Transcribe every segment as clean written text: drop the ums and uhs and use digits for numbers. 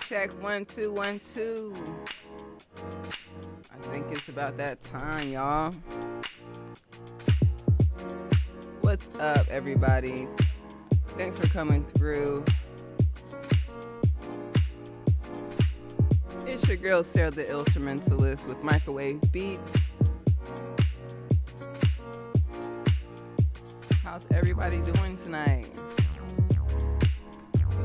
Check 1 2 1 2. I think it's about that time, y'all. What's up, everybody? Thanks for coming through. It's your girl Sarah the Illstrumentalist with Microwave Beats. How's everybody doing tonight?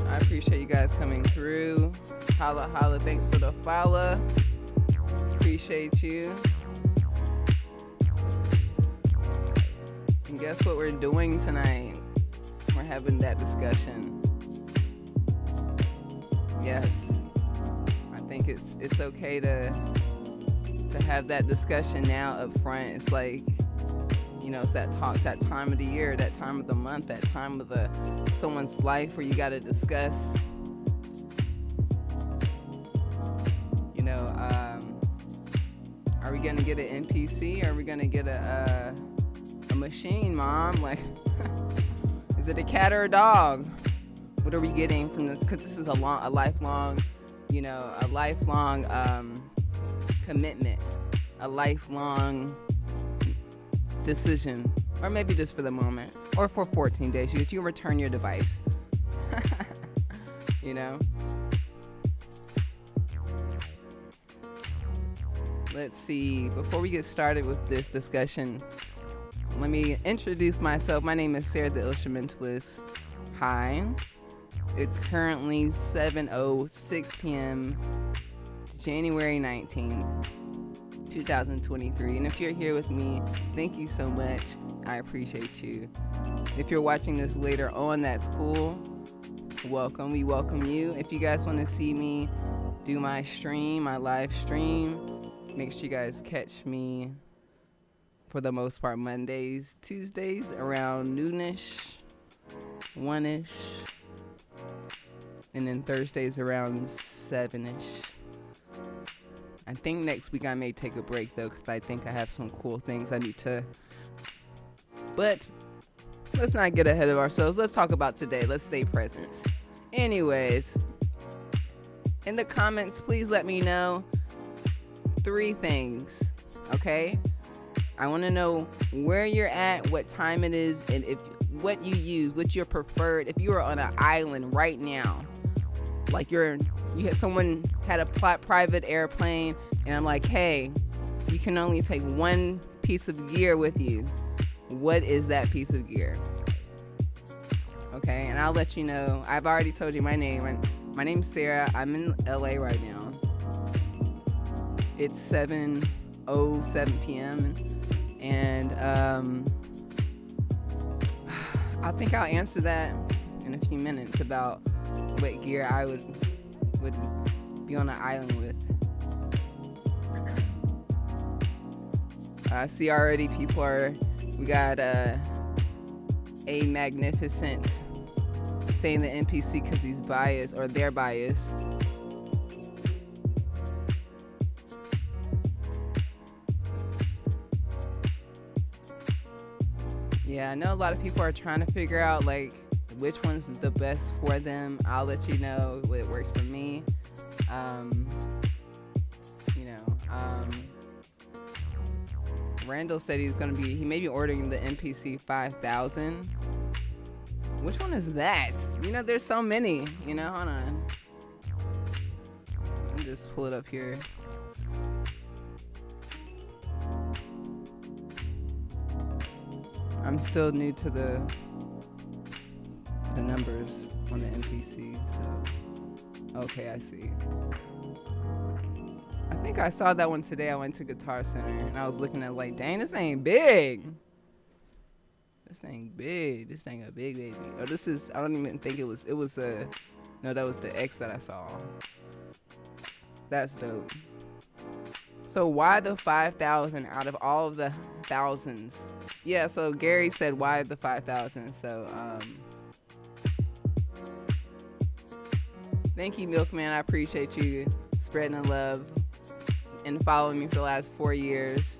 I appreciate you guys coming through. Holla holla, thanks for the follow. Appreciate you. And guess what we're doing tonight? We're having that discussion. Yes, I think it's okay to have that discussion now up front. It's like, you know, it's that talk, that time of the year, that time of the month, that time of someone's life where you got to discuss, you know, are we going to get an MPC? Are we going to get a machine, Mom? Like, is it a cat or a dog? What are we getting from this? Because this is a lifelong, you know, a lifelong commitment, a lifelong decision, or maybe just for the moment, or for 14 days. You return your device. You know? Let's see. Before we get started with this discussion, let me introduce myself. My name is Sarah the Illstrumentalist. Hi. It's currently 7:06 p.m. January 19th. 2023, and if you're here with me, thank you so much. I appreciate you. If you're watching this later on, that's cool. Welcome. We welcome you. If you guys want to see me do my stream, my live stream, make sure you guys catch me for the most part Mondays, Tuesdays around noonish, 1ish, and then Thursdays around 7ish. I think next week I may take a break, though, because I think I have some cool things I need to... But let's not get ahead of ourselves. Let's talk about today. Let's stay present. Anyways, in the comments, please let me know 3 things, okay? I want to know where you're at, what time it is, and if what you use, what's your preferred. If you are on an island right now, like someone had a private airplane, and I'm like, hey, you can only take one piece of gear with you. What is that piece of gear? Okay, and I'll let you know. I've already told you my name. My name's Sarah. I'm in LA right now. It's 7:07 p.m. and I think I'll answer that in a few minutes about what gear I would be on an island with. I see already we got a magnificent saying the MPC because he's biased, or they're biased. Yeah, I know a lot of people are trying to figure out like which one's the best for them. I'll let you know what works for me. Randall said he may be ordering the MPC 5000. Which one is that? You know, there's so many. You know, hold on. Let me just pull it up here. I'm still new to the numbers on the MPC, so okay, I see. I think I saw that one today. I went to Guitar Center and I was looking at like, dang, this thing big. This thing big. This thing a big baby. Oh, I don't even think no, that was the X that I saw. That's dope. So why the 5,000 out of all of the thousands? Yeah, so Gary said why the 5,000. So thank you, Milkman. I appreciate you spreading the love and following me for the last 4 years.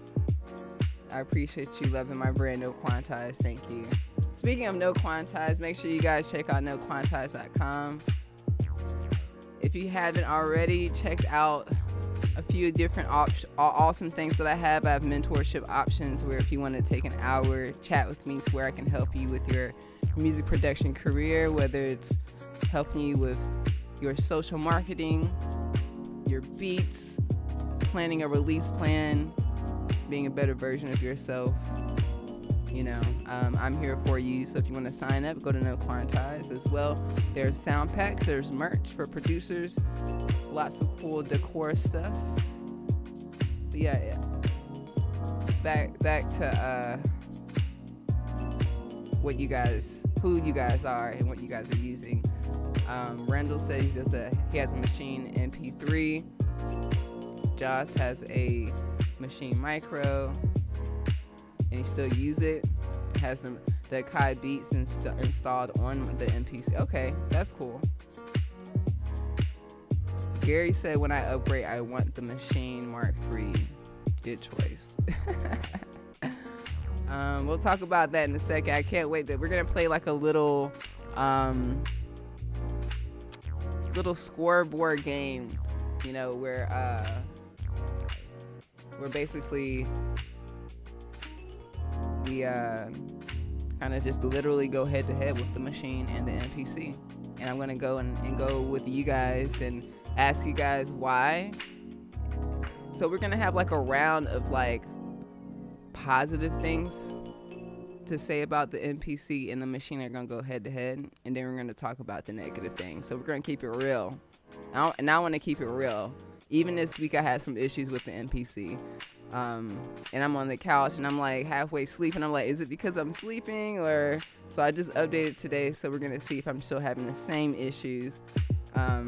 I appreciate you loving my brand, No Quantize. Thank you. Speaking of No Quantize, make sure you guys check out NoQuantize.com. If you haven't already checked out a few different awesome things that I have mentorship options where if you want to take an hour chat with me, where I can help you with your music production career, whether it's helping you with your social marketing, your beats, planning a release plan, being a better version of yourself. I'm here for you. So if you want to sign up, go to No Quantize as well. There's sound packs, there's merch for producers, lots of cool decor stuff. But yeah. Back to who you guys are and what you guys are using. Randall says he has a Maschine MP3. Joss has a Maschine Micro, and he still uses it. Has the Akai Beats installed on the MPC. Okay, that's cool. Gary said, when I upgrade, I want the Maschine Mark III. Good choice. We'll talk about that in a second. I can't wait. We're gonna play like a little scoreboard game, where basically we kind of just literally go head to head with the Maschine and the MPC. And I'm gonna go and go with you guys and ask you guys why. So we're gonna have like a round of like positive things to say about the MPC and the Maschine. Are gonna go head to head, and then we're gonna talk about the negative things. So we're gonna keep it real. And I want to keep it real. Even this week I had some issues with the MPC. And I'm on the couch and I'm like halfway asleep, and I'm like, is it because I'm sleeping or? So I just updated today, so we're gonna see if I'm still having the same issues. But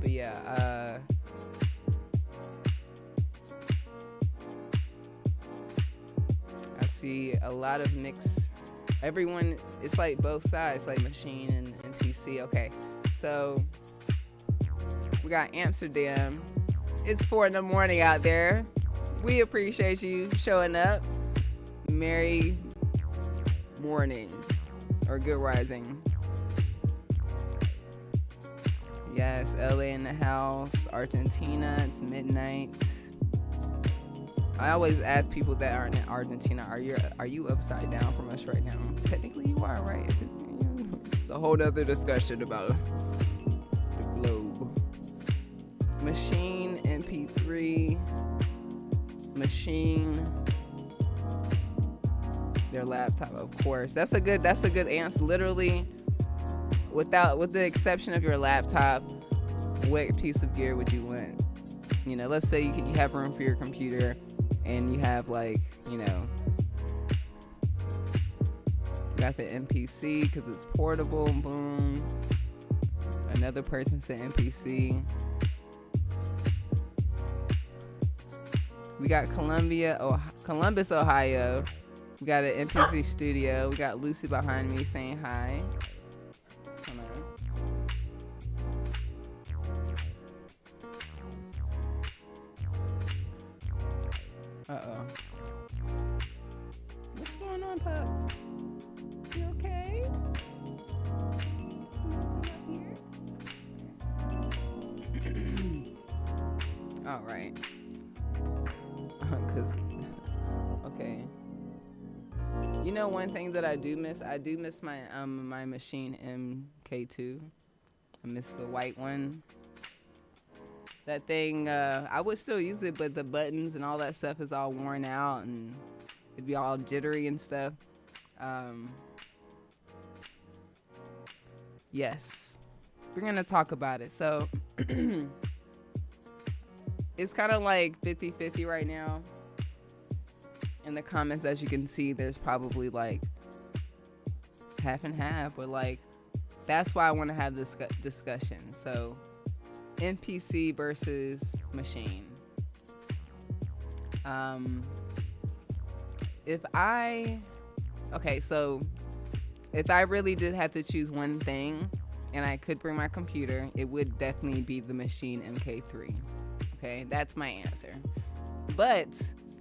yeah, I see a lot of mixed. Everyone, it's like both sides, like Maschine and PC. Okay, so we got Amsterdam. It's 4 a.m. out there. We appreciate you showing up. Merry morning or good rising. Yes, LA in the house. Argentina, it's midnight. I always ask people that are in Argentina, are you upside down from us right now? Technically you are, right? It's a whole other discussion about the globe. Maschine, MP3, Maschine, their laptop, of course. That's a good answer. Literally, with the exception of your laptop, what piece of gear would you want? Let's say you have room for your computer, and you have you got the MPC because it's portable. Boom. Another person said MPC. We got Columbus, Ohio. We got an MPC studio. We got Lucy behind me saying hi. Come on. Uh-oh. What's going on, pup? You okay? All right. Okay. One thing that I do miss my my Maschine MK2. I miss the white one. That thing, I would still use it, but the buttons and all that stuff is all worn out, and it'd be all jittery and stuff. Yes, we're gonna talk about it. So it's kind of like 50-50 right now. In the comments, as you can see, there's probably like half and half, but that's why I want to have this discussion. So MPC versus Maschine. If I really did have to choose one thing and I could bring my computer, it would definitely be the Maschine MK3. Okay, that's my answer. But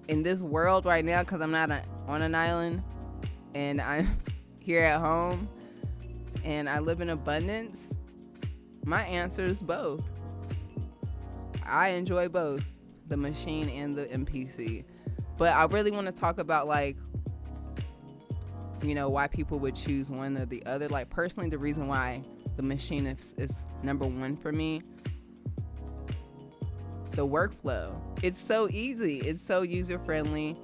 in this world right now, because I'm not on an island and I'm here at home and I live in abundance, My answer is both. I enjoy both, the Maschine and the MPC. But I really want to talk about, like, you know, why people would choose one or the other. Like, personally, the reason why the Maschine is number one for me, the workflow. It's so easy. It's so user-friendly.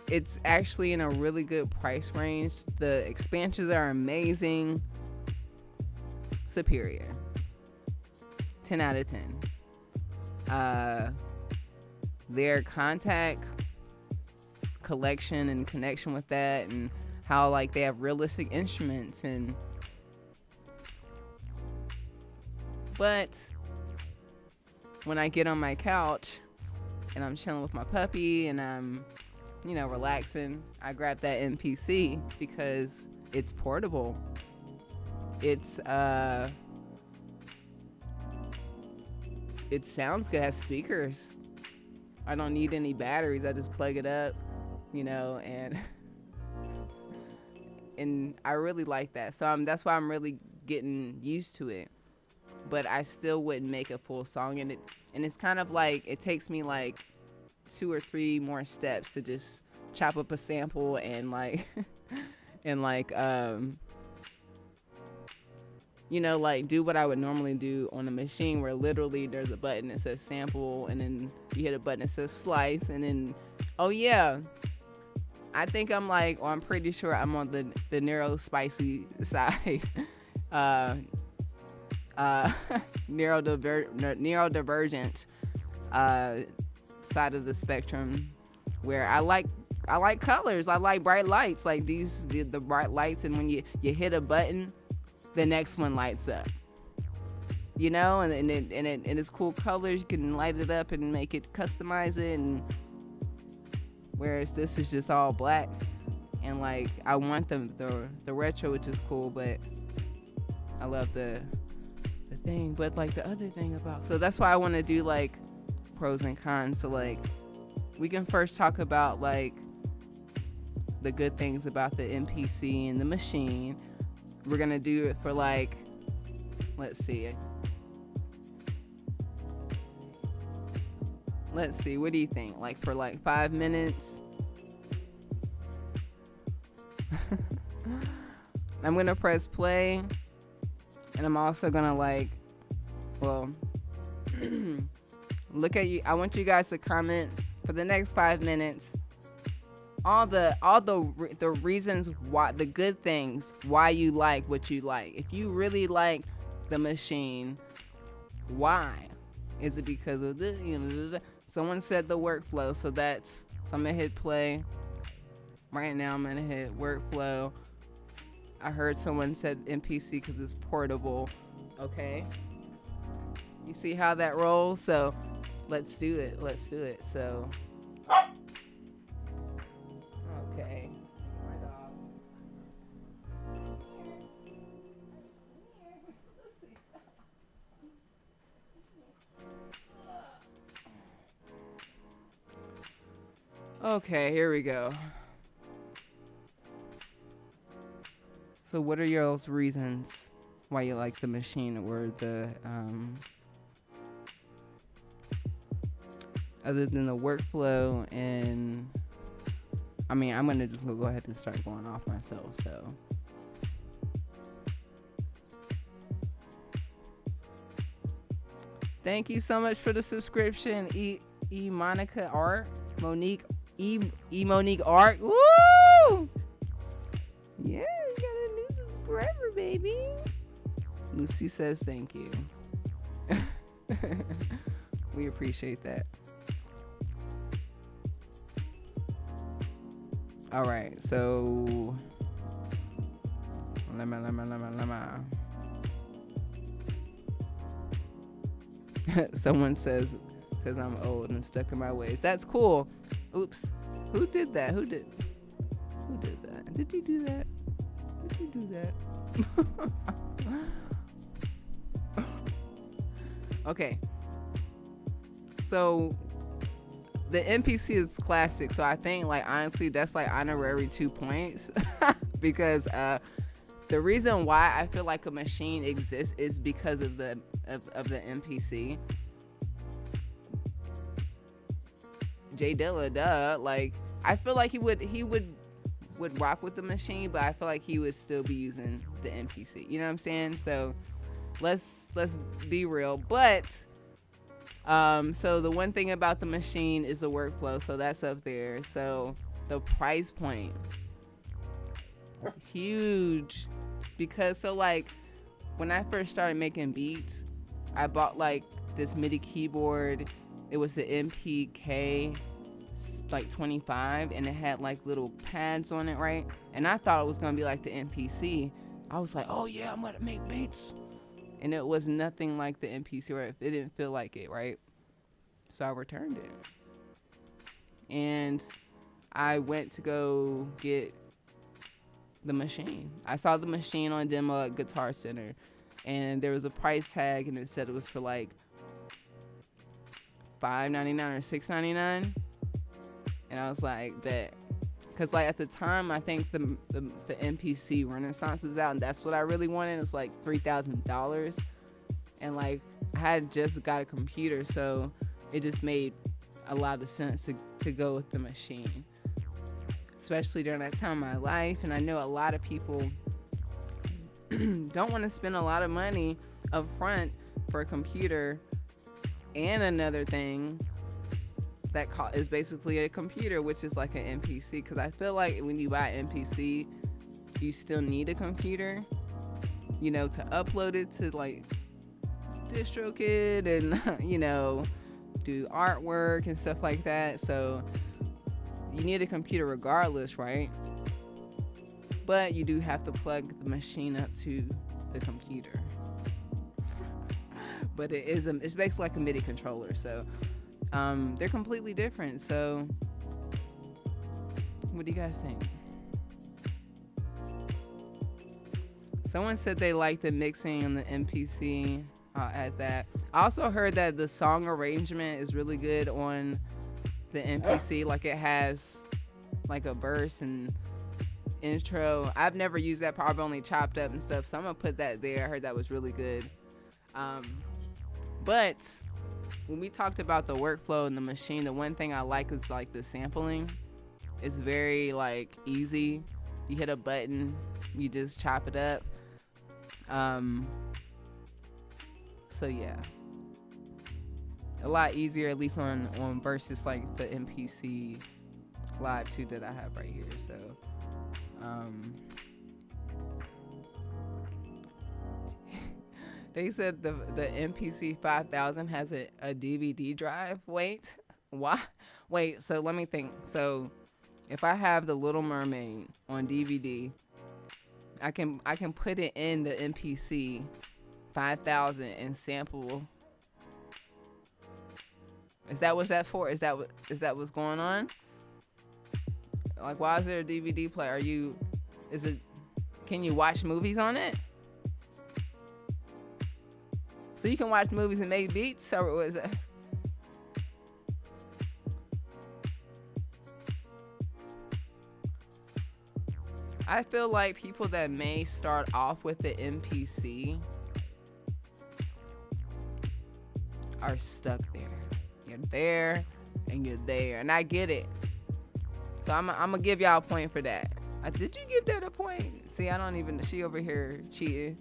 It's actually in a really good price range. The expansions are amazing. Superior. 10 out of 10. Their contact collection and connection with that, and how, like, they have realistic instruments, and but when I get on my couch and I'm chilling with my puppy and I'm, you know, relaxing, I grab that MPC because it's portable. It's it sounds good. It has speakers. I don't need any batteries. I just plug it up, you know, and I really like that. So that's why I'm really getting used to it. But I still wouldn't make a full song in it. And it's kind of like, it takes me like 2 or 3 more steps to just chop up a sample and like, and like, you know, like do what I would normally do on a machine, where literally there's a button that says sample, and then you hit a button that says slice, and then, oh yeah, I think I'm like, or I'm pretty sure I'm on the neuro spicy side, neurodivergent side of the spectrum, where I like colors. I like bright lights, like the bright lights, and when you hit a button, the next one lights up, you know, and it's cool colors. You can light it up and make it, customize it, and whereas this is just all black, and like I want the retro, which is cool, but I love the thing. But like the other thing about, so that's why I want to do like pros and cons. So like we can first talk about like the good things about the MPC and the Maschine. We're gonna do it for like, let's see, what do you think, like for like 5 minutes? I'm gonna press play, and I'm also gonna like, well, look at you. I want you guys to comment for the next 5 minutes all the reasons why, the good things, why you like what you like. If you really like the Maschine, why? Is it because of the, you know, someone said the workflow, so I'm gonna hit play right now. I'm gonna hit workflow. I heard someone said MPC because it's portable. Okay, you see how that rolls? So let's do it. So okay, my dog. Okay, here we go. So what are your reasons why you like the Maschine, or the other than the workflow? And I mean, I'm gonna just go ahead and start going off myself. So thank you so much for the subscription, Monica Art, Monique Monique Art. Woo! Yeah, you got a new subscriber, baby. Lucy says thank you. We appreciate that. All right, so someone says because I'm old and stuck in my ways. That's cool. Oops. Who did that? Who did that? Did you do that? Did you do that? Okay. So the MPC is classic. So I think, like, honestly, that's like honorary 2 points because the the reason why I feel like a machine exists is because of the MPC. Jay Dilla, duh. Like, I feel like he would rock with the machine, but I feel like he would still be using the MPC. You know what I'm saying? So let's be real. But so the one thing about the machine is the workflow, so that's up there. So the price point, huge, because so like when I first started making beats, I bought like this MIDI keyboard. It was the MPK like 25, and it had like little pads on it, right? And I thought it was gonna be like the MPC. I was like, oh yeah, I'm gonna make beats, and it was nothing like the MPC, or it didn't feel like it, right? So I returned it, and I went to go get the machine. I saw the machine on demo at Guitar Center, and there was a price tag, and it said it was for like $5.99 or $6.99, and I was like, bet, because like at the time I think the MPC Renaissance was out, and that's what I really wanted. It was like $3,000, and like I had just got a computer, so it just made a lot of sense to go with the machine, especially during that time of my life. And I know a lot of people don't want to spend a lot of money up front for a computer and another thing that is basically a computer, which is like an MPC, because I feel like when you buy an MPC, you still need a computer, you know, to upload it to like DistroKid and you know, do artwork and stuff like that. So you need a computer regardless, right? But you do have to plug the machine up to the computer. But it's basically like a MIDI controller, so they're completely different. So what do you guys think? Someone said they like the mixing on the MPC. I'll add that. I also heard that the song arrangement is really good on the MPC. Like it has like a verse and intro. I've never used that, probably only chopped up and stuff, so I'm gonna put that there. I heard that was really good. But when we talked about the workflow in the machine, the one thing I like is like the sampling. It's very like easy. You hit a button, you just chop it up. So yeah, a lot easier, at least on versus like the MPC Live 2 that I have right here. So they said the MPC 5000 has a DVD drive. Wait, why? Wait, so let me think. So if I have The Little Mermaid on DVD, I can put it in the MPC 5000 and sample. Is that what's that for? Is that what's going on? Like, why is there a DVD player? Can you watch movies on it? So you can watch movies and make beats, or what is it? I feel like people that may start off with the MPC are stuck there. You're there and you're there, and I get it. So I'm gonna give y'all a point for that. Did you give that a point? See, I don't even. She over here cheating.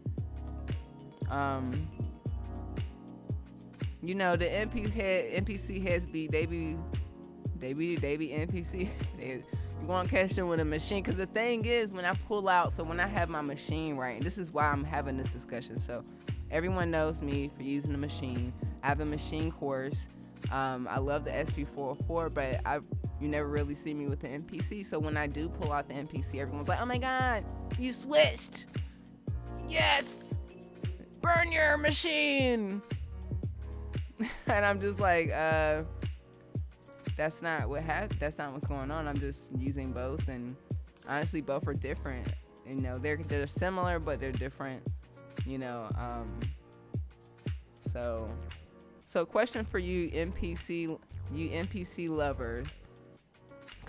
You know, the MPC heads be MPC. You want to catch them with a machine, because the thing is, when I pull out, so when I have my machine, right, and this is why I'm having this discussion. So everyone knows me for using the machine. I have a machine course. I love the SP404, but you never really see me with the MPC. So when I do pull out the MPC, everyone's like, oh my God, you switched. Yes, burn your machine. And I'm just like, that's not what's going on. I'm just using both, and honestly, both are different. You know, they're similar, but they're different. You know, so question for you MPC lovers: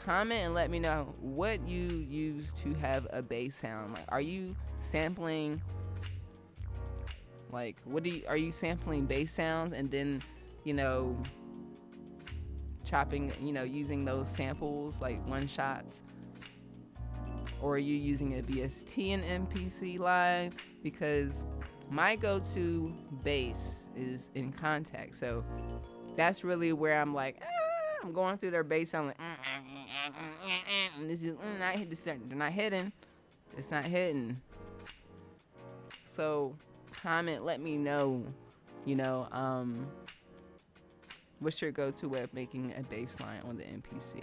comment and let me know what you use to have a bass sound. Like, are you sampling, like, are you sampling bass sounds and then, you know, chopping, you know, using those samples like one shots? Or are you using a VST in MPC Live? Because my go-to bass is in Contact. So that's really where I'm like, I'm going through their bass. I'm like, and this is not hit. They're not hitting. It's not hitting. So comment, let me know, you know, what's your go-to way of making a bass line on the MPC?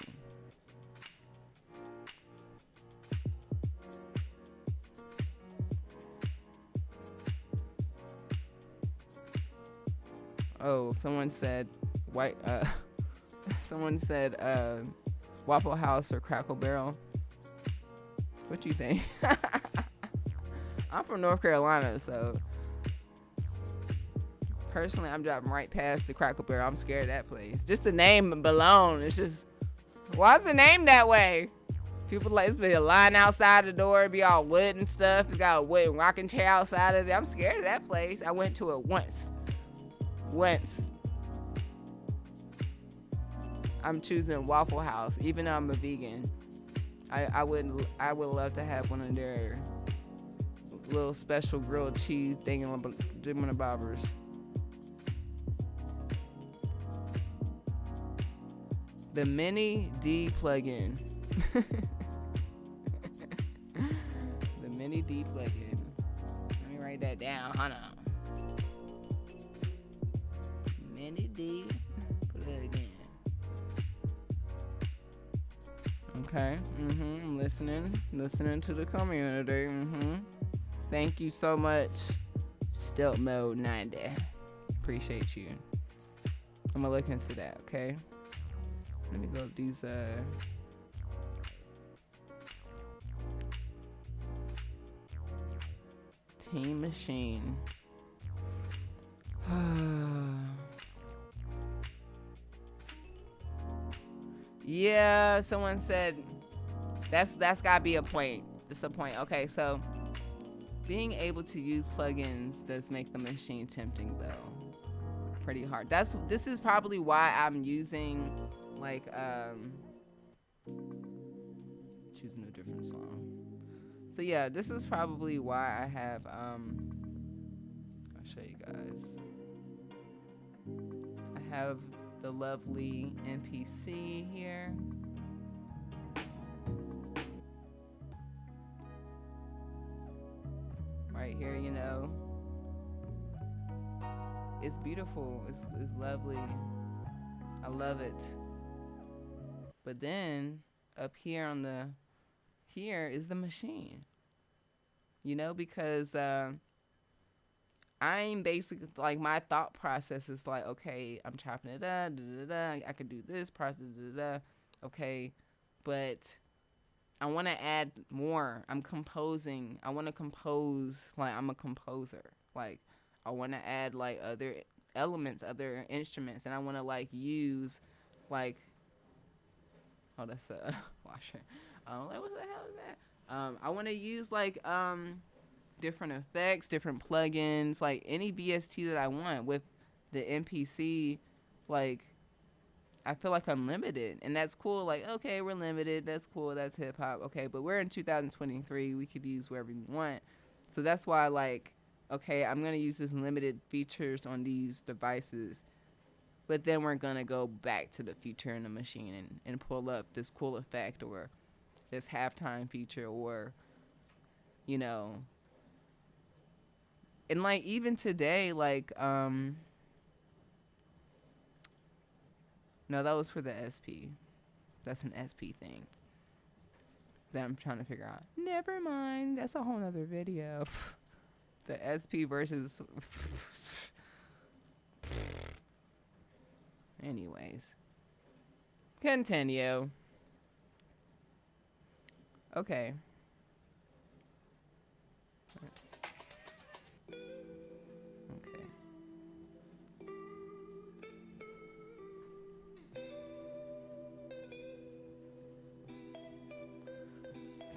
Oh, someone said someone said Waffle House or Crackle Barrel. What you think? I'm from North Carolina, so personally, I'm driving right past the Crackle Barrel. I'm scared of that place. Just the name alone, it's just, why is the name that way? People like, it's be a line outside the door, it'd be all wood and stuff. It's got a wood rocking chair outside of it. I'm scared of that place. I went to it once. I'm choosing Waffle House, even though I'm a vegan. I would love to have one of their little special grilled cheese thingamabobbers. The Mini D plugin. The Mini D plugin. Let me write that down. Hold on. Mini D plugin. Okay. I'm listening to the community. Thank you so much, Stealth Mode 90. Appreciate you. I'm gonna look into that. Okay. Let me go up these Team Machine. Yeah, someone said that's gotta be a point. It's a point. Okay, so being able to use plugins does make the machine tempting though. Pretty hard. This is probably why I'm using like choosing a different song. So yeah, this is probably why I have I'll show you guys. I have the lovely MPC here. Right here, you know. It's beautiful. It's lovely. I love it. But then up here here is the machine. You know, because I'm basically, like, my thought process is like, okay, I'm chopping it up, I could do this process, okay, but I want to add more. I'm composing. I want to compose like I'm a composer. Like, I want to add, like, other elements, other instruments, and I want to, like, use, like, oh, that's a washer. Like, what the hell is that? I want to use, like, different effects, different plugins, like any VST that I want. With the MPC, like, I feel like I'm limited, and that's cool. Like, okay, we're limited. That's cool. That's hip hop. Okay, but we're in 2023. We could use wherever we want. So that's why, like, okay, I'm gonna use this limited features on these devices, but then we're gonna go back to the feature in the machine and pull up this cool effect or this halftime feature, or, you know. And, like, even today, like, no, that was for the SP. That's an SP thing that I'm trying to figure out. Never mind. That's a whole nother video. The SP versus... Anyways. Continue. Okay.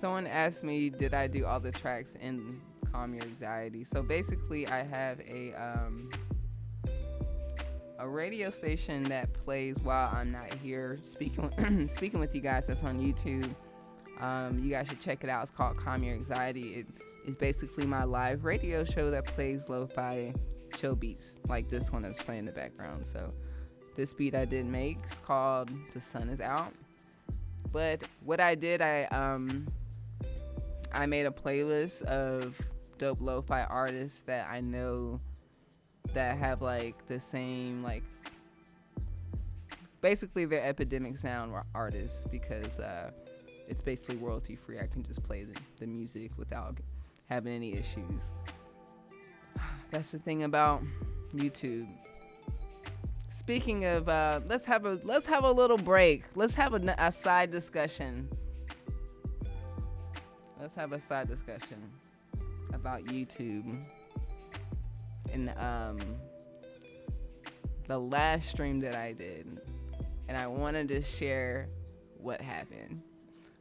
Someone asked me, did I do all the tracks in Calm Your Anxiety? So basically, I have a radio station that plays while I'm not here speaking speaking with you guys. That's on YouTube. You guys should check it out. It's called Calm Your Anxiety. It is basically my live radio show that plays lo-fi chill beats, like this one that's playing in the background. So this beat I did make is called The Sun Is Out. But what I did, I made a playlist of dope lo-fi artists that I know that have like the same, like, basically they're Epidemic Sound artists, because it's basically royalty free. I can just play the music without having any issues. That's the thing about YouTube. Speaking of, let's have a little break. Let's have a side discussion. Let's have a side discussion about YouTube. And the last stream that I did, and I wanted to share what happened.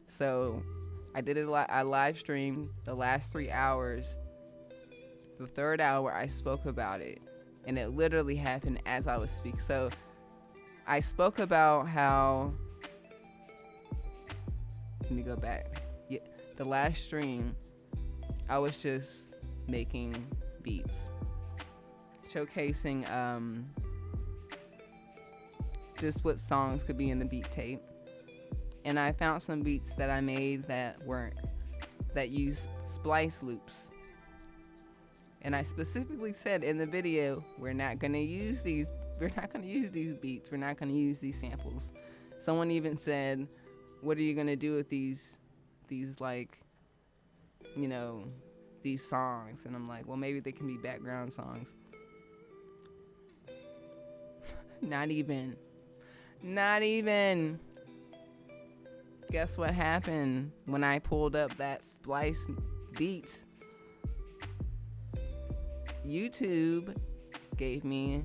So I did I live streamed the last 3 hours. The third hour I spoke about it, and it literally happened as I was speaking. So I spoke about how, let me go back. Yeah, the last stream I was just making beats, showcasing just what songs could be in the beat tape. And I found some beats that I made that use splice loops. And I specifically said in the video, we're not gonna use these beats, we're not gonna use these samples. Someone even said, what are you gonna do with these like, you know, these songs? And I'm like, well, maybe they can be background songs. Not even. Guess what happened when I pulled up that splice beat? YouTube gave me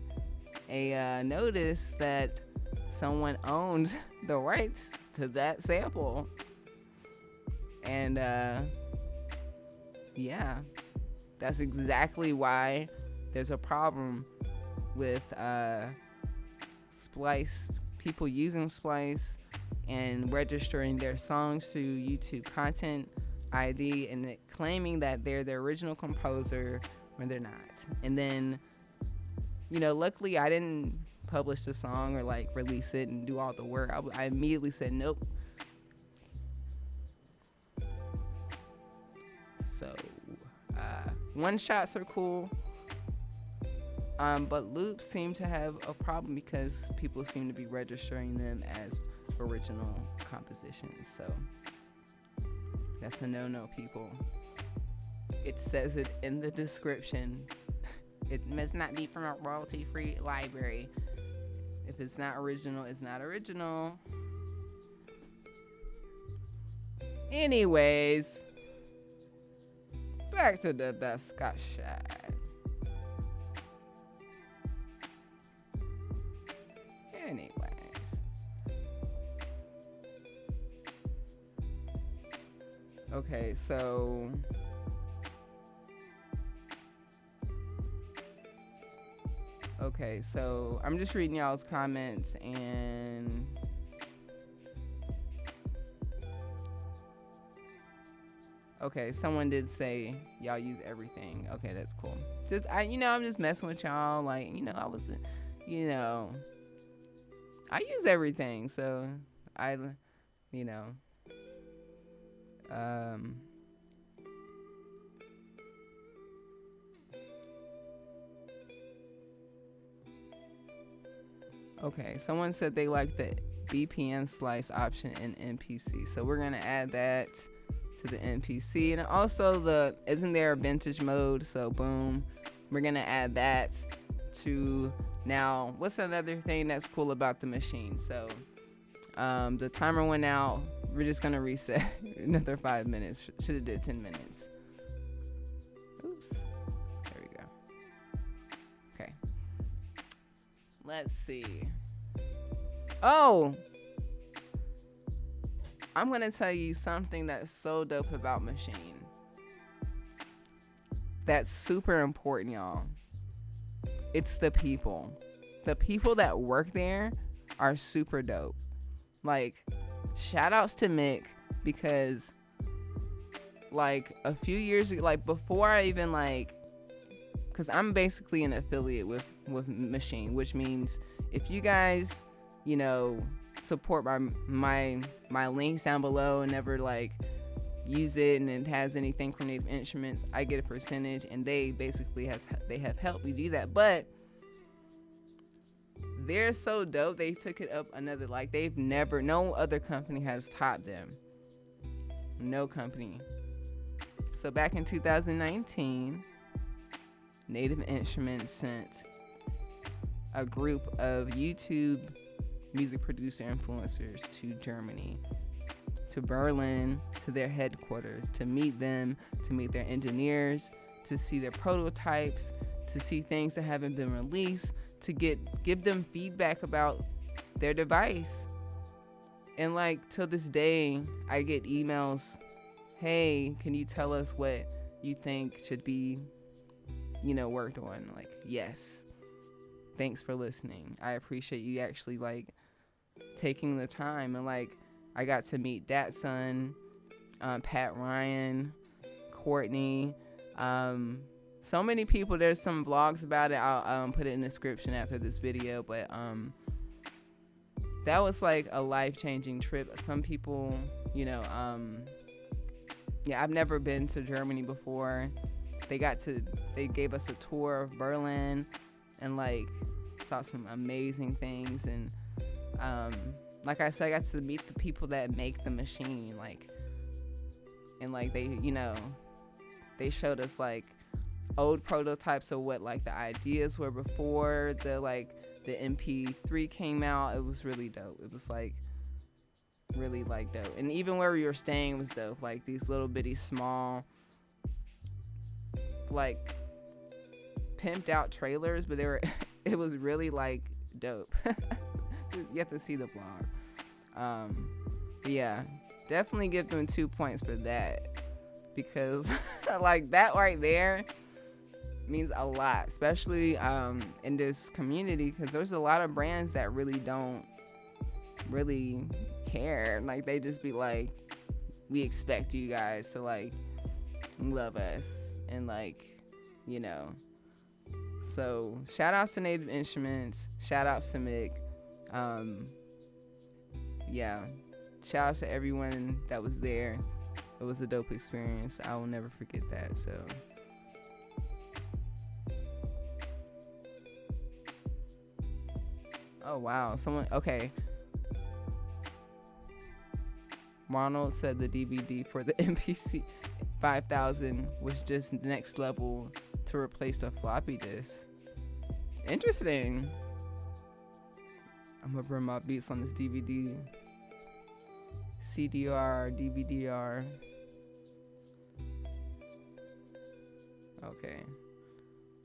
a notice that someone owned the rights to that sample. And yeah, that's exactly why there's a problem with Splice, people using Splice and registering their songs to YouTube Content ID and claiming that they're the original composer when they're not. And then, you know, luckily I didn't publish the song or like release it and do all the work. I immediately said nope. So one shots are cool, but loops seem to have a problem because people seem to be registering them as original compositions. So that's a no-no, people. It says it in the description. It must not be from a royalty-free library. If it's not original, it's not original. Anyways, back to the discussion. Anyways. Okay, so I'm just reading y'all's comments, and okay, someone did say y'all use everything. Okay, that's cool. I'm just messing with y'all. Like, I use everything. So okay, someone said they like the BPM slice option in MPC. So we're going to add that to the MPC. And also isn't there a vintage mode? So boom, we're going to add that to. Now, what's another thing that's cool about the machine? So the timer went out. We're just going to reset another 5 minutes. Should have did 10 minutes. Oops. There we go. Okay. Let's see. Oh, I'm going to tell you something that's so dope about Maschine. That's super important, y'all. It's the people. The people that work there are super dope. Like, shout outs to Mick, because like a few years ago, like before I even like, because I'm basically an affiliate with Maschine, which means if you guys, you know, support my links down below and never like use it and it has anything from Native Instruments, I get a percentage, and they basically have helped me do that. But they're so dope, they took it up another, like no other company has topped them. No company. So back in 2019, Native Instruments sent a group of YouTube music producer influencers to Germany, to Berlin, to their headquarters, to meet them, to meet their engineers, to see their prototypes, to see things that haven't been released, to give them feedback about their device. And like till this day, I get emails, hey, can you tell us what you think should be, you know, worked on? Like, yes, thanks for listening. I appreciate you actually like taking the time. And like, I got to meet Datsun, Pat Ryan, Courtney, so many people. There's some vlogs about it. I'll put it in the description after this video. But that was like a life-changing trip. Some people, you know, yeah, I've never been to Germany before. They gave us a tour of Berlin and like saw some amazing things. And like I said, I got to meet the people that make the machine, like, and like they, you know, they showed us like old prototypes of what like the ideas were before the MP3 came out. It was really dope. It was like really like dope. And even where we were staying was dope. Like these little bitty small like pimped out trailers, but it was really like dope. You have to see the vlog. But yeah, definitely give them 2 points for that, because like that right there means a lot, especially in this community, because there's a lot of brands that really don't really care. Like they just be like, we expect you guys to like love us, and like, you know. So shout outs to Native Instruments, shout outs to Mick. Yeah, shout outs to everyone that was there. It was a dope experience. I will never forget that. So oh wow, okay. Ronald said the DVD for the MPC 5000 was just next level to replace the floppy disk. Interesting. I'm gonna burn my beats on this DVD. CDR, DVDR. Okay.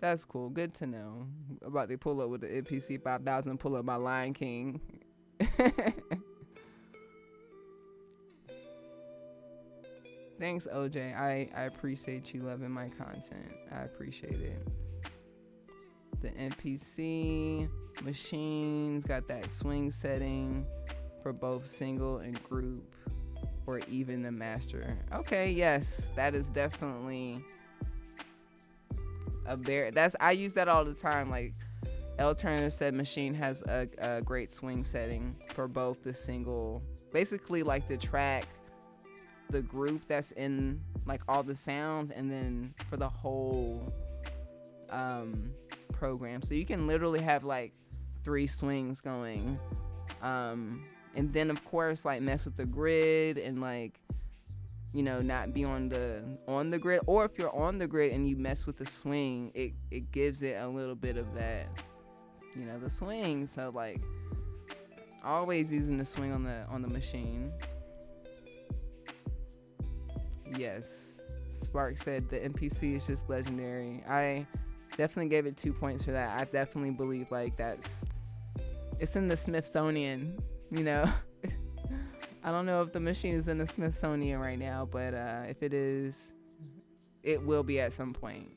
That's cool. Good to know. About to pull up with the MPC 5000, pull up my Lion King. Thanks, OJ. I appreciate you loving my content. I appreciate it. The MPC machines got that swing setting for both single and group, or even the master. Okay, yes, that is definitely I use that all the time. Like Illstrumentalist said, Maschine has a great swing setting for both the single, basically like the track, the group that's in like all the sounds, and then for the whole program. So you can literally have like 3 swings going, and then of course like mess with the grid and like, you know, not be on the grid. Or if you're on the grid and you mess with the swing, it gives it a little bit of that, you know, the swing. So like always using the swing on the machine. Yes, Spark said the MPC is just legendary. I definitely gave it 2 points for that. I definitely believe like it's in the Smithsonian, you know. I don't know if the machine is in the Smithsonian right now, but if it is, it will be at some point.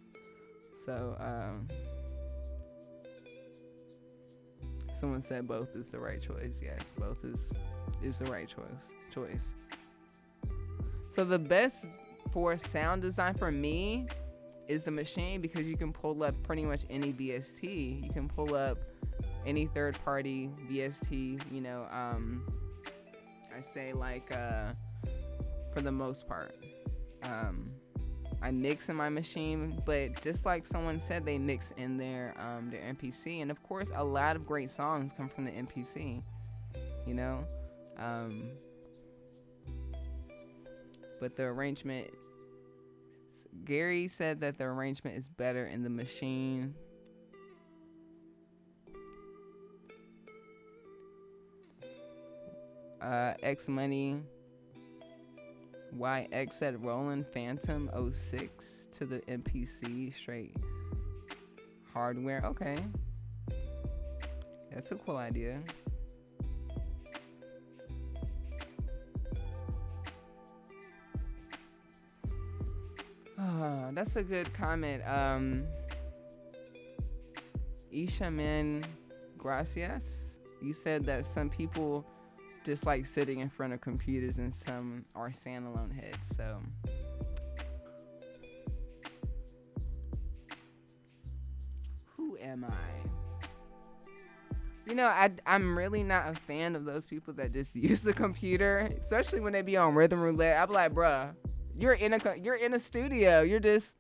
So, someone said both is the right choice. Yes, both is the right choice. So the best for sound design for me is the machine, because you can pull up pretty much any VST. You can pull up any third party VST, you know, I say like for the most part. I mix in my machine, but just like someone said, they mix in their MPC, and of course a lot of great songs come from the MPC, you know. But the arrangement, Gary said that the arrangement is better in the machine. X Money YX said Roland Phantom 06 to the MPC straight hardware. Okay, that's a cool idea. That's a good comment. Ishaman Gracias, you said that some people just like sitting in front of computers and some are standalone heads. So who am I? You know, I'm really not a fan of those people that just use the computer, especially when they be on Rhythm Roulette. I'm like, bruh, you're in a studio. You're just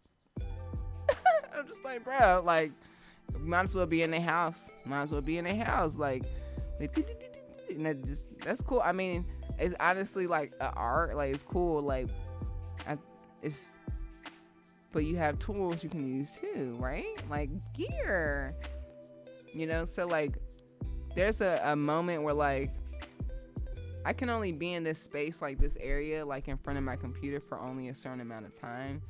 I'm just like, bruh, like, might as well be in their house. Like, and that's cool. I mean, it's honestly like an art. Like, it's cool. Like, but you have tools you can use too, right? Like gear, you know. So like, there's a moment where like I can only be in this space, like this area, like in front of my computer for only a certain amount of time.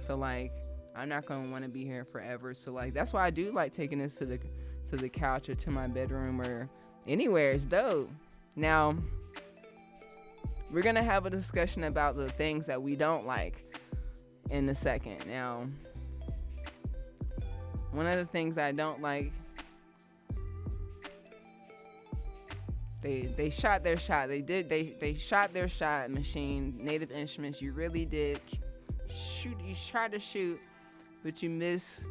So like, I'm not gonna want to be here forever. So like, that's why I do like taking this to the couch or to my bedroom or anywhere. It's dope. Now, we're gonna have a discussion about the things that we don't like in a second. Now, one of the things I don't like, they shot their shot. They shot their shot. Machine, Native Instruments, you really did shoot. You tried to shoot, but you missed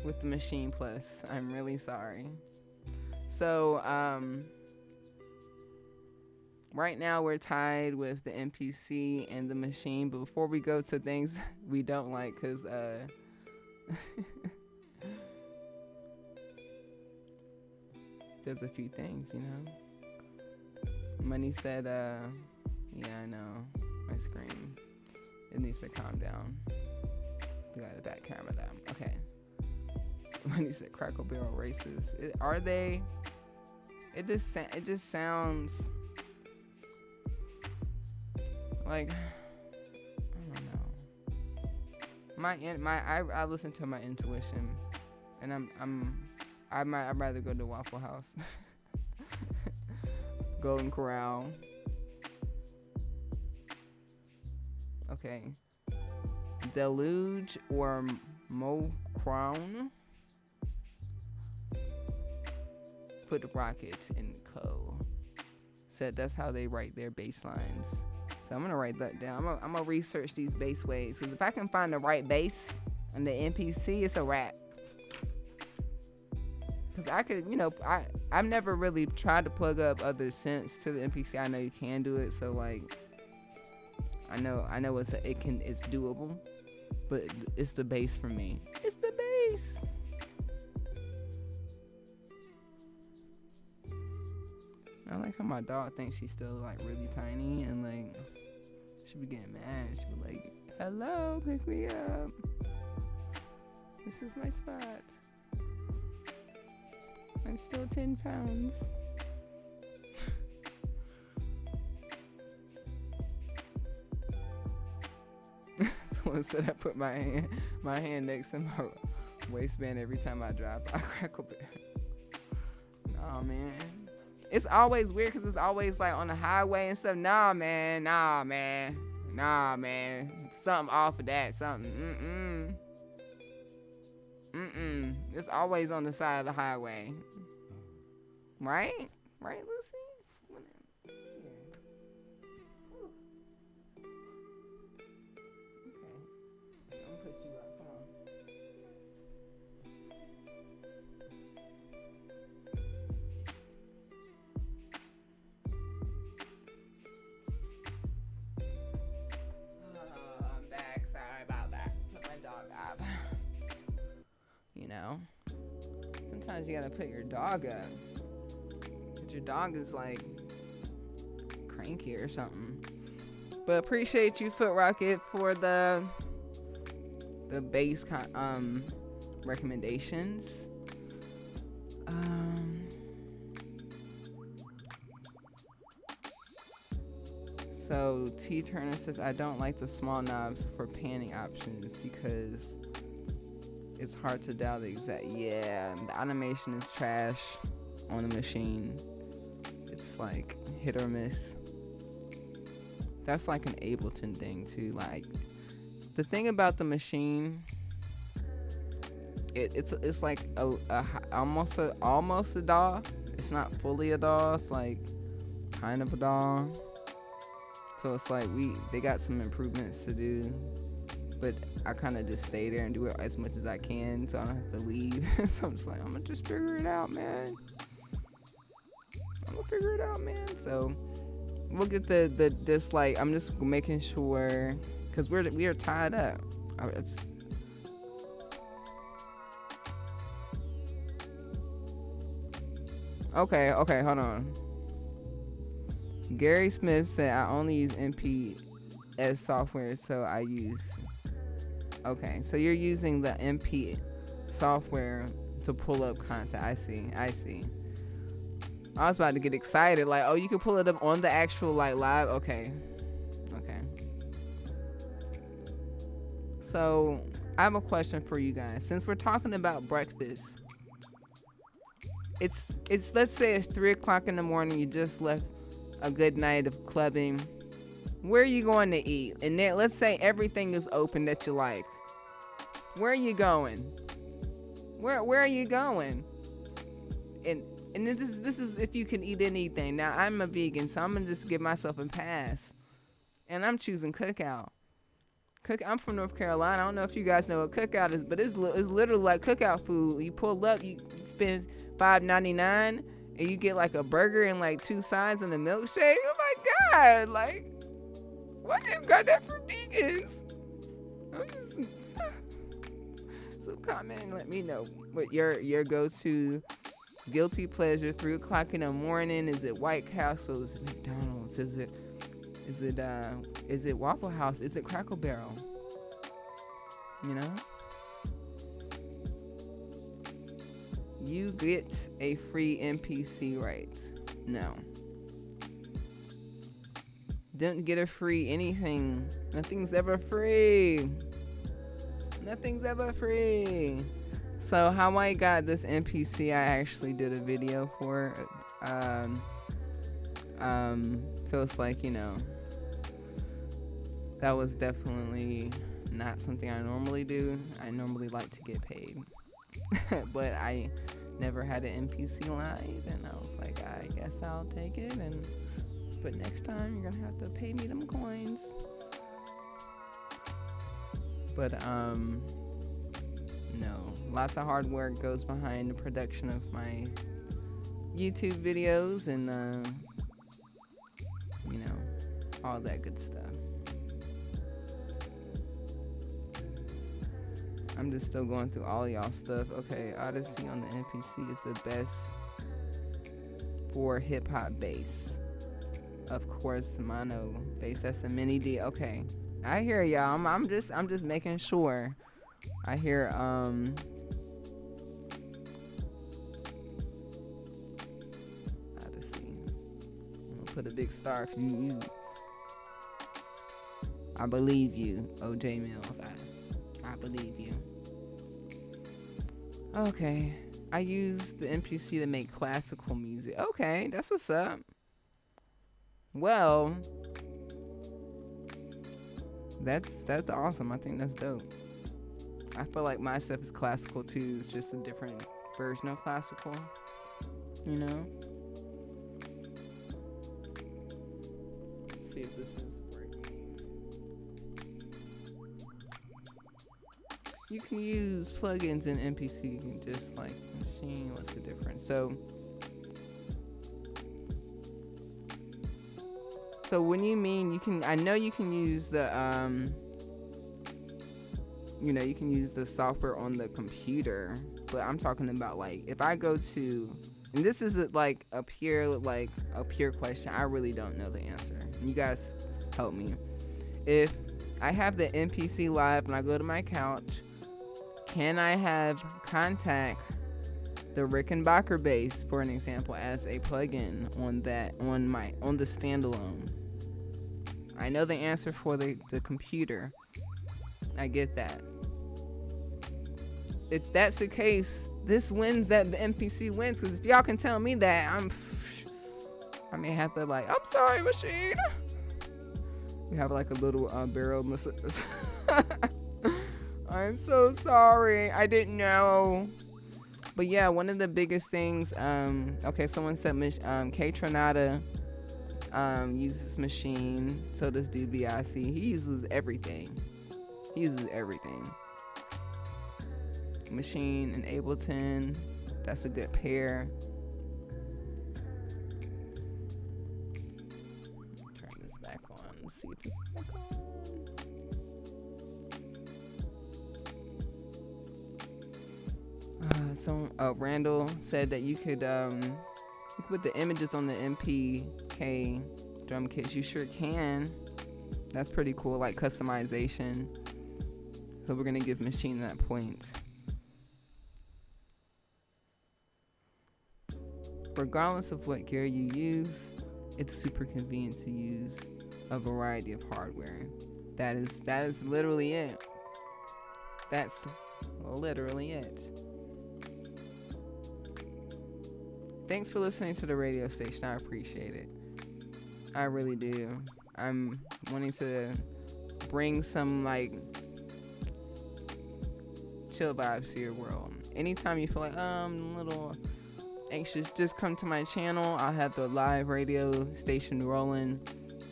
with the Machine Plus. I'm really sorry. So right now we're tied with the MPC and the Machine. But before we go to things we don't like, because there's a few things, you know. Money said, yeah, I know, my screen, it needs to calm down. We got a back camera down. Okay. Money said Crackle Barrel races. Are they? It just sounds like, I don't know. I listen to my intuition, and I'd rather go to Waffle House, Golden Corral. Okay, Deluge or Mo Crown. Put Rockets in Co. Said that's how they write their bass lines. So I'm gonna write that down. I'm gonna research these bass waves, because if I can find the right bass on the MPC, it's a wrap. Because I could, you know, I've never really tried to plug up other synths to the MPC. I know you can do it, so like, I know it's doable, but it's the bass for me. It's the bass. I like how my dog thinks she's still like really tiny, and like she be getting mad. She be like, "Hello, pick me up. This is my spot. I'm still 10 pounds." Someone said I put my hand next to my waistband every time I drop. I crackle bear. Nah, man. It's always weird because it's always like on the highway and stuff. Nah, man. Something off of that. Something. It's always on the side of the highway. Right? Right, Lucy? Sometimes you gotta put your dog up. Cause your dog is like cranky or something. But appreciate you, Foot Rocket, for the bass recommendations. So T Turner says, I don't like the small knobs for panning options because it's hard to dial the exact. Yeah, the automation is trash on the machine. It's like hit or miss. That's like an Ableton thing too. Like the thing about the machine, it's like almost a DAW. It's not fully a DAW. It's like kind of a DAW. So it's like they got some improvements to do, but I kind of just stay there and do it as much as I can, so I don't have to leave. So I'm just like, I'm gonna just figure it out, man. So we'll get this like, I'm just making sure, cause we are tied up. Okay, hold on. Gary Smith said, I only use MPS software, so I use... Okay, so you're using the MP software to pull up content. I see. I was about to get excited, like, oh, you can pull it up on the actual, like, live? Okay. So, I have a question for you guys. Since we're talking about breakfast, it's let's say it's 3 o'clock in the morning, you just left a good night of clubbing. Where are you going to eat? And then let's say everything is open that you like. Where are you going? Where are you going? And this is if you can eat anything. Now I'm a vegan, so I'm gonna just give myself a pass. And I'm choosing Cookout. I'm from North Carolina. I don't know if you guys know what Cookout is, but it's literally like Cookout food. You pull up, you spend $5.99. And you get like a burger and like 2 sides and a milkshake. Oh my God! Like, why you got that for vegans? So comment and let me know what your go-to guilty pleasure. 3 o'clock in the morning. Is it White Castle? Is it McDonald's? Is it Waffle House? Is it Cracker Barrel? You know. You get a free MPC rights. No. Don't get a free anything. Nothing's ever free. So how I got this MPC, I actually did a video for. So it's like, that was definitely not something I normally do. I normally like to get paid. But I never had an MPC live, and I was like, I guess I'll take it. But next time you're gonna have to pay me them coins. But no, lots of hard work goes behind the production of my YouTube videos, and all that good stuff. I'm just still going through all y'all stuff. Okay, Odyssey on the MPC is the best for hip hop bass. Of course, mono bass. That's the mini D. Okay, I hear y'all. I'm just making sure. I hear Odyssey. I'm gonna put a big star. 'Cause you. I believe you, OJ Mills. I believe you. Okay. I use the MPC to make classical music. Okay, that's what's up. Well, that's awesome. I think that's dope. I feel like my stuff is classical too. It's just a different version of classical, you know? Let's see if this is working. You can use plugins in MPC just like Maschine. What's the difference? So when you mean you can, I know you can use the you can use the software on the computer, but I'm talking about like if I go to, and this is like a pure question. I really don't know the answer. You guys help me. If I have the MPC live and I go to my couch, can I have contact the Rickenbacker bass, for an example, as a plugin on the standalone? I know the answer for the computer. I get that. If that's the case, this wins, that the MPC wins, because if y'all can tell me that, I may have to I'm sorry, Maschine. We have like a little barrel massage. I'm so sorry. I didn't know. But yeah, one of the biggest things, okay, someone said K Tronada uses Maschine. So does DBIC. He uses everything. Maschine and Ableton. That's a good pair. Turn this back on. Let's see if it's back on. Randall said that you could put the images on the MPK drum kits. You sure can. That's pretty cool, like customization. So we're gonna give Maschine that point. Regardless of what gear you use, it's super convenient to use a variety of hardware. That is literally it. That's literally it. Thanks for listening to the radio station. I appreciate it. I really do. I'm wanting to bring some chill vibes to your world. Anytime you feel like I'm a little anxious, just come to my channel. I'll have the live radio station rolling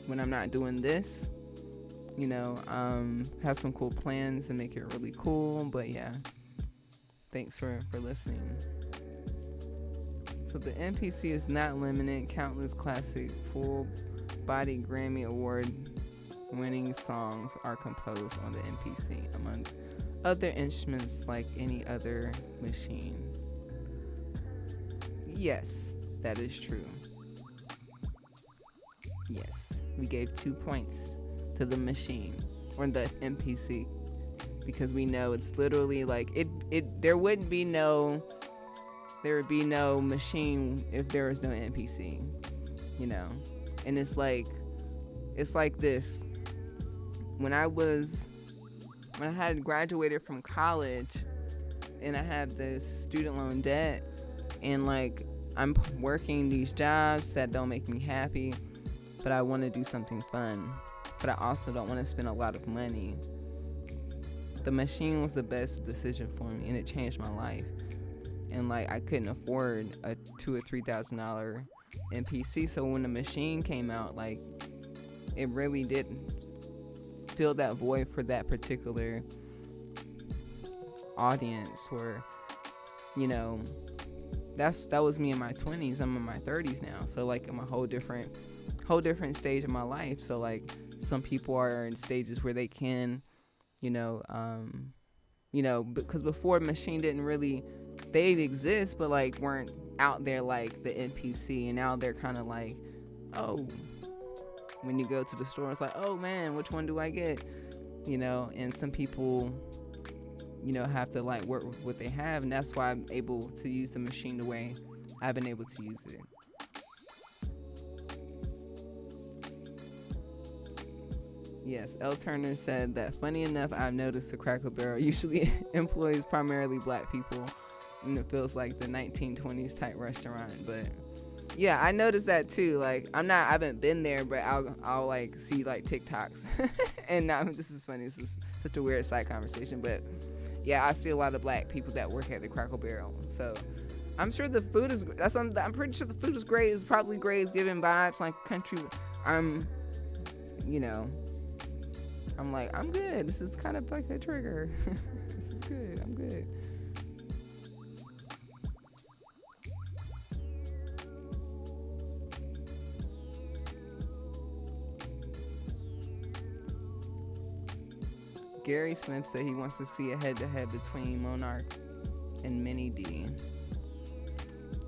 when I'm not doing this. Have some cool plans to make it really cool. But yeah, thanks for listening. So the MPC is not limited. Countless classic full-body Grammy Award-winning songs are composed on the MPC, among other instruments like any other machine. Yes, that is true. Yes, we gave 2 points to the Maschine or the MPC because we know it's literally there would be no Maschine if there was no MPC, and it's like this. When I had graduated from college and I have this student loan debt and I'm working these jobs that don't make me happy, but I want to do something fun, but I also don't want to spend a lot of money. The Maschine was the best decision for me, and it changed my life. And I couldn't afford a $2,000 or $3,000 MPC, so when the Maschine came out, it really did fill that void for that particular audience. Where, that was me in my 20s. I'm in my 30s now, so I'm a whole different stage of my life. So some people are in stages where they can, because before Maschine didn't really. They exist, but weren't out there like the MPC, and now they're kind of oh, when you go to the store, it's oh man, which one do I get? And some people, have to work with what they have, and that's why I'm able to use the Maschine the way I've been able to use it. Yes, L. Turner said that funny enough, I've noticed the Crackle Barrel usually employs primarily black people. and it feels like the 1920s type restaurant. But yeah, I noticed that too. Like I haven't been there, but I'll like see like TikToks, and now this is funny. This is such a weird side conversation, but yeah, I see a lot of black people that work at the Crackle Barrel. So I'm sure the food is. I'm pretty sure the food is great. It's probably great. It's giving vibes like country. You know, I'm like, I'm good. This is kind of like a trigger. This is good. I'm good. Gary Smith said he wants to see a head-to-head between Monarch and Mini D.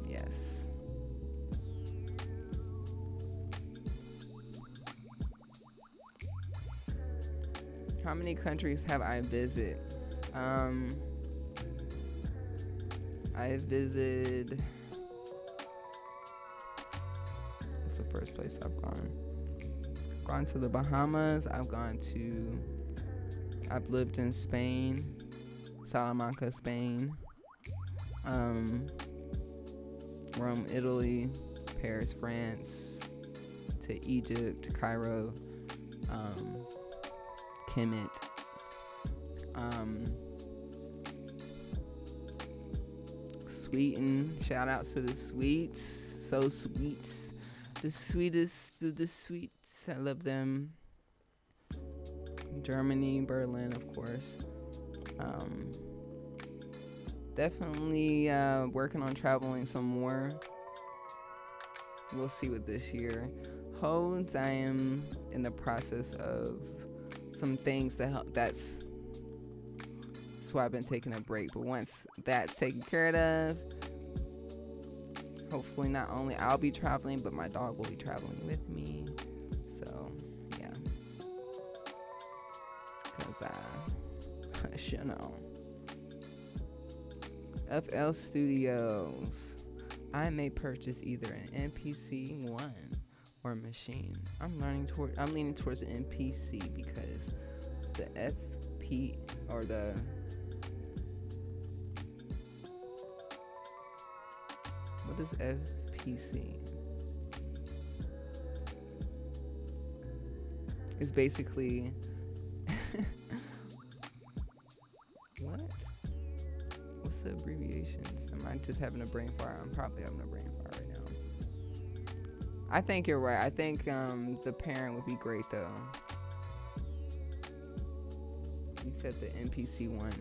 Yes. How many countries have I visited? I visited. What's the first place I've gone? I've gone to the Bahamas. I've lived in Spain, Salamanca, Spain, Rome, Italy, Paris, France, to Egypt, Cairo, Kemet, Sweden. Shout out to the sweets, so sweets, the sweetest to the sweets. I love them. Germany, Berlin, of course. Definitely working on traveling some more. We'll see what this year holds. I am in the process of some things to help. That's why I've been taking a break. But once that's taken care of, hopefully not only I'll be traveling, but my dog will be traveling with me. So yeah, because you know, FL Studios. I may purchase either an MPC one or a Maschine. I'm leaning towards the MPC because the FP or the what is FPC? It's basically what? What's the abbreviations? Am I just having a brain fart? I'm probably having a brain fart right now. I think you're right. I think the parent would be great though. You said the MPC one.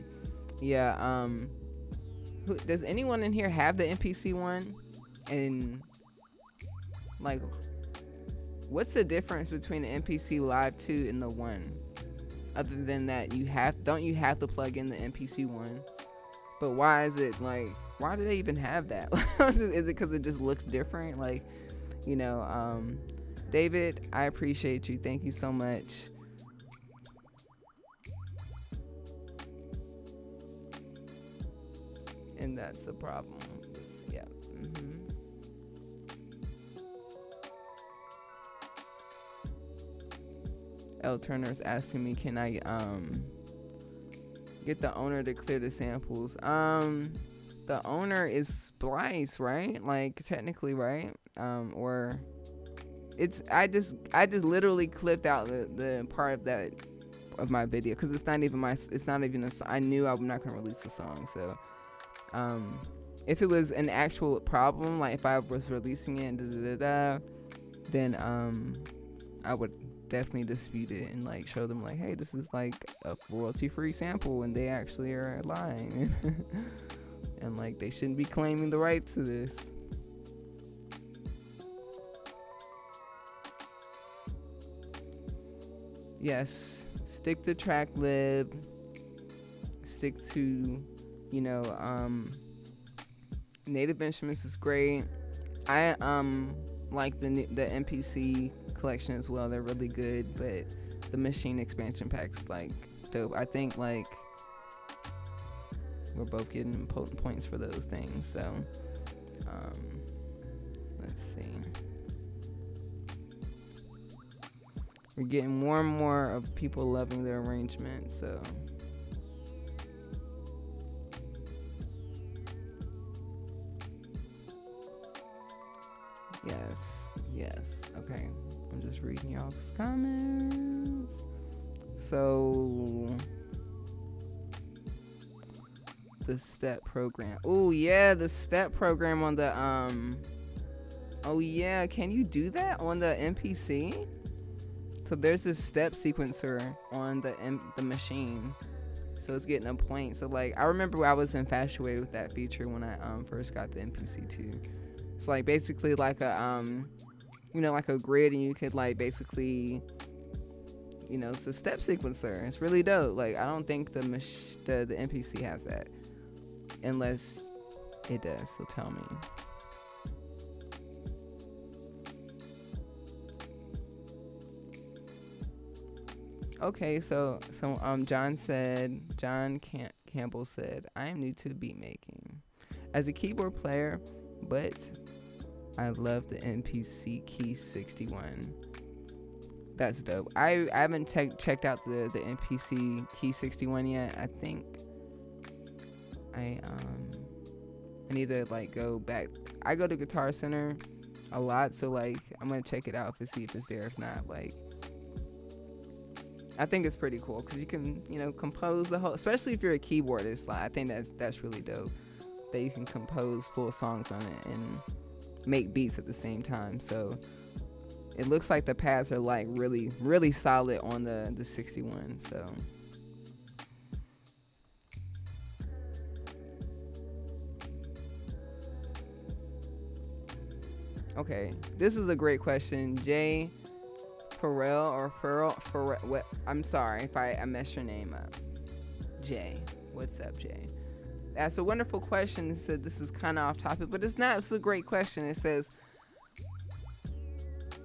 Yeah, does anyone in here have the MPC one? And like, what's the difference between the MPC Live 2 and the 1? Other than that, don't you have to plug in the MPC one? But why is it like, why do they even have that? Is it because it just looks different? Like, you know, David, I appreciate you. Thank you so much. And that's the problem. Yeah. L Turner is asking me, can I get the owner to clear the samples? The owner is Splice, right? Like technically, right? Or it's I just literally clipped out the part of that of my video because it's not even a song. I knew I'm not gonna release a song, so if it was an actual problem, like if I was releasing it, then I would definitely dispute it and like show them like, hey, this is like a royalty-free sample, and they actually are lying, and like they shouldn't be claiming the right to this. Yes, stick to track lib. Stick to, you know, Native Instruments is great. I like the MPC collection as well. They're really good, but the Maschine expansion pack's like dope. I think like we're both getting potent points for those things. So let's see. We're getting more and more of people loving the arrangement. So Yes. Okay. I'm just reading y'all's comments. So the STEP program. Oh yeah, the STEP program on the oh yeah, can you do that on the MPC? So there's this step sequencer on the machine. So it's getting a point. So like I remember I was infatuated with that feature when I first got the MPC 2. It's like basically like a like a grid, and you could like basically it's a step sequencer. It's really dope. Like I don't think the MPC has that, unless it does. So tell me. Okay, so John Campbell said, I am new to beat making as a keyboard player, but I love the MPC Key 61. That's dope. I haven't checked out the MPC Key 61 yet. I think I need to like go back. I go to Guitar Center a lot, so like I'm gonna check it out to see if it's there. If not, like I think it's pretty cool because you can compose the whole, especially if you're a keyboardist. Like I think that's really dope that you can compose full songs on it and make beats at the same time. So it looks like the pads are like really, really solid on the 61. So okay, this is a great question. Jay Farrell, what? I'm sorry if I messed your name up. Jay, what's up, Jay? That's a wonderful question. It said this is kind of off topic, but it's not. It's a great question. It says,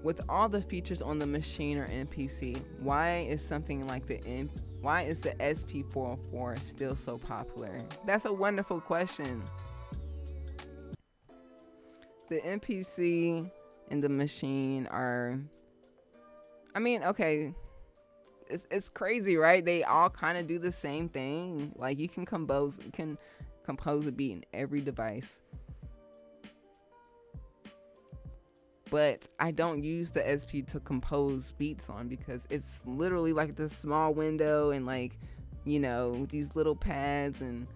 with all the features on the Maschine or MPC, why is something like the SP404 still so popular? That's a wonderful question. The MPC and the Maschine are, I mean, okay, it's crazy, right? They all kind of do the same thing. Like you can compose a beat in every device. But I don't use the SP to compose beats on because it's literally like this small window and like, these little pads and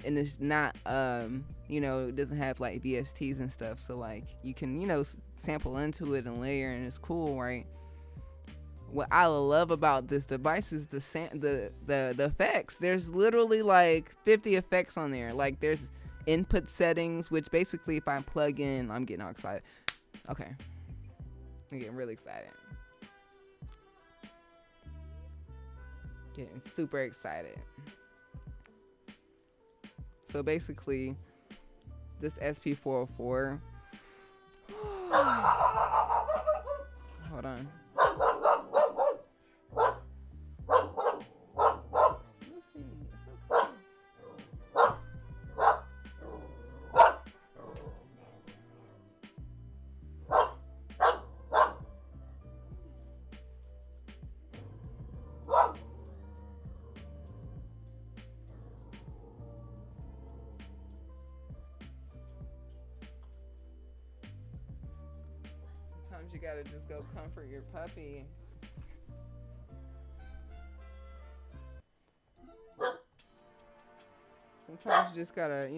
it's not, it doesn't have like VSTs and stuff. So like you can, sample into it and layer and it's cool, right? What I love about this device is the effects. There's literally like 50 effects on there. Like there's input settings, which basically if I plug in, I'm getting all excited. Okay, I'm getting really excited. Getting super excited. So basically, this SP404. Hold on. Sometimes you gotta just go comfort your puppy. Sometimes you just gotta,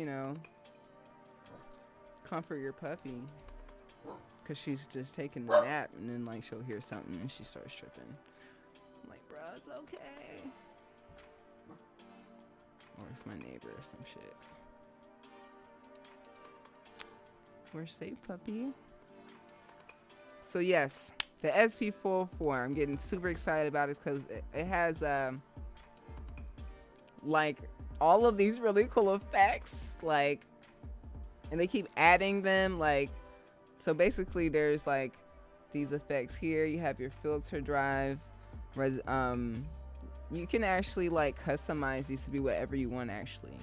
comfort your puppy. Because she's just taking a nap and then, like, she'll hear something and she starts tripping. I'm like, bro, it's okay. Or it's my neighbor or some shit. We're safe, puppy. So, yes, the SP404, I'm getting super excited about it because it has, like, all of these really cool effects, like, and they keep adding them, like, so basically there's like these effects here. You have your filter drive, you can actually like customize these to be whatever you want actually,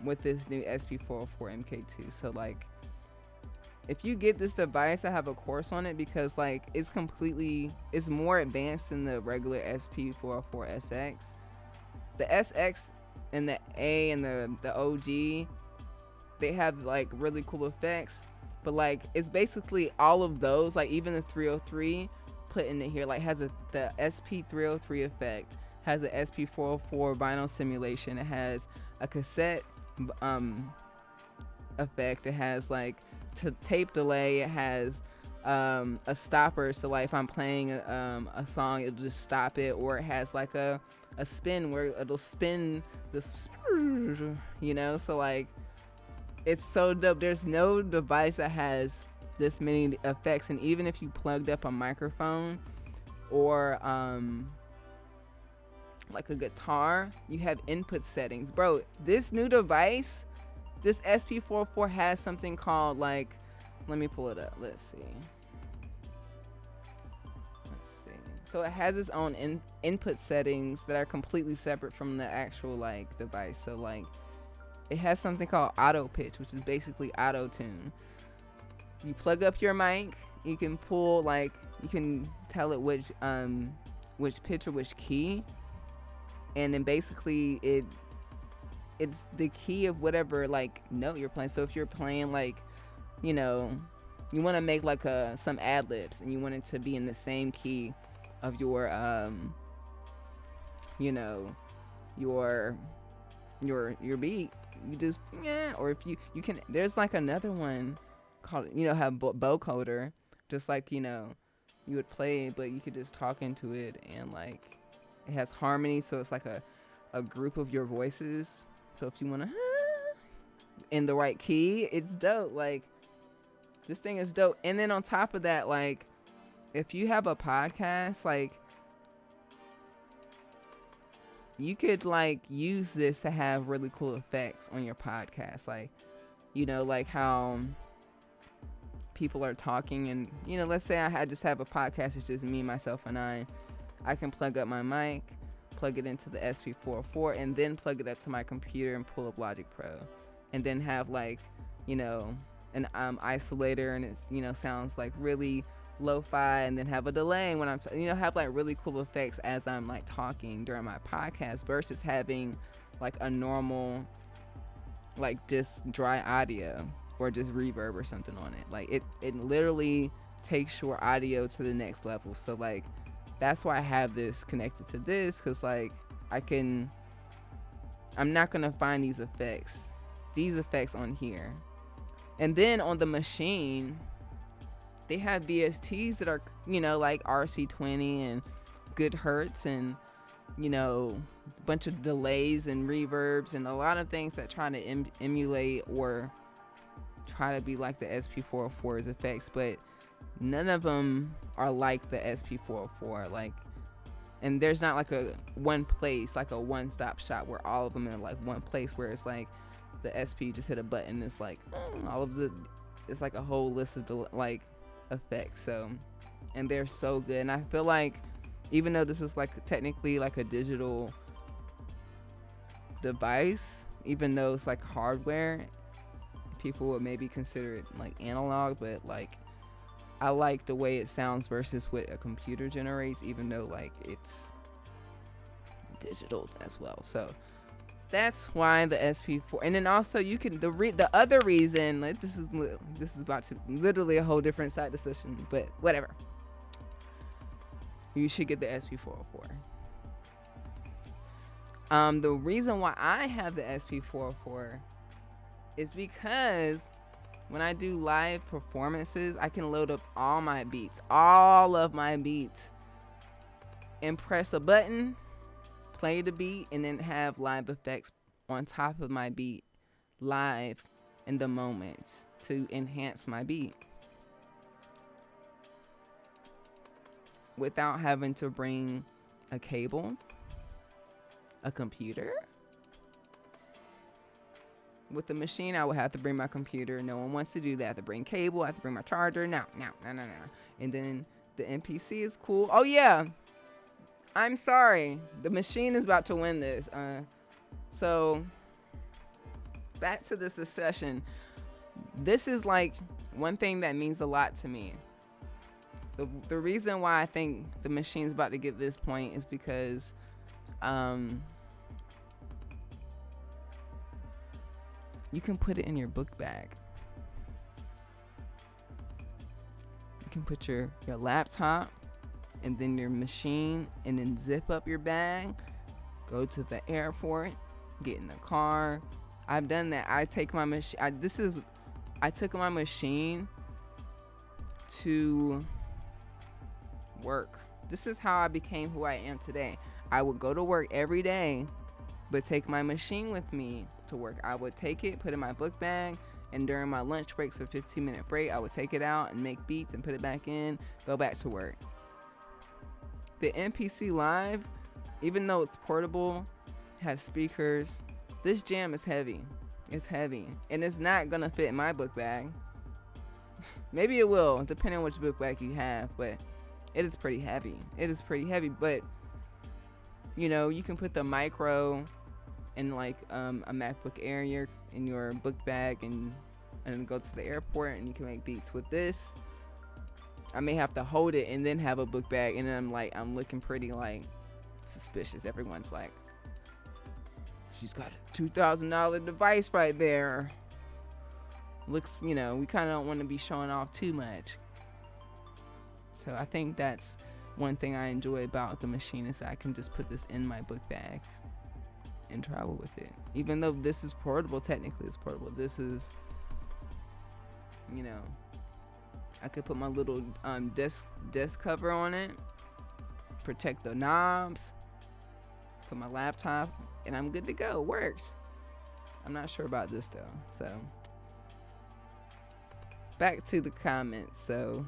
with this new SP404 MK2. So like if you get this device, I have a course on it because like it's more advanced than the regular SP404SX. The SX and the A and the OG, they have like really cool effects, But like it's basically all of those, like even the 303 put in here, like has the SP303 effect, has the SP404 vinyl simulation, it has a cassette effect, it has like tape delay, it has a stopper, so like if I'm playing a song, it'll just stop it, or it has like a spin where it'll spin this, you know. So like it's so dope. There's no device that has this many effects, and even if you plugged up a microphone or like a guitar, you have input settings, bro. This new device, this SP404 has something called like, let me pull it up, let's see. So it has its own input settings that are completely separate from the actual like device. So like it has something called auto pitch, which is basically auto tune. You plug up your mic, you can pull, like you can tell it which pitch or which key, and then basically it's the key of whatever like note you're playing. So if you're playing like, you know, you want to make like some ad libs and you want it to be in the same key of your you know, your beat, you just or if you can, there's like another one called, you know, have vocoder, just like, you know, you would play it, but you could just talk into it, and like it has harmony, so it's like a group of your voices. So if you want to in the right key, it's dope. Like this thing is dope. And then on top of that, like if you have a podcast, like you could like use this to have really cool effects on your podcast. Like, you know, like how people are talking, and, you know, let's say I just have a podcast, it's just me, myself, and I can plug up my mic, plug it into the SP404, and then plug it up to my computer and pull up Logic Pro, and then have like, you know, an isolator, and it's, you know, sounds like really lo-fi, and then have a delay when I'm you know, have like really cool effects as I'm like talking during my podcast, versus having like a normal like just dry audio or just reverb or something on it. Like it literally takes your audio to the next level. So like that's why I have this connected to this, because like I'm not gonna find these effects on here. And then on the Maschine, they have VSTs that are, you know, like RC20 and good hertz, and, you know, a bunch of delays and reverbs and a lot of things that try to emulate or try to be like the SP404's effects, but none of them are like the SP404. Like, and there's not like a one place, like a one-stop shop where all of them are like one place, where it's like the SP just hit a button, it's like it's like a whole list of like effects. So, and they're so good, and I feel like even though this is like technically like a digital device, even though it's like hardware, people would maybe consider it like analog, but like I like the way it sounds versus what a computer generates, even though like it's digital as well. So that's why the SP4. And then also you can the other reason, like this is about to literally a whole different side discussion, but whatever. You should get the SP404. The reason why I have the SP404 is because when I do live performances, I can load up all of my beats, and press a button, play the beat, and then have live effects on top of my beat live in the moment to enhance my beat without having to bring a cable, a computer. With the Maschine, I would have to bring my computer. No one wants to do that. I have to bring cable. I have to bring my charger. No. And then the MPC is cool. Oh yeah, I'm sorry. The Maschine is about to win this. So back to this discussion. This is like one thing that means a lot to me. The reason why I think the Maschine's about to get this point is because you can put it in your book bag. can put your laptop and then your machine, and then zip up your bag, go to the airport, get in the car. I've done that. I take my machine. I took my machine to work. This is how I became who I am today. I would go to work every day, but take my machine with me to work. I would take it, put it in my book bag, and during my lunch breaks, a 15-minute break, I would take it out and make beats and put it back in, go back to work. The MPC Live, even though it's portable, has speakers, this jam is heavy. It's heavy, and it's not gonna fit in my book bag. Maybe it will, depending on which book bag you have, but it is pretty heavy. But you know, you can put the micro in like a MacBook Air in your book bag and go to the airport, and you can make beats with this. I may have to hold it and then have a book bag, and then I'm looking pretty like suspicious. Everyone's like, she's got a $2,000 device right there. Looks, you know, we kind of don't want to be showing off too much. So I think that's one thing I enjoy about the machine, is that I can just put this in my book bag and travel with it. Even though this is portable, technically it's portable. This is, you know, I could put my little desk cover on it, protect the knobs, put my laptop, and I'm good to go. It works. I'm not sure about this though. So back to the comments. So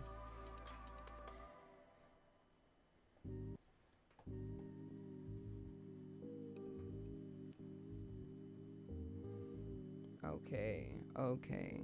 okay.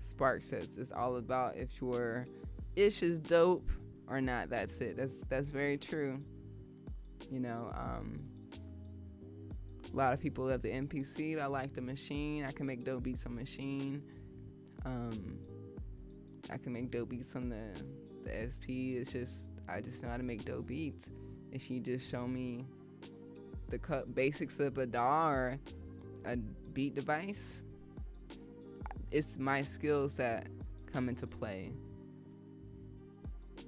Spark says it's all about if your ish is dope or not. That's it. That's very true. You know, a lot of people love the MPC. I like the machine. I can make dope beats on machine. I can make dope beats on the SP. It's just, I just know how to make dope beats. If you just show me the basics of a DAW or a beat device, it's my skills that come into play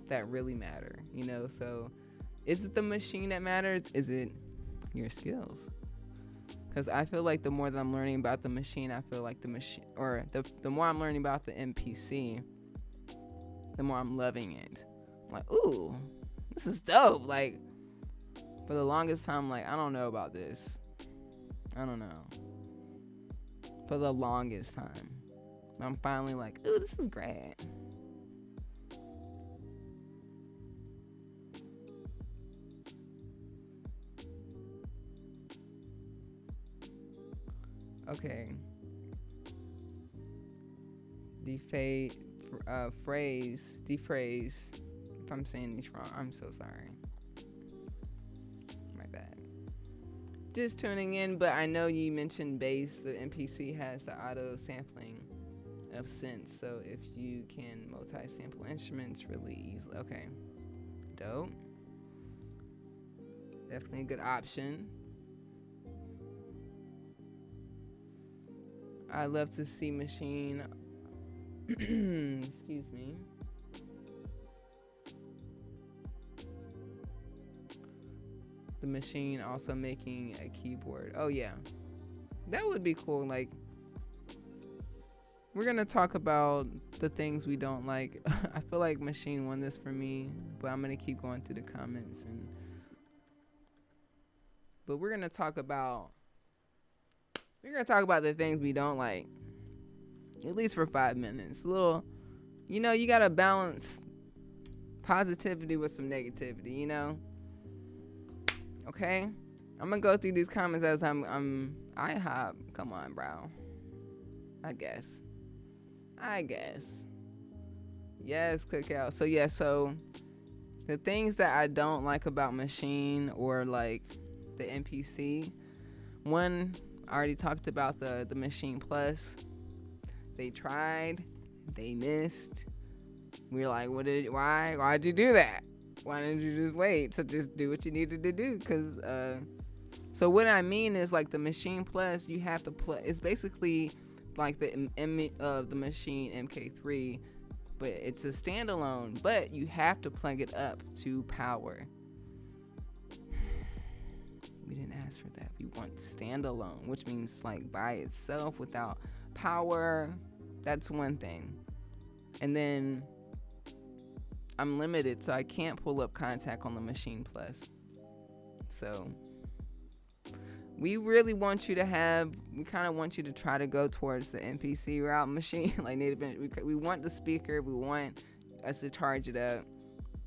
that really matter, you know? So is it the machine that matters? Is it your skills? Because I feel like the more that I'm learning about the machine, I feel like the machine, or the more I'm learning about the MPC, the more I'm loving it. I'm like, ooh, this is dope. Like, for the longest time, like, I don't know about this. I don't know. For the longest time. I'm finally like, ooh, this is great. Okay. Phrase. If I'm saying these wrong, I'm so sorry. My bad. Just tuning in, but I know you mentioned bass. The MPC has the auto sampling of synths, so if you can multi-sample instruments really easily. Okay. Dope. Definitely a good option. I love to see machine excuse me. The machine also making a keyboard. Oh yeah. That would be cool. Like, we're gonna talk about the things we don't like. I feel like machine won this for me, but I'm gonna keep going through the comments, but we're gonna talk about the things we don't like, at least for 5 minutes. A little, you know, you gotta balance positivity with some negativity, you know? Okay? I'm gonna go through these comments as I'm IHOP. Come on, bro. I guess. Yes, cookout. So yeah, so the things that I don't like about machine or like the MPC, one, I already talked about the Machine Plus. They tried, they missed. We were like, why'd you do that? why didn't you just wait to just do what you needed to do? Because so what I mean is, like, the Maschine Plus, you have to play. It's basically like the Maschine MK3, but it's a standalone. But you have to plug it up to power. We didn't ask for that. We want standalone, which means like by itself without power. That's one thing. And then I'm limited, so I can't pull up Contact on the Maschine Plus. So we really want you to we kind of want you to try to go towards the MPC route, Maschine, like native. We want the speaker. We want us to charge it up.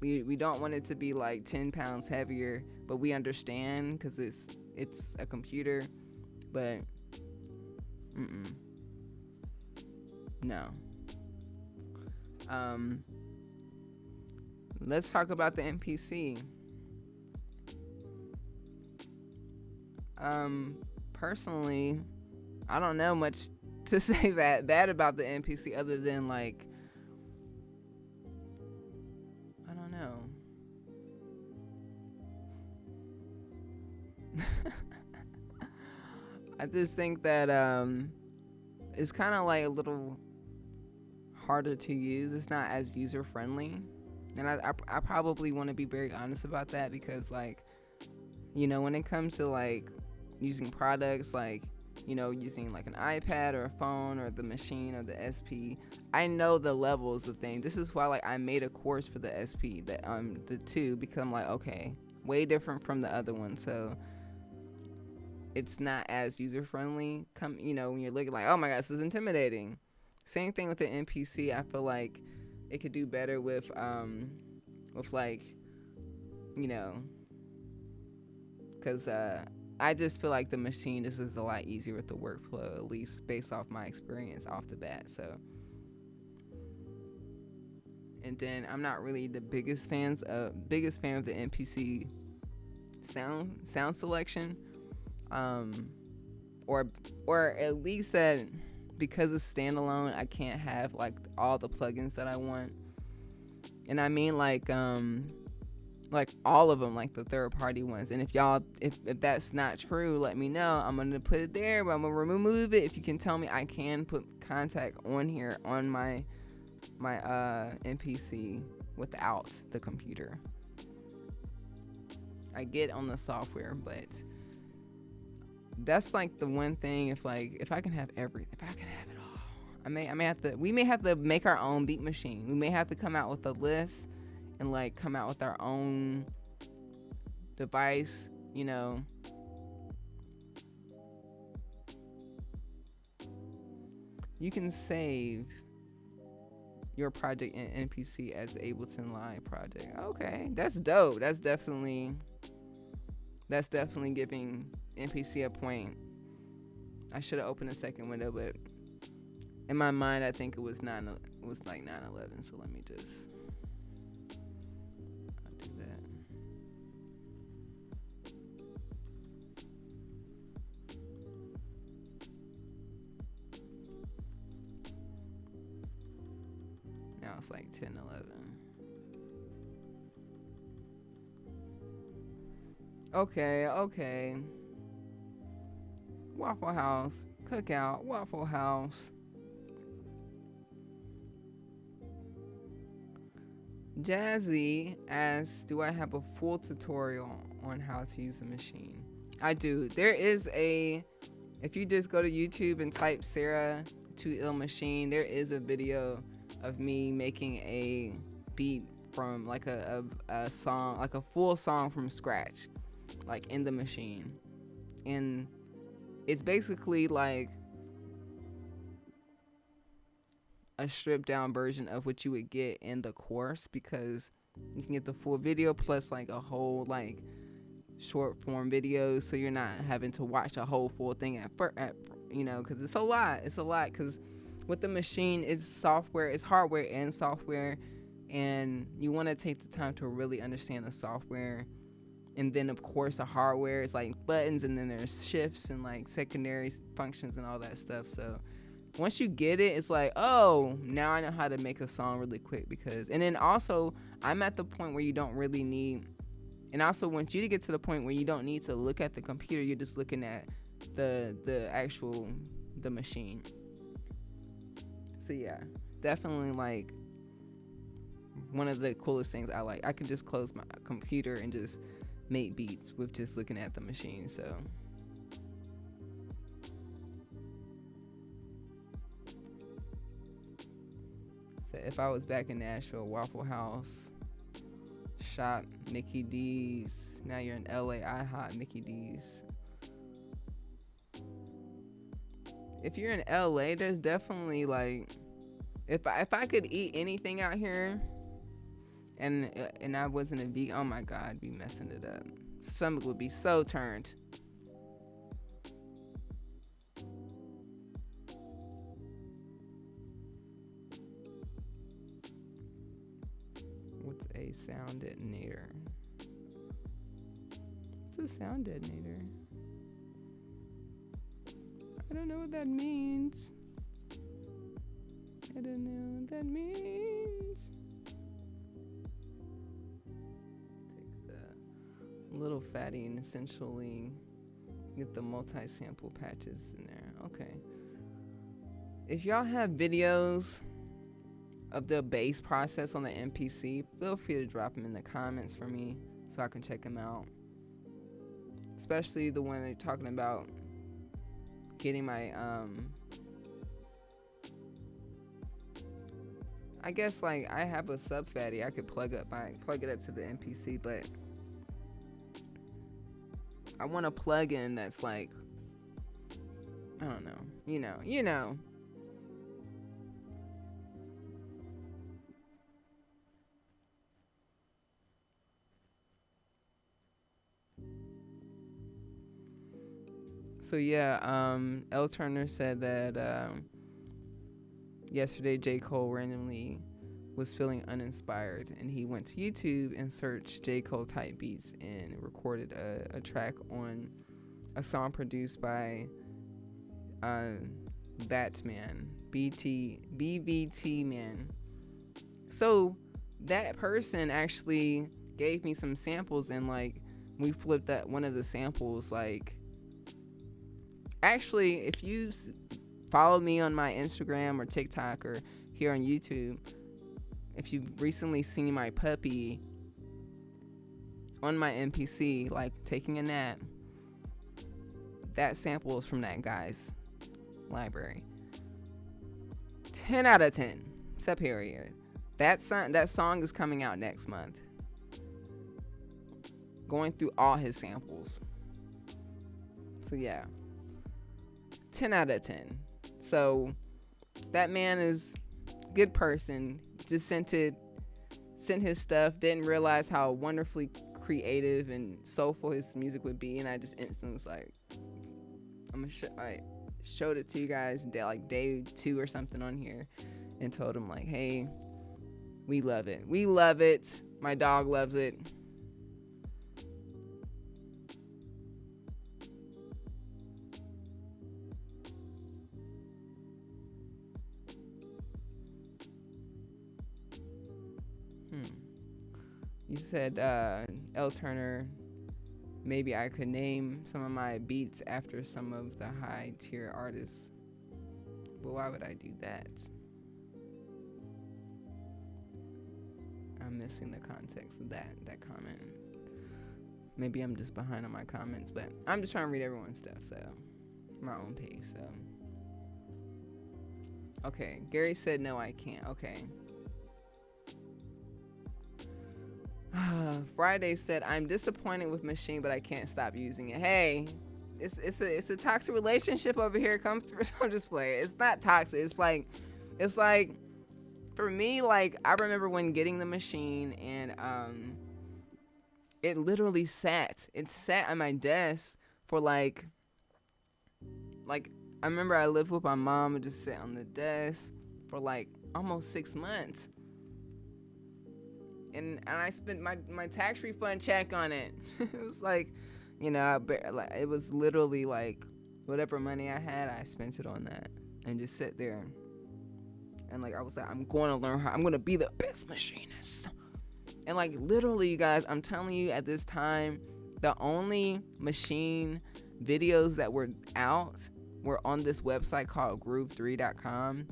We don't want it to be like 10 pounds heavier, but we understand because it's a computer. But no. Let's talk about the MPC. Personally, I don't know much to say bad about the MPC other than, like, I don't know. I just think that it's kind of like a little harder to use. It's not as user friendly, and I probably want to be very honest about that, because, like, you know, when it comes to like using products, like, you know, using like an iPad or a phone or the Maschine or the SP, I know the levels of things. This is why, like, I made a course for the SP, that the two, because I'm like, okay, way different from the other one, so it's not as user friendly. You know, when you're looking like, oh my gosh, this is intimidating. Same thing with the MPC. I feel like it could do better with like, you know, because I just feel like the Maschine, this is a lot easier with the workflow, at least based off my experience off the bat. So, and then I'm not really the biggest fan of the MPC sound selection, or at least that, because it's standalone, I can't have like all the plugins that I want. And I mean like all of them, like the third party ones. And if that's not true, let me know. I'm gonna put it there, but I'm gonna remove it if you can tell me I can put Contact on here on my MPC without the computer. I get on the software, but that's like the one thing. If I can have everything, if I can have it all, we may have to make our own beat machine. We may have to come out with a list and like come out with our own device, you know. You can save your project in NPC as Ableton Live project. Okay, that's dope. That's definitely giving NPC a point. I should have opened a second window, but in my mind, I think it was like 9/11. So let me just do that. Now it's like 10/11. Okay. Waffle House, Cookout, Waffle House. Jazzy asks, do I have a full tutorial on how to use the Maschine? I do. There is if you just go to YouTube and type Sarah to Ill Maschine, there is a video of me making a beat from like a song, like a full song from scratch, like in the Maschine. And it's basically like a stripped down version of what you would get in the course, because you can get the full video plus like a whole like short form video, so you're not having to watch a whole full thing at you know, because it's a lot, because with the Maschine, it's software, it's hardware and software, and you want to take the time to really understand the software. And then of course the hardware is like buttons, and then there's shifts and like secondary functions and all that stuff. So once you get it, it's like, oh, now I know how to make a song really quick. And then also, I'm at the point where you don't really need, and I also want you to get to the point where you don't need to look at the computer. You're just looking at the machine. So yeah, definitely like one of the coolest things I like. I can just close my computer and just make beats with just looking at the machine. So if I was back in Nashville, Waffle House, shop Mickey D's. Now you're in LA, IHOP, Mickey D's. If you're in LA, there's definitely like, if I could eat anything out here, and I wasn't a vegan, oh my God, I'd be messing it up. Stomach would be so turned. What's a sound detonator? What's a sound detonator? I don't know what that means. I don't know what that means. Take the little fatty and essentially get the multi-sample patches in there. Okay. If y'all have videos of the bass process on the MPC, feel free to drop them in the comments for me so I can check them out. Especially the one they're talking about getting my I guess like I have a sub fatty I could plug it up to the MPC, but I want a plug-in that's like, I don't know, you know. So yeah, L Turner said that yesterday J. Cole randomly was feeling uninspired, and he went to YouTube and searched J. Cole type beats and recorded a track on a song produced by Batman, BBT Man. So that person actually gave me some samples, and like we flipped that one of the samples. Like, actually, if you follow me on my Instagram or TikTok or here on YouTube, if you've recently seen my puppy on my MPC, like taking a nap, that sample is from that guy's library. 10 out of 10. Superior. That song is coming out next month. Going through all his samples. So yeah. 10 out of 10. So that man is a good person. Just sent his stuff. Didn't realize how wonderfully creative and soulful his music would be, and I just instantly was like, I showed it to you guys like day 2 or something on here, and told him like, hey, we love it. We love it. My dog loves it. You said, L Turner, maybe I could name some of my beats after some of the high tier artists. But why would I do that? I'm missing the context of that comment. Maybe I'm just behind on my comments, but I'm just trying to read everyone's stuff, so my own pace. So okay, Gary said no, I can't. Okay. Friday said, I'm disappointed with Maschine, but I can't stop using it. Hey, it's a toxic relationship over here. Come through. Don't just play it. It's not toxic. It's like for me, like I remember when getting the Maschine, and it literally sat on my desk for like I remember I lived with my mom and just sat on the desk for like almost 6 months. And I spent my tax refund check on it. It was like, it was literally like whatever money I had, I spent it on that. and just sit there. And like I was like, I'm going to learn how. I'm going to be the best machinist. And like literally, you guys, I'm telling you, at this time, the only machine videos that were out were on this website called groove3.com,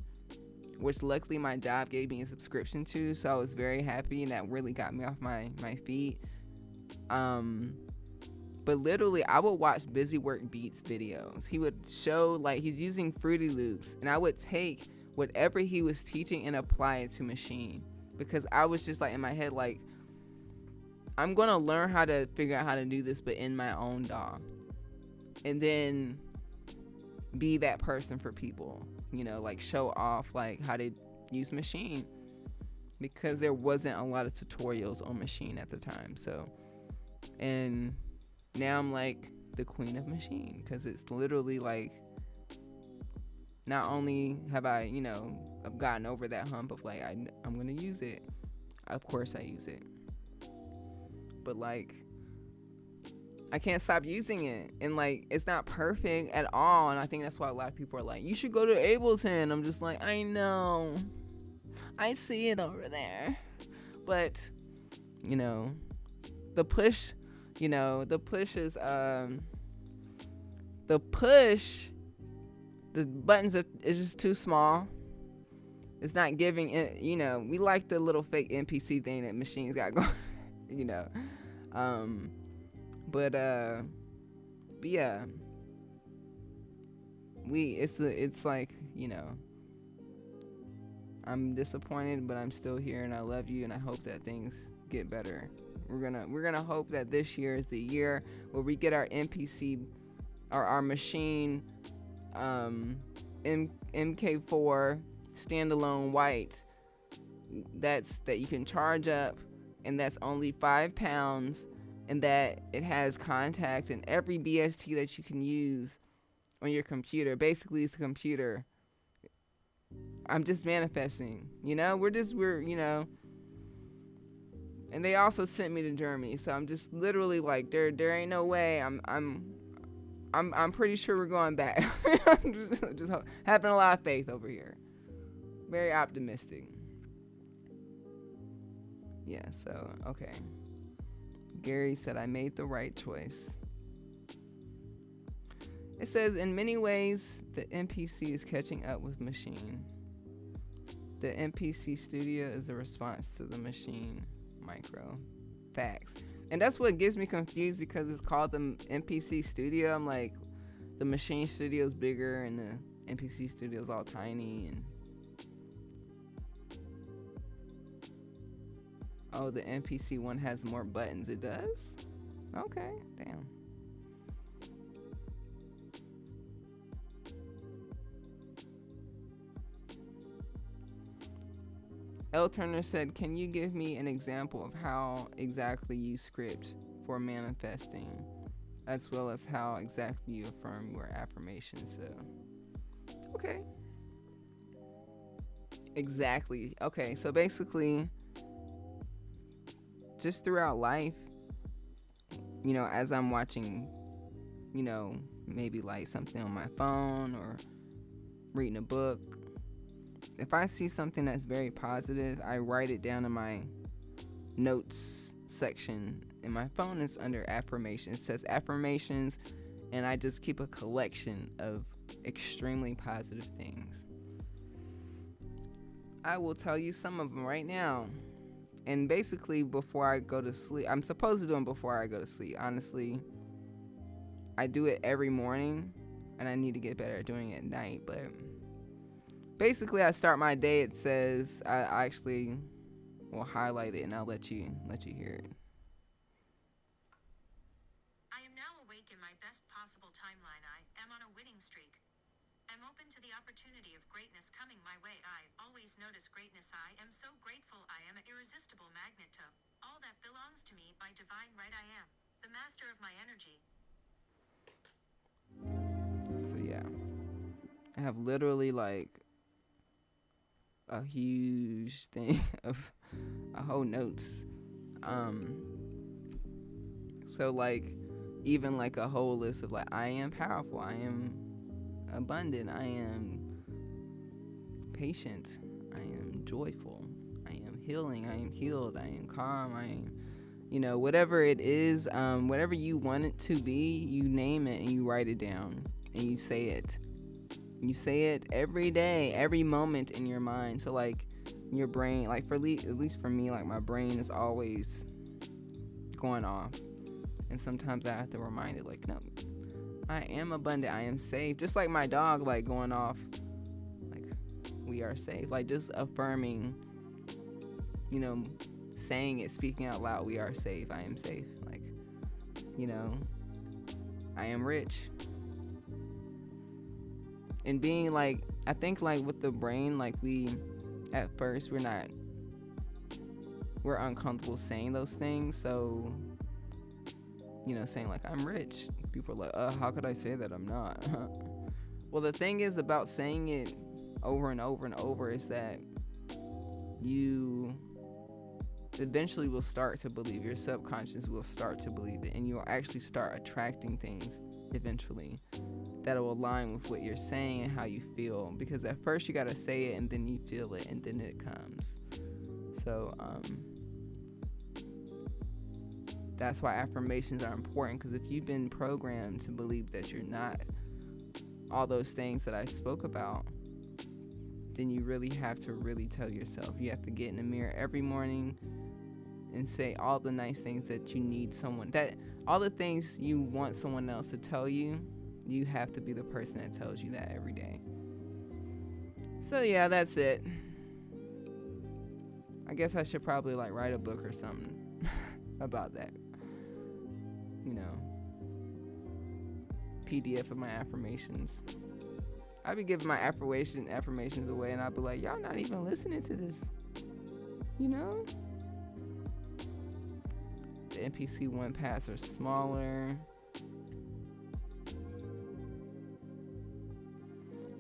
which luckily my job gave me a subscription to, so I was very happy, and that really got me off my feet. But literally, I would watch Busy Work Beats videos. He would show, like, he's using Fruity Loops, and I would take whatever he was teaching and apply it to machine, because I was just like in my head, like, I'm gonna learn how to figure out how to do this, but in my own DAW, and then be that person for people, you know, like show off like how to use machine, because there wasn't a lot of tutorials on machine at the time. So, and now I'm like the queen of machine, because it's literally like, not only have I, you know, I've gotten over that hump of like I'm gonna use it, of course I use it, but like I can't stop using it, and like it's not perfect at all. And I think that's why a lot of people are like, you should go to Ableton. I'm just like, I know, I see it over there, but you know, the push is the buttons is just too small. It's not giving it, you know, we like the little fake MPC thing that machines got going, you know. But yeah, it's like, you know, I'm disappointed, but I'm still here, and I love you, and I hope that things get better. We're gonna hope that this year is the year where we get our MPC or our Maschine MK4 standalone white that you can charge up, and that's only £5, and that it has contact and every BST that you can use on your computer. Basically, it's a computer. I'm just manifesting, you know. We're you know. And they also sent me to Germany, so I'm just literally like, there ain't no way. I'm pretty sure we're going back. just having a lot of faith over here. Very optimistic. Yeah. So okay. Gary said I made the right choice. It says, in many ways, the MPC is catching up with Maschine. The MPC Studio is a response to the Maschine Micro. Facts. And that's what gets me confused, because it's called the MPC Studio. I'm like, the Maschine Studio's bigger and the MPC Studio's all tiny. And oh, the MPC one has more buttons. It does? Okay, damn. L. Turner said, can you give me an example of how exactly you script for manifesting, as well as how exactly you affirm your affirmations? So, okay. Exactly. Okay, so basically, just throughout life, you know, as I'm watching, you know, maybe like something on my phone or reading a book, if I see something that's very positive, I write it down in my notes section. And my phone is under affirmations. It says affirmations, and I just keep a collection of extremely positive things. I will tell you some of them right now. And basically, before I go to sleep, I'm supposed to do them before I go to sleep. Honestly, I do it every morning, and I need to get better at doing it at night, but basically, I start my day. It says, I actually will highlight it, and I'll let you hear it. I am now awake in my best possible timeline. I am on a winning streak. I'm open to the opportunity of greatness coming my way. I always notice greatness. I am so grateful. I am an irresistible magnet to all that belongs to me by divine right. I am the master of my energy. So yeah, I have literally like a huge thing of a whole notes. So like even like a whole list of like, I am powerful, I am abundant, I am patient. I am joyful. I am healing. I am healed. I am calm. I am, whatever it is, whatever you want it to be, you name it and you write it down and you say it. You say it every day, every moment in your mind. So like your brain, like at least for me, like my brain is always going off. And sometimes I have to remind it, like, no, I am abundant. I am safe. Just like my dog, like going off, like we are safe. Like just affirming, saying it, speaking out loud, we are safe. I am safe. Like, I am rich. And being like, I think like with the brain, like at first we're uncomfortable saying those things. So, saying like, I'm rich. People are like, how could I say that? I'm not. Well, the thing is about saying it over and over and over is that you eventually will start to believe, your subconscious will start to believe it, and you'll actually start attracting things eventually that will align with what you're saying and how you feel, because at first you got to say it and then you feel it and then it comes. So that's why affirmations are important, because if you've been programmed to believe that you're not all those things that I spoke about, then you really have to really tell yourself. You have to get in the mirror every morning and say all the nice things that you need someone, that all the things you want someone else to tell you, you have to be the person that tells you that every day. So yeah, that's it. I guess I should probably like write a book or something about that. PDF of my affirmations. I'd be giving my affirmations away, and I'd be like, y'all not even listening to this. The MPC 1 pads are smaller.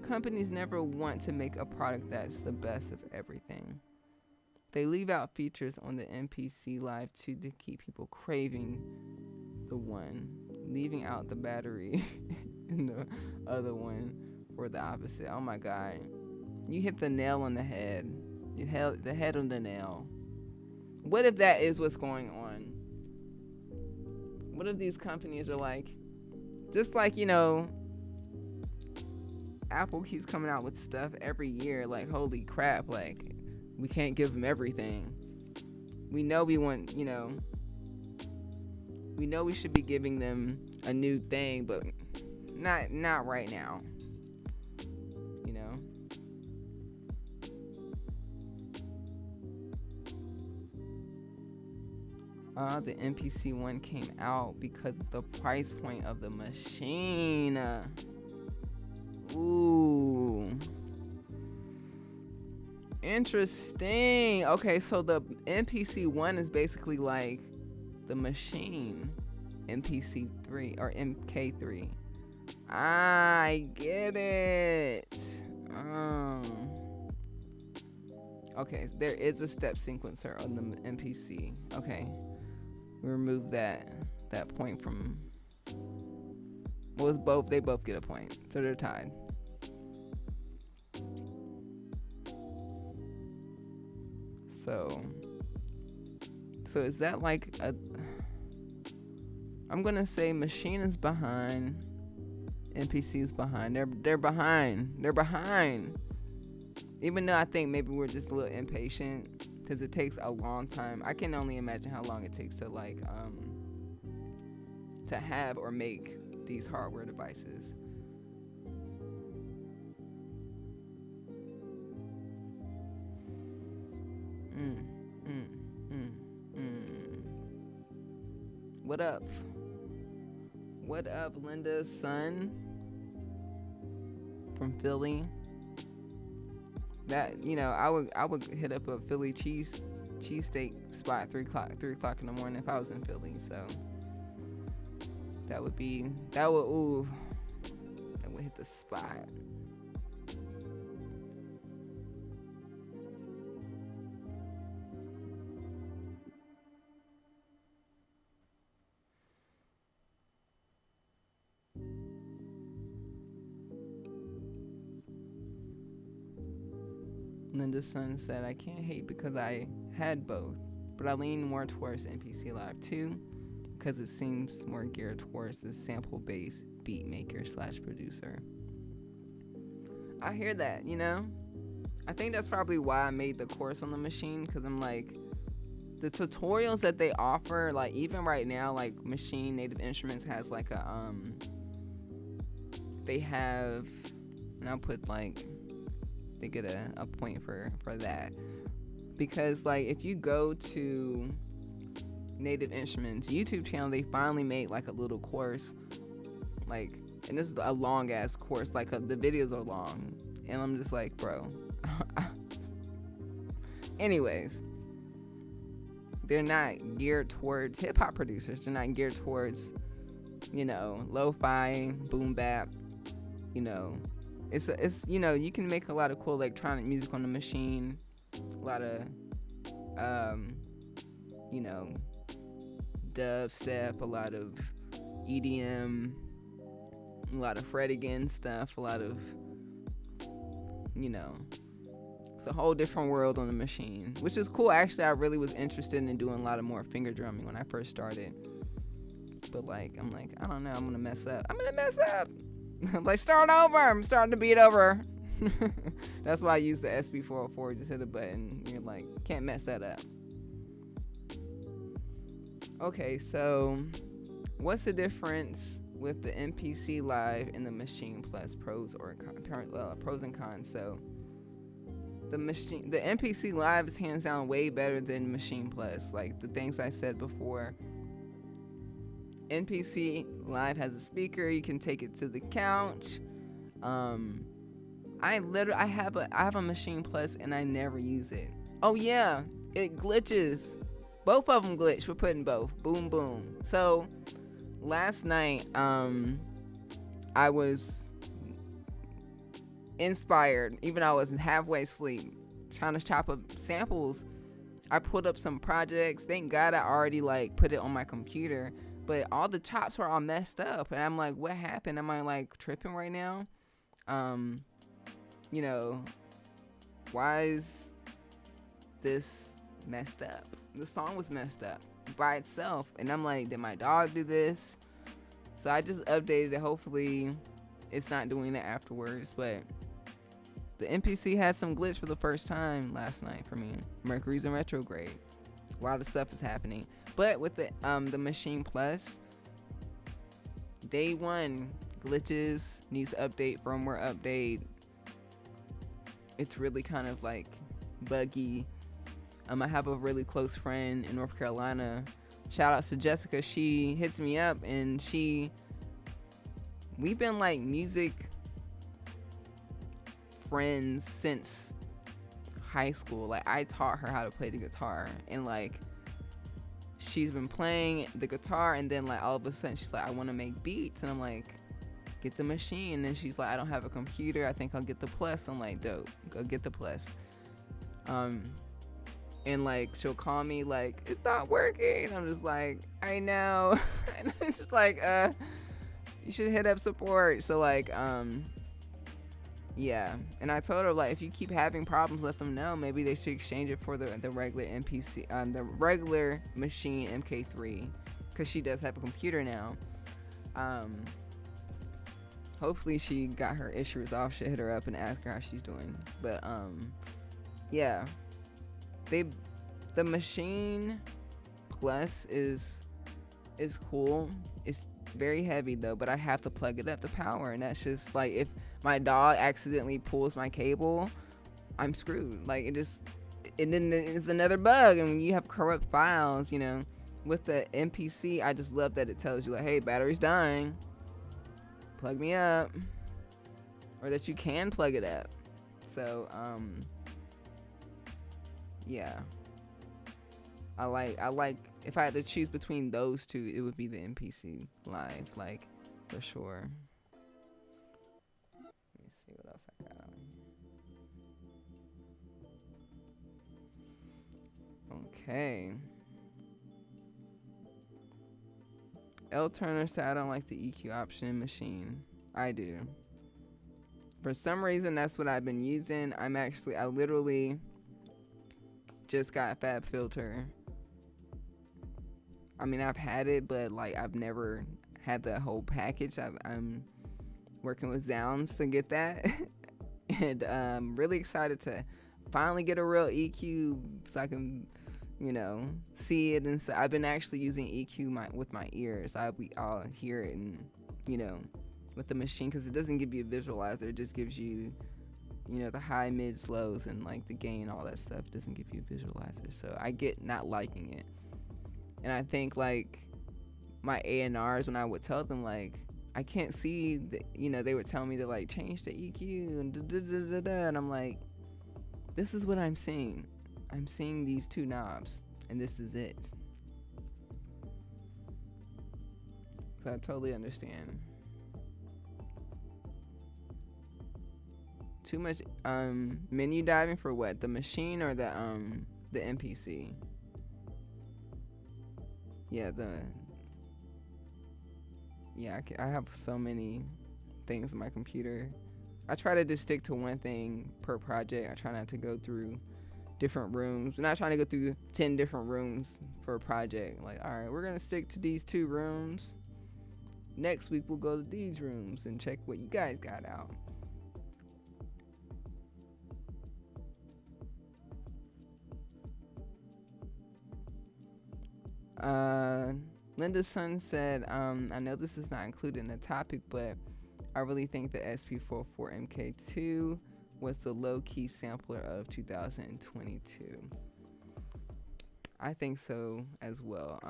Companies never want to make a product that's the best of everything. They leave out features on the MPC Live 2 to keep people craving the one, leaving out the battery and the other one for the opposite. Oh my God. You hit the nail on the head. You held the head on the nail. What if that is what's going on? What if these companies are like, just like, Apple keeps coming out with stuff every year, like, holy crap, like, we can't give them everything. We know we want, we know we should be giving them a new thing, but not right now. The MPC 1 came out because of the price point of the machine. Ooh. Interesting. Okay, so the MPC 1 is basically like the machine. MPC 3 or MK3. I get it. Okay, there is a step sequencer on the MPC. Okay. We remove that point from, well, it's both, they both get a point, so they're tied. So is that like I'm gonna say machine is behind, MPC is behind. They're behind. Even though I think maybe we're just a little impatient, because it takes a long time. I can only imagine how long it takes to like to have or make these hardware devices. What up, Linda's son from Philly? That, I would hit up a Philly cheesesteak spot 3 o'clock in the morning if I was in Philly. So that would hit the spot. Linda Sun said, I can't hate because I had both, but I lean more towards MPC Live 2 because it seems more geared towards the sample-based beat maker / producer. I hear that, you know? I think that's probably why I made the course on the Maschine, because I'm like, the tutorials that they offer, like even right now, like Maschine Native Instruments has like a, they have, and I'll put like, they get a point for that. Because like if you go to Native Instruments YouTube channel, they finally made like a little course, like, and this is a long ass course, like the videos are long, and I'm just like, bro. Anyways, they're not geared towards hip hop producers. They're not geared towards, you know, lo-fi, boom bap. You know, it's you know, you can make a lot of cool electronic music on the Maschine. A lot of you know, dubstep, a lot of EDM, a lot of Fred again stuff, a lot of, you know, it's a whole different world on the Maschine, which is cool. Actually, I really was interested in doing a lot of more finger drumming when I first started, but like, I'm like, I don't know, I'm gonna mess up. Like, start over. I'm starting to beat over. That's why I use the SB404. Just hit a button. You're like, can't mess that up. Okay, so what's the difference with the MPC Live and the Maschine Plus, pros and cons? So the MPC Live is hands down way better than Maschine Plus. Like the things I said before. MPC Live has a speaker. You can take it to the couch. I have a Maschine Plus and I never use it. Oh yeah, it glitches. Both of them glitch. We're putting both. Boom boom. So last night, I was inspired, even though I was halfway asleep, trying to chop up samples. I pulled up some projects. Thank God I already like put it on my computer, but all the chops were all messed up, and I'm like, what happened? Am I like tripping right now? You know, why is this messed up? The song was messed up by itself, and I'm like, did my dog do this? So I just updated it. Hopefully it's not doing that afterwards, but the MPC had some glitch for the first time last night for me. Mercury's in retrograde. A lot of stuff is happening. But with the Maschine Plus, day one, glitches, needs to update, firmware update. It's really kind of like buggy. I have a really close friend in North Carolina. Shout out to Jessica. She hits me up and we've been like music friends since high school. Like I taught her how to play the guitar, and like she's been playing the guitar, and then like all of a sudden she's like, I want to make beats, and I'm like, get the Maschine. And she's like, I don't have a computer, I think I'll get the Plus. I'm like, dope, go get the Plus. And like she'll call me like, it's not working. I'm just like, I know. And it's just like, you should hit up support. So like, yeah. And I told her like, if you keep having problems, let them know. Maybe they should exchange it for the regular MPC, the regular Maschine MK3, because she does have a computer now. Hopefully she got her issue resolved. Should hit her up and ask her how she's doing. But yeah. The Maschine Plus is cool. It's very heavy though, but I have to plug it up to power, and that's just like, if my dog accidentally pulls my cable, I'm screwed. Like and then it's another bug, and when you have corrupt files, you know, with the MPC, I just love that it tells you like, hey, battery's dying, plug me up, or that you can plug it up. So yeah, I like if I had to choose between those two, it would be the MPC Live, like, for sure. Let me see what else I got on here. Okay. L Turner said, I don't like the EQ option in Maschine. I do. For some reason, that's what I've been using. I literally just got FabFilter. I mean, I've had it, but like I've never had the whole package. I'm working with Zounds to get that. And I'm really excited to finally get a real EQ so I can, see it. And so I've been actually using EQ with my ears. I'll hear it and, with the machine, because it doesn't give you a visualizer. It just gives you, the high, mids, lows, and like the gain, all that stuff. It doesn't give you a visualizer. So I get not liking it. And I think like my A&Rs, when I would tell them like, I can't see, they would tell me to like change the EQ and and I'm like, this is what I'm seeing. I'm seeing these two knobs, and this is it. So I totally understand. Too much menu diving for what? The machine or the MPC? Yeah, I have so many things in my computer. I try to just stick to one thing per project. I try not to go through different rooms. I'm not trying to go through 10 different rooms for a project. Like, all right, we're going to stick to these 2 rooms. Next week, we'll go to these rooms and check what you guys got out. Linda's son said, I know this is not included in the topic, but I really think the SP44 MK2 was the low-key sampler of 2022. I think so as well.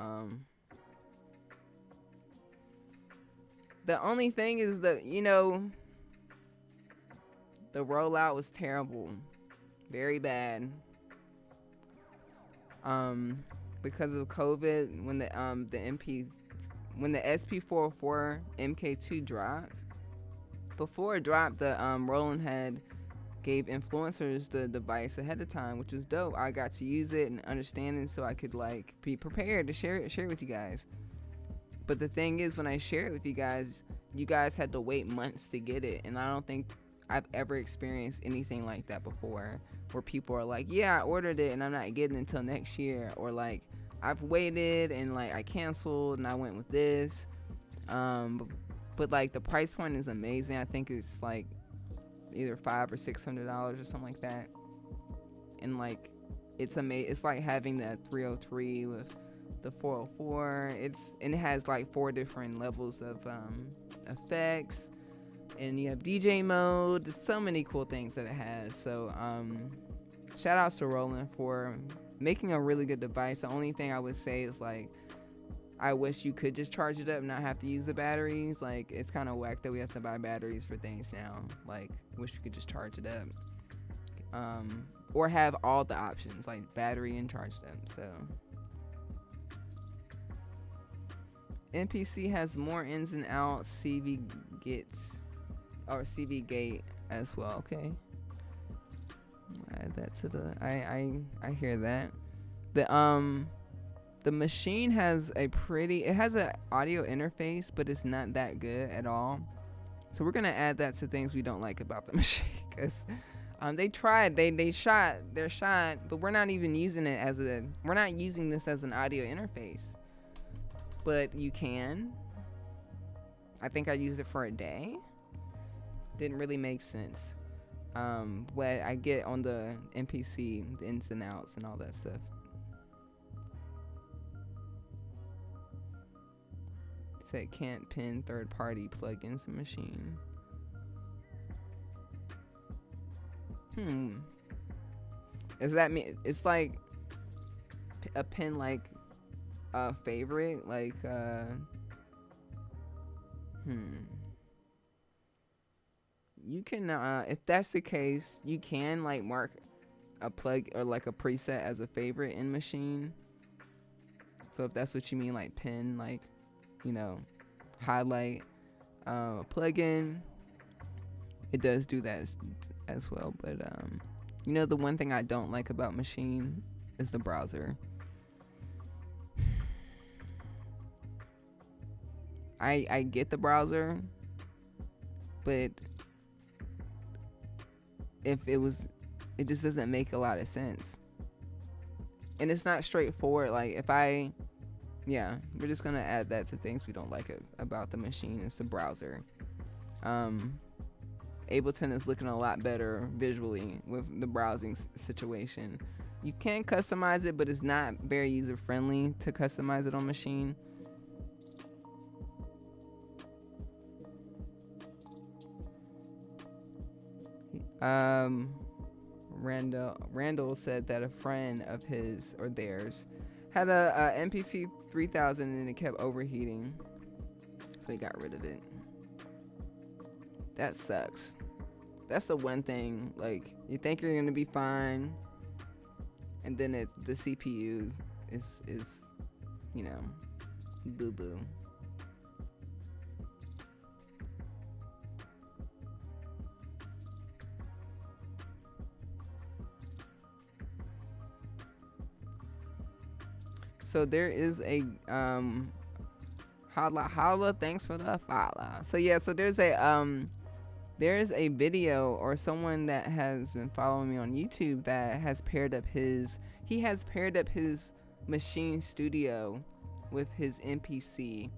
The only thing is that, the rollout was terrible. Very bad. Because of COVID, when the SP44 MK2 dropped, before it dropped, the Roland had gave influencers the device ahead of time, which was dope. I got to use it and understand it so I could like be prepared to share it with you guys. But the thing is, when I share it with you guys had to wait months to get it, and I don't think I've ever experienced anything like that before, where people are like, yeah, I ordered it and I'm not getting it until next year, or like I've waited and like I canceled and I went with this. But like the price point is amazing. I think it's like either $500 or $600 or something like that. And like it's amazing. It's like having that 303 with the 404. And it has like 4 different levels of effects, and you have DJ mode. There's so many cool things that it has. So shout outs to Roland for making a really good device. The only thing I would say is like, I wish you could just charge it up and not have to use the batteries. Like, it's kind of whack that we have to buy batteries for things now. Like, wish you could just charge it up. Or have all the options, like battery and charge it up. So MPC has more ins and outs. CV gate as well. Okay, add that to the. I hear that. The machine has it has an audio interface, but it's not that good at all. So we're gonna add that to things we don't like about the machine, because they tried, they shot their shot, but we're not even using it we're not using this as an audio interface. But you can. I think I used it for a day. Didn't really make sense. What I get on the MPC, the ins and outs and all that stuff. Said can't pin third-party plugins in machine. Does that mean it's like a pin like a favorite, like you can if that's the case, you can like mark a plug or like a preset as a favorite in machine. So if that's what you mean, like pin, like, highlight plugin, it does do that as well. But the one thing I don't like about machine is the browser. I get the browser, but if it just doesn't make a lot of sense. And it's not straightforward. Like we're just gonna add that to things we don't like about the Maschine. It's the browser. Ableton is looking a lot better visually with the browsing situation. You can customize it, but it's not very user friendly to customize it on Maschine. Randall said that a friend of his or theirs had a MPC 3000 and it kept overheating, so he got rid of it. That sucks. That's the one thing, like, you think you're gonna be fine, and then the CPU is boo boo. So there is a holla, thanks for the follow. So yeah, so there's a video, or someone that has been following me on YouTube that has paired up his Maschine Studio with his MPC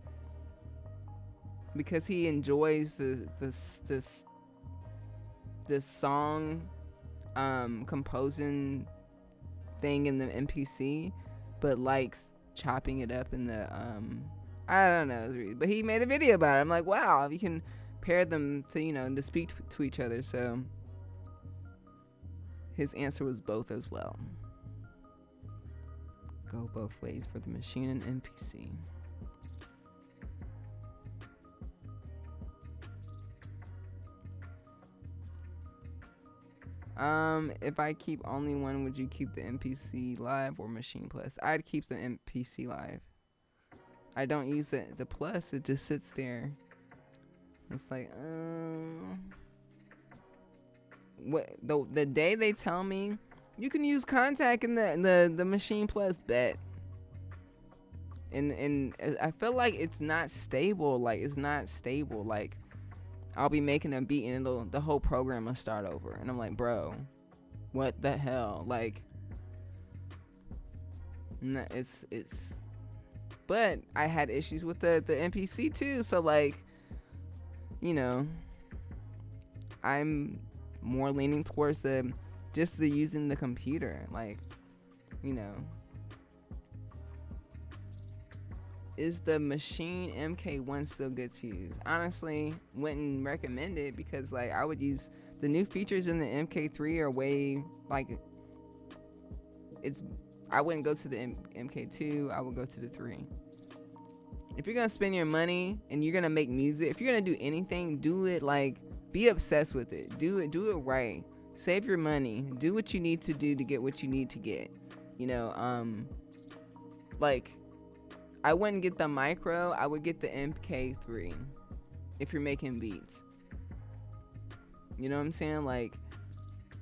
because he enjoys this song composing thing in the MPC, but likes chopping it up in the I don't know, but he made a video about it. I'm like, wow, you can pair them to speak to each other. So his answer was both as well. Go both ways for the Maschine and MPC. If I keep only one, would you keep the MPC Live or Maschine Plus? I'd keep the MPC Live. I don't use the Plus. It just sits there. It's like, what the day they tell me you can use Contact in the Maschine Plus, bet. And I feel like it's not stable. Like I'll be making a beat and the whole program will start over, and I'm like, bro, what the hell? Like, it's. But I had issues with the MPC too, so like, I'm more leaning towards using the computer. Like, is the Maschine MK1 still good to use? Honestly, wouldn't recommend it because like I would use the new features in the MK3 are way like I wouldn't go to the MK2. I would go to the 3. If you're gonna spend your money and you're gonna make music, if you're gonna do anything, do it like be obsessed with it. Do it right. Save your money. Do what you need to do to get what you need to get. Like I wouldn't get the micro. I would get the MK3 if you're making beats. You know what I'm saying? Like,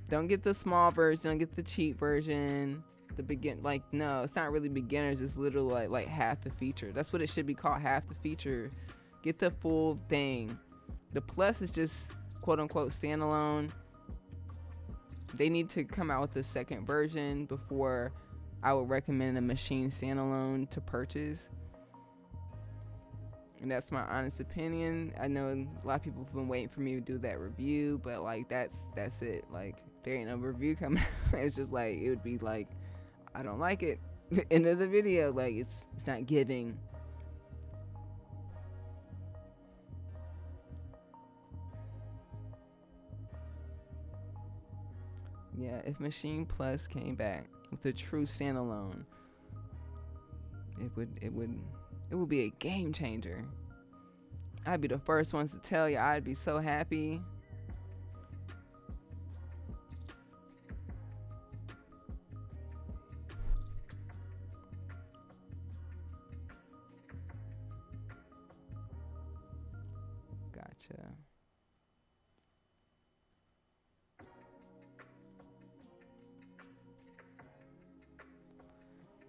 don't get the small version. Don't get the cheap version. No, it's not really beginners. It's literally like half the feature. That's what it should be called, half the feature. Get the full thing. The Plus is just quote unquote standalone. They need to come out with the second version before I would recommend a Maschine standalone to purchase. And that's my honest opinion. I know a lot of people have been waiting for me to do that review, but like that's it. Like there ain't no review coming. It's just like it would be like, I don't like it. End of the video. Like it's not giving. Yeah, if Maschine Plus came back with a true standalone, it would be a game changer. I'd be the first ones to tell you. I'd be so happy. Gotcha.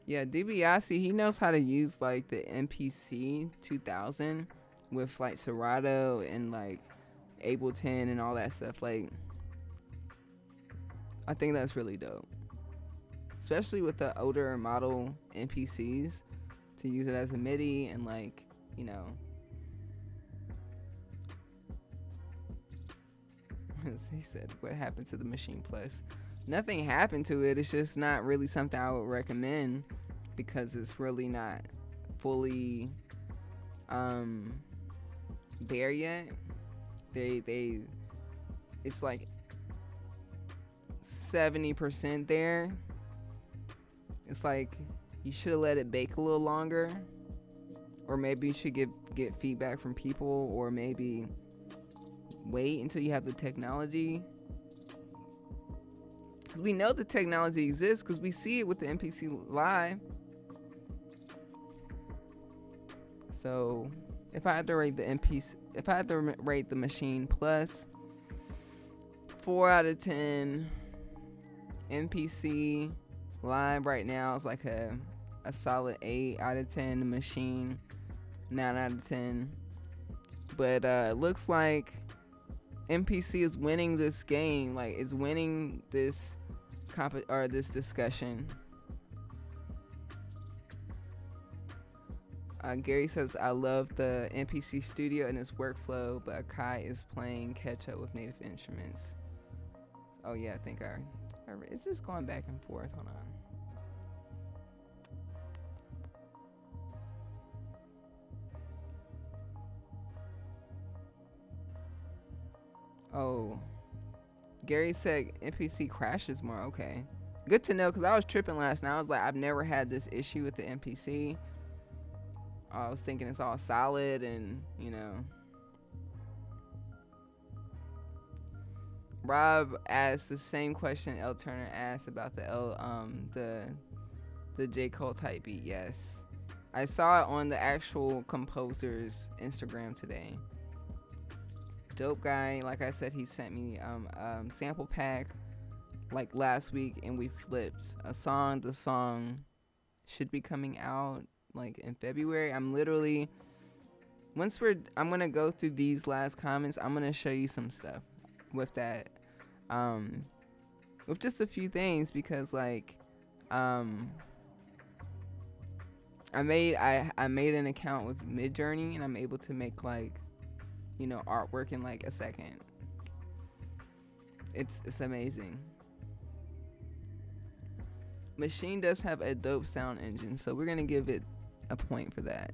Yeah, DiBiase, he knows how to use like the MPC 2000 with like Serato and like Ableton and all that stuff. Like I think that's really dope, especially with the older model MPCs, to use it as a MIDI and like, you know. He said, what happened to the Maschine Plus? Nothing happened to it. It's just not really something I would recommend because it's really not fully there yet. It's like 70% there. It's like you should have let it bake a little longer, or maybe you should get feedback from people, or maybe wait until you have the technology, because we know the technology exists because we see it with the MPC Live. So if I had to rate the Maschine Plus, 4 out of 10. MPC Live right now is like a solid 8 out of 10. The Maschine, 9 out of 10. But it looks like MPC is winning this game. Like, it's winning this this discussion. Gary says, I love the MPC studio and its workflow, but Akai is playing catch up with native instruments. Oh yeah, I think it's just going back and forth. Hold on. Oh, Gary said MPC crashes more. Okay, good to know, because I was tripping last night. I was like, I've never had this issue with the MPC. I was thinking it's all solid, and you know. Rob asked the same question L Turner asked about the J. Cole type beat. Yes, I saw it on the actual composer's Instagram today. Dope guy. Like I said, he sent me sample pack like last week, and we flipped a song. The song should be coming out like in February. I'm gonna go through these last comments. I'm gonna show you some stuff with that, with just a few things, because like I made an account with Midjourney, and I'm able to make like, you know, artwork in like a second. It's amazing. Maschine does have a dope sound engine, so we're gonna give it a point for that.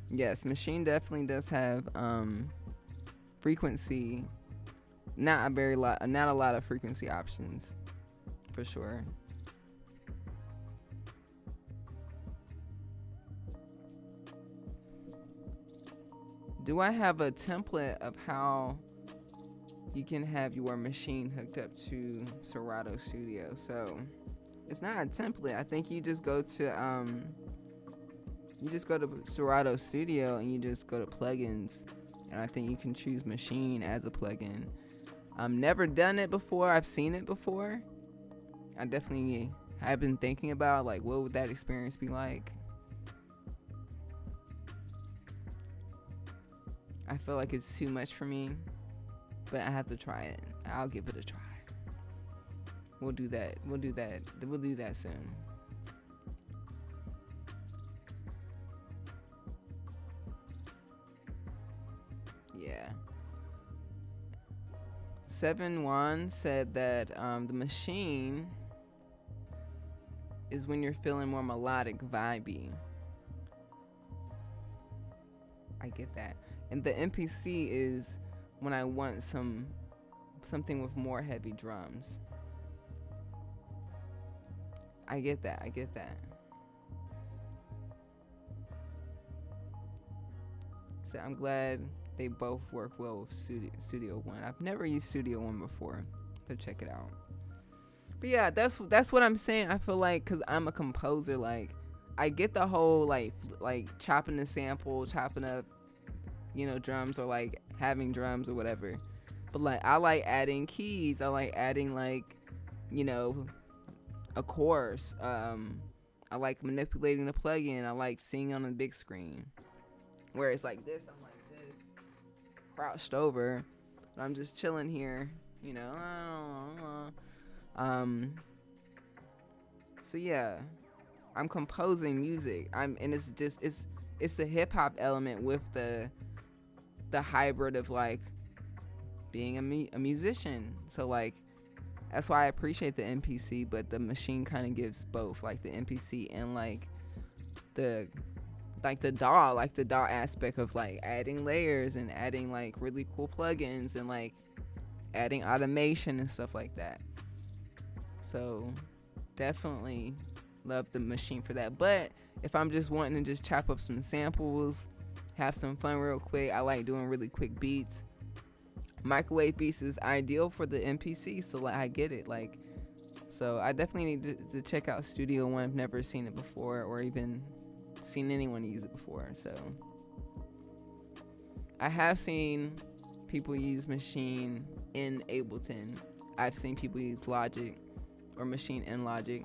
Yes, Maschine definitely does have frequency, not a lot of frequency options, for sure. Do I have a template of how you can have your Maschine hooked up to Serato Studio? So it's not a template. I think you just go to Serato Studio, and you just go to plugins, and I think you can choose Maschine as a plugin. I've never done it before. I've seen it before. I've been thinking about like, what would that experience be like? I feel like it's too much for me, but I have to try it. I'll give it a try. We'll do that soon. Yeah. 7-1 said that the Maschine is when you're feeling more melodic, vibey. I get that. And the MPC is when I want something with more heavy drums. I get that. So I'm glad they both work well with Studio One. I've never used Studio One before, so check it out. But yeah, that's what I'm saying. I feel like, because I'm a composer, like I get the whole like chopping the sample, chopping up, you know, drums, or like having drums or whatever. But like I like adding keys. I like adding like, you know, a chorus. I like manipulating the plugin. I like seeing on the big screen. Where it's like this, I'm like this, crouched over, and I'm just chilling here, you know. So yeah, I'm composing music. And it's just it's the hip hop element with the hybrid of like being a musician. So like that's why I appreciate the MPC, but the Maschine kind of gives both, like the MPC and like the DAW aspect of like adding layers and adding like really cool plugins and like adding automation and stuff like that. So definitely love the Maschine for that. But if I'm just wanting to just chop up some samples, have some fun real quick, I like doing really quick beats. Microwave beats is ideal for the MPC, so like I get it. Like, so I definitely need to check out Studio One. I've never seen it before or even seen anyone use it before. So I have seen people use Maschine in Ableton. I've seen people use Logic or Maschine in Logic.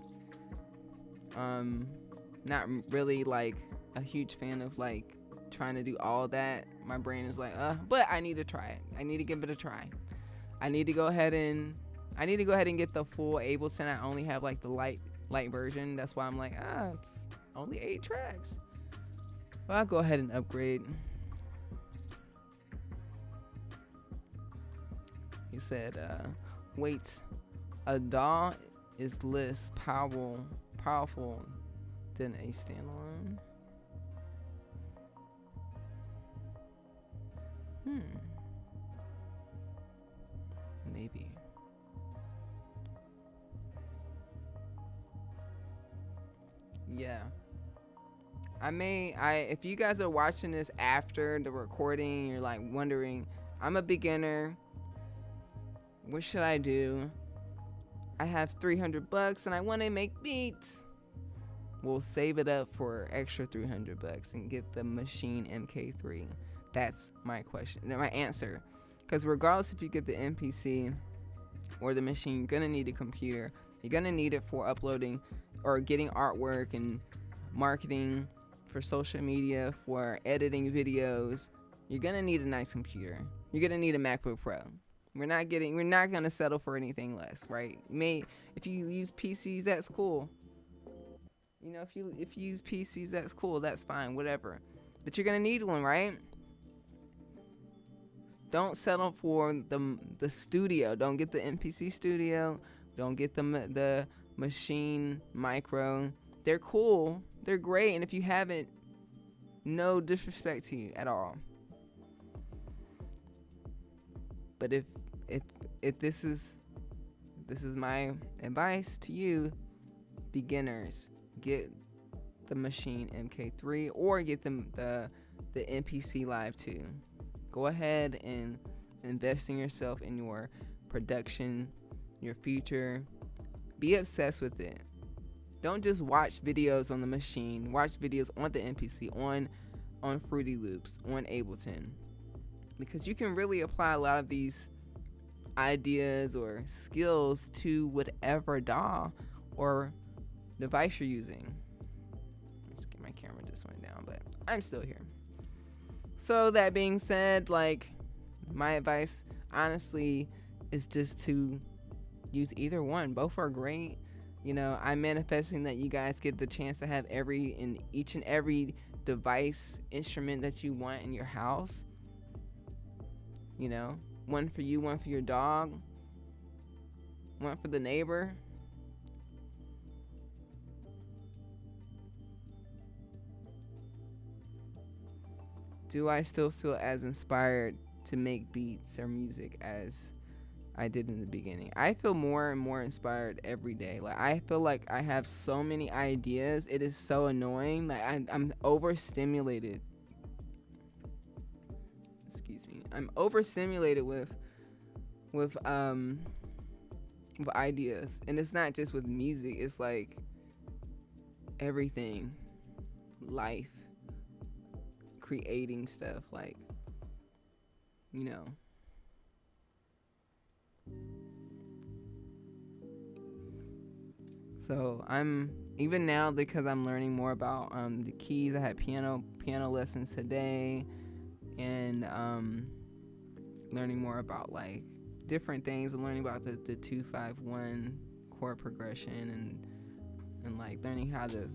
Not really like a huge fan of like trying to do all that. My brain is like, but I need to try it. I need to give it a try. I need to go ahead and get the full Ableton. I only have like the light version. That's why I'm like, it's only 8 tracks. Well, I'll go ahead and upgrade. He said, wait, a DAW is less powerful than a standalone. Maybe. Yeah. If you guys are watching this after the recording, you're like wondering, I'm a beginner. What should I do? I have $300 and I want to make beats. We'll save it up for extra $300 and get the Maschine MK3. That's my question, my answer. Because regardless if you get the MPC or the Maschine, you're gonna need a computer. You're gonna need it for uploading or getting artwork and marketing, for social media, for editing videos. You're gonna need a nice computer. You're gonna need a MacBook Pro. We're not gonna settle for anything less, right? If you use PCs, that's cool. You know, if you use PCs, that's cool. That's fine, whatever. But you're gonna need one, right? Don't settle for the studio. Don't get the MPC Studio. Don't get the Maschine Micro. They're cool. They're great. And if you haven't, no disrespect to you at all. But if this is my advice to you, beginners, get the Maschine MK3 or get the MPC Live 2. Go ahead and invest in yourself, in your production, your future. Be obsessed with it. Don't just watch videos on the Maschine. Watch videos on the MPC, on Fruity Loops, on Ableton. Because you can really apply a lot of these ideas or skills to whatever DAW or device you're using. Let's get my camera just went down, but I'm still here. So that being said, like, my advice honestly is just to use either one. Both are great. You know, I'm manifesting that you guys get the chance to have each and every device, instrument that you want in your house. You know, one for you, one for your dog, one for the neighbor. Do I still feel as inspired to make beats or music as I did in the beginning? I feel more and more inspired every day. Like, I feel like I have so many ideas. It is so annoying. Like, I'm overstimulated. Excuse me. I'm overstimulated with ideas. And it's not just with music. It's like everything. Life. Creating stuff, like, you know. So I'm even now, because I'm learning more about the keys. I had piano lessons today, and learning more about like different things. I'm learning about the 2-5-1 chord progression, and like learning how to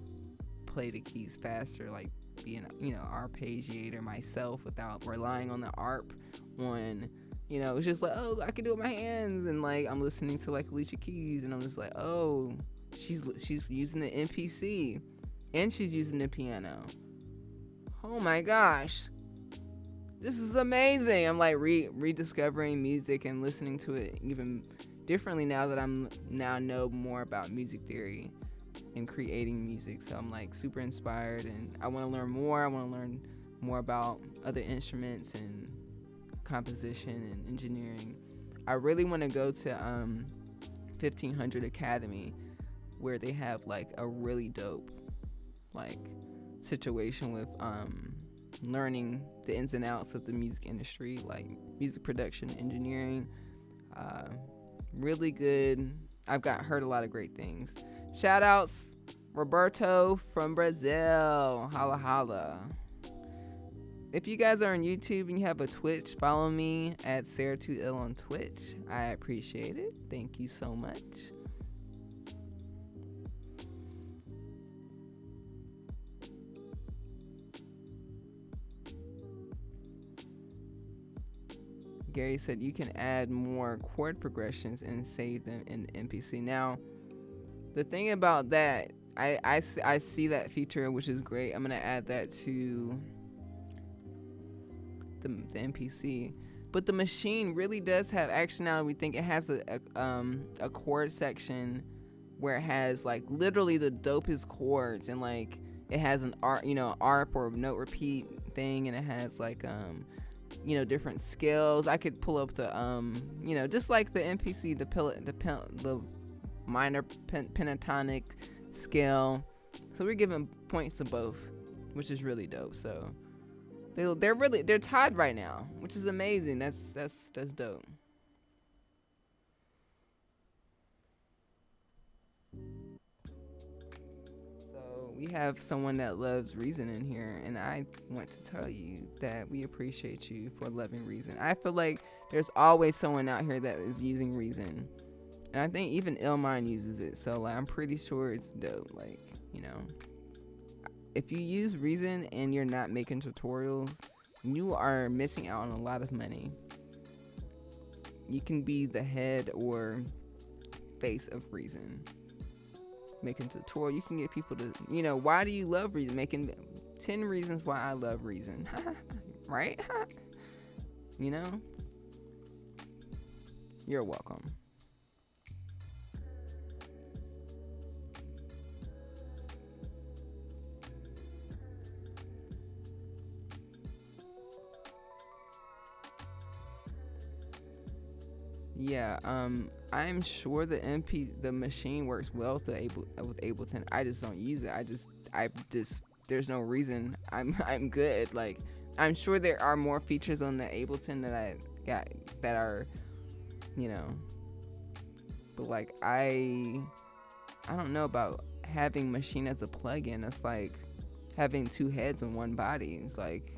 play the keys faster, like being arpeggiator myself without relying on the arp. It's just like, oh, I can do it with my hands, and like I'm listening to like Alicia Keys, and I'm just like, oh, she's using the MPC, and she's using the piano. Oh my gosh, this is amazing. I'm like rediscovering music and listening to it even differently now that now know more about music theory and creating music. So I'm like super inspired, and I want to learn more. I want to learn more about other instruments and composition and engineering. I really want to go to 1500 Academy, where they have like a really dope like situation with learning the ins and outs of the music industry, like music production, engineering. Really good. I've heard a lot of great things. Shout outs, Roberto from Brazil. Holla holla. If you guys are on YouTube and you have a Twitch, follow me at Sarah2ill on Twitch. I appreciate it. Thank you so much. Gary said you can add more chord progressions and save them in the MPC. Now, the thing about that, I see that feature, which is great. I'm going to add that to the MPC. But the Maschine really does have, actually now we think it has a chord section where it has like literally the dopest chords, and like it has an ARP or note repeat thing, and it has like different scales. I could pull up the just like the MPC, the minor pentatonic scale. So we're giving points to both, which is really dope. So they're tied right now, which is amazing. That's dope. So we have someone that loves Reason in here, and I want to tell you that we appreciate you for loving Reason. I feel like there's always someone out here that is using Reason, and I think even Illmind uses it. So like, I'm pretty sure it's dope. Like, if you use Reason and you're not making tutorials, you are missing out on a lot of money. You can be the head or face of Reason. Making tutorial, you can get people to, why do you love Reason? Making 10 reasons why I love Reason. Right? You're welcome. Yeah, I'm sure the Maschine works well with Ableton. I just don't use it. There's no reason. I'm good. Like, I'm sure there are more features on the Ableton that I got that are, but like I don't know about having Maschine as a plugin. It's like having two heads on one body. It's like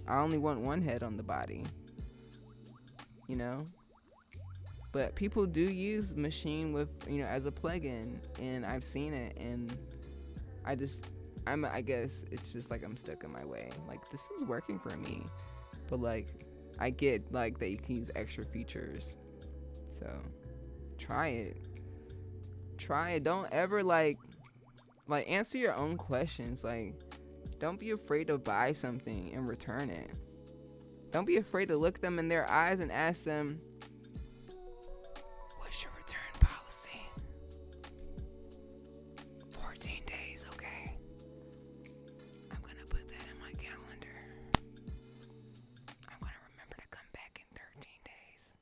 I only want one head on the body. But people do use Maschine with, as a plugin, and I've seen it, and I guess it's just like I'm stuck in my way. Like, this is working for me, but like, I get like that you can use extra features. So, try it. Don't ever like answer your own questions. Like, don't be afraid to buy something and return it. Don't be afraid to look them in their eyes and ask them, your return policy? 14 days, okay. I'm gonna put that in my calendar. I'm gonna remember to come back in 13 days.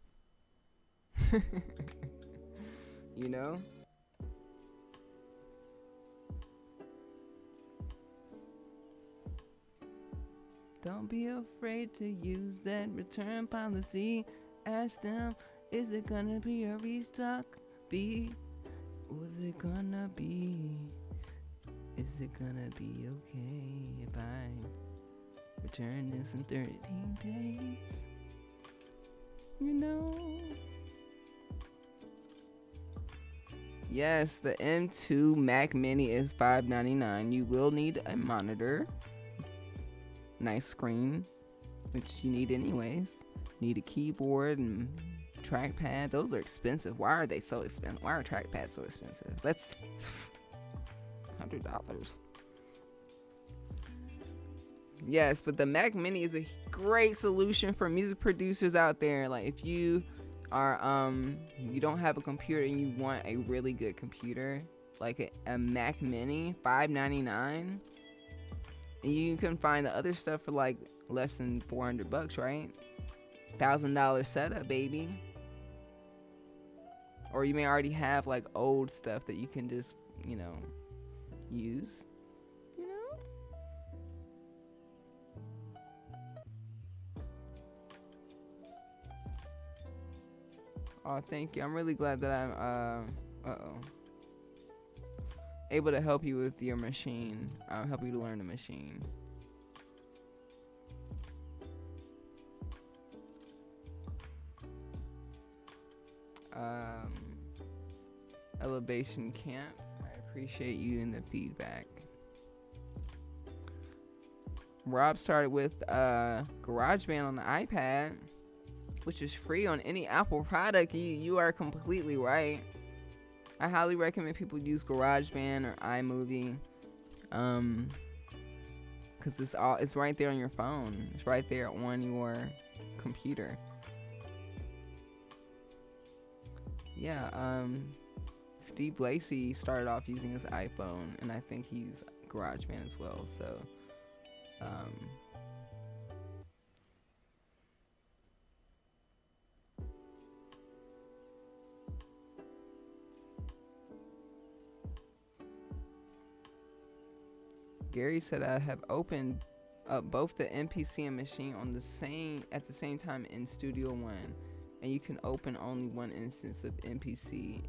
Don't be afraid to use that return policy. Ask them, is it gonna be a restock? Or is it gonna be Is it gonna be okay if I return this in 13 days? You know? Yes, the M2 Mac Mini is $599. You will need a monitor. Nice screen, which you need anyways. Need a keyboard and trackpad. Those are expensive. Why are they so expensive? Why are trackpads so expensive? That's $100. Yes, but the Mac Mini is a great solution for music producers out there. Like if you are you don't have a computer and you want a really good computer, like a Mac Mini, $599, and you can find the other stuff for like less than $400, right? $1,000 setup, baby. Or you may already have like old stuff that you can just, use. Oh, thank you. I'm really glad that I'm able to help you with your machine. I'll help you to learn the machine. Elevation Camp, I appreciate you and the feedback. Rob started with GarageBand on the iPad, which is free on any Apple product. You are completely right. I highly recommend people use GarageBand or iMovie, because it's right there on your phone. It's right there on your computer. Yeah, Steve Lacy started off using his iPhone, and I think he's GarageBand as well. So, Gary said I have opened up both the MPC and Machine at the same time in Studio One, and you can open only one instance of MPC,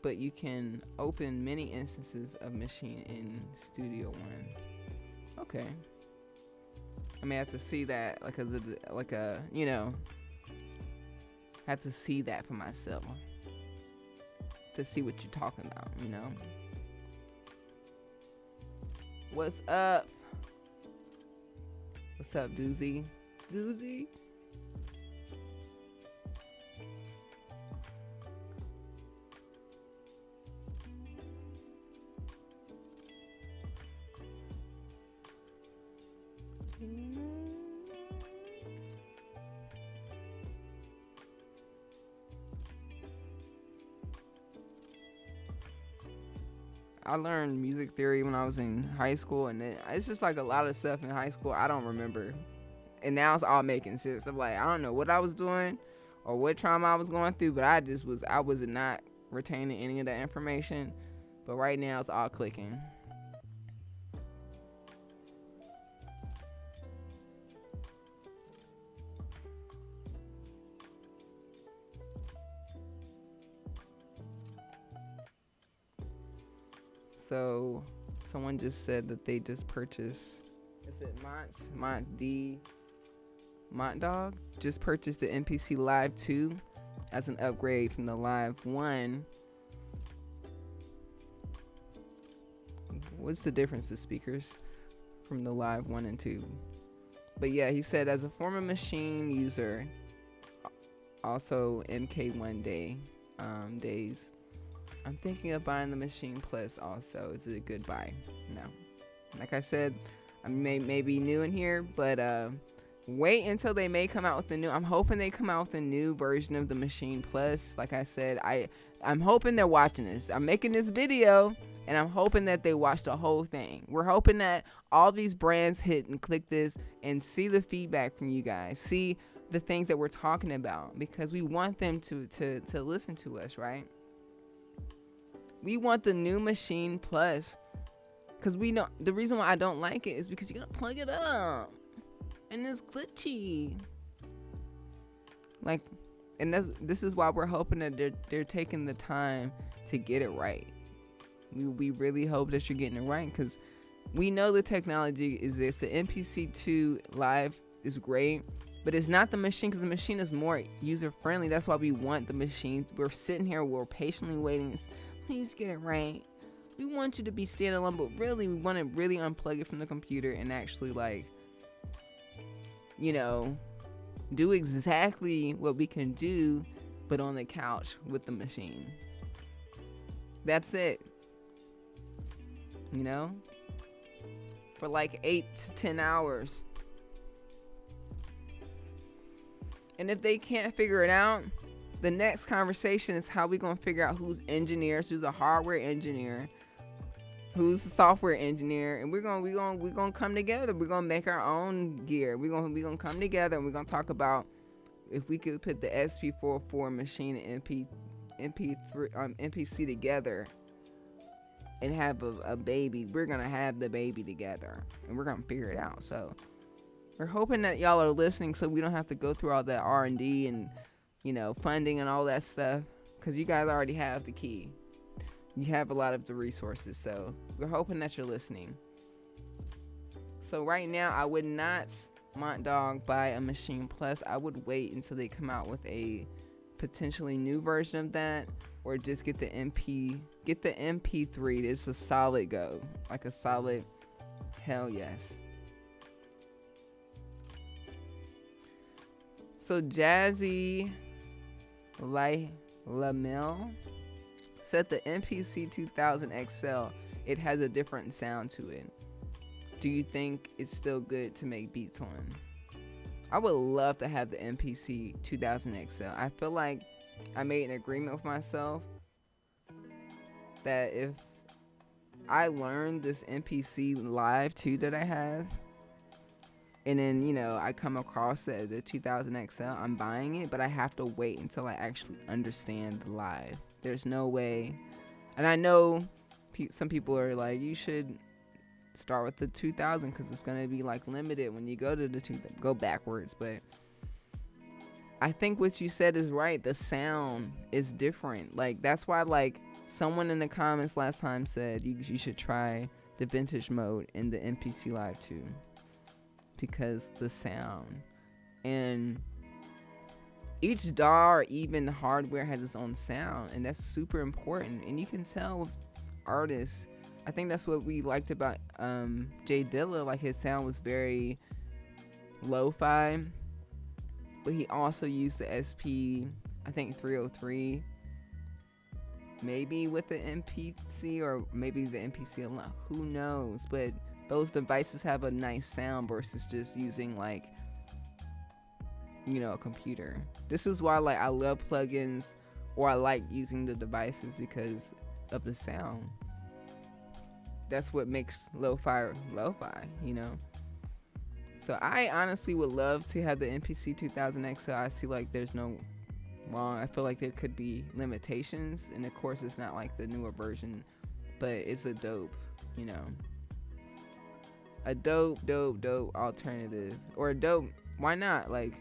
but you can open many instances of Machine in Studio One. Okay, I may have to see that, have to see that for myself to see what you're talking about. What's up? What's up, Doozy? Doozy? I learned music theory when I was in high school, and it's just like a lot of stuff in high school I don't remember, and now it's all making sense. I'm like, I don't know what I was doing or what trauma I was going through, but I was not retaining any of that information, but right now it's all clicking. So someone just said that they just purchased, is it Montdog just purchased the MPC Live 2 as an upgrade from the Live 1. What's the difference of speakers from the Live 1 and 2? But yeah, he said as a former Machine user, also MK1 days, I'm thinking of buying the Machine Plus also. Is it a good buy? No. Like I said, I may be new in here, but wait until they may come out with the new. I'm hoping they come out with a new version of the Machine Plus. Like I said, I'm hoping they're watching this. I'm making this video, and I'm hoping that they watch the whole thing. We're hoping that all these brands hit and click this and see the feedback from you guys. See the things that we're talking about, because we want them to listen to us, right? We want the new Machine Plus, because we know the reason why I don't like it is because you gotta plug it up and it's glitchy. Like, and this is why we're hoping that they're taking the time to get it right. We really hope that you're getting it right, because we know the technology exists. The MPC2 Live is great, but it's not the Maschine, because the Maschine is more user friendly. That's why we want the Maschine. We're sitting here, we're patiently waiting. Please get it right. We want you to be standalone, but really we want to really unplug it from the computer and actually, like, you know, do exactly what we can do, but on the couch with the Maschine. That's it. You know? For like 8 to 10 hours. And if they can't figure it out, the next conversation is how we gonna figure out who's engineers, who's a hardware engineer, who's a software engineer, and we're gonna come together. We're gonna make our own gear. We're gonna come together, and we're gonna talk about if we could put the SP404 Maschine and MPC together and have a baby. We're gonna have the baby together, and we're gonna figure it out. So we're hoping that y'all are listening, so we don't have to go through all that R&D and, you know, funding and all that stuff, because you guys already have the key. You have a lot of the resources, so we're hoping that you're listening. So right now, I would not Mont Dog buy a Maschine Plus. I would wait until they come out with a potentially new version of that, or just get the MP3. It's a solid go, like a solid hell yes. So Jazzy Lamel said the MPC 2000 XL, it has a different sound to it. Do you think it's still good to make beats on? I would love to have the MPC 2000 XL. I feel like I made an agreement with myself that if I learned this MPC Live 2 that I have, and then, you know, I come across the 2000 XL, I'm buying it, but I have to wait until I actually understand the Live. There's no way. And I know some people are like, you should start with the 2000 because it's going to be like limited when you go to the 2000. Go backwards. But I think what you said is right. The sound is different. Like, that's why, like, someone in the comments last time said you should try the vintage mode in the MPC Live 2. Because the sound, and each DAW or even hardware has its own sound, and that's super important. And you can tell with artists, I think that's what we liked about Jay Dilla. Like, his sound was very lo-fi, but he also used the SP, I think 303, maybe with the MPC, or maybe the MPC alone, who knows. But those devices have a nice sound versus just using, like, you know, a computer. This is why, like, I love plugins, or I like using the devices because of the sound. That's what makes lo-fi, you know. So I honestly would love to have the MPC 2000 XL. I see, like, there's no wrong. I feel like there could be limitations, and of course it's not like the newer version, but it's a dope, you know, a dope alternative, or a dope, why not? Like,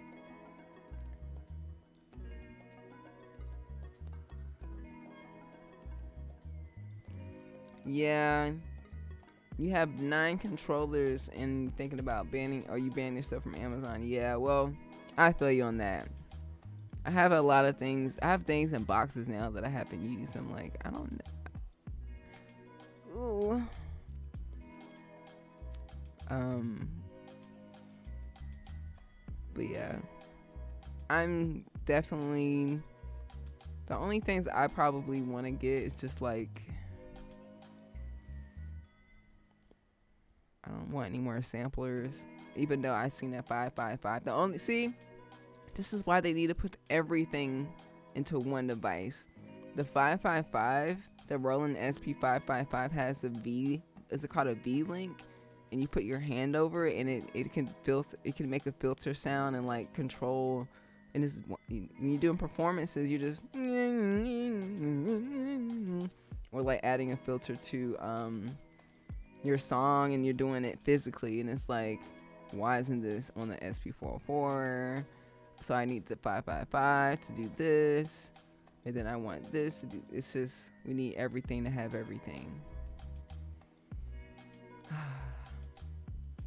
yeah, you have 9 controllers and thinking about banning, or you ban yourself from Amazon. Yeah, well, I feel you on that. I have a lot of things. I have things in boxes now that I haven't used. I'm like, I don't know. Ooh. But yeah, I'm definitely, the only things I probably want to get is just like, I don't want any more samplers, even though I seen that 555. The only, see, this is why they need to put everything into one device. The 555, the Roland SP555 has a V, is it called a V-Link? And you put your hand over it, and it can filter, it can make a filter sound and like control. And it's, when you're doing performances, you're just, or like adding a filter to your song, and you're doing it physically, and it's like, why isn't this on the SP404? So I need the 555 to do this. And then I want this. It's just, we need everything to have everything.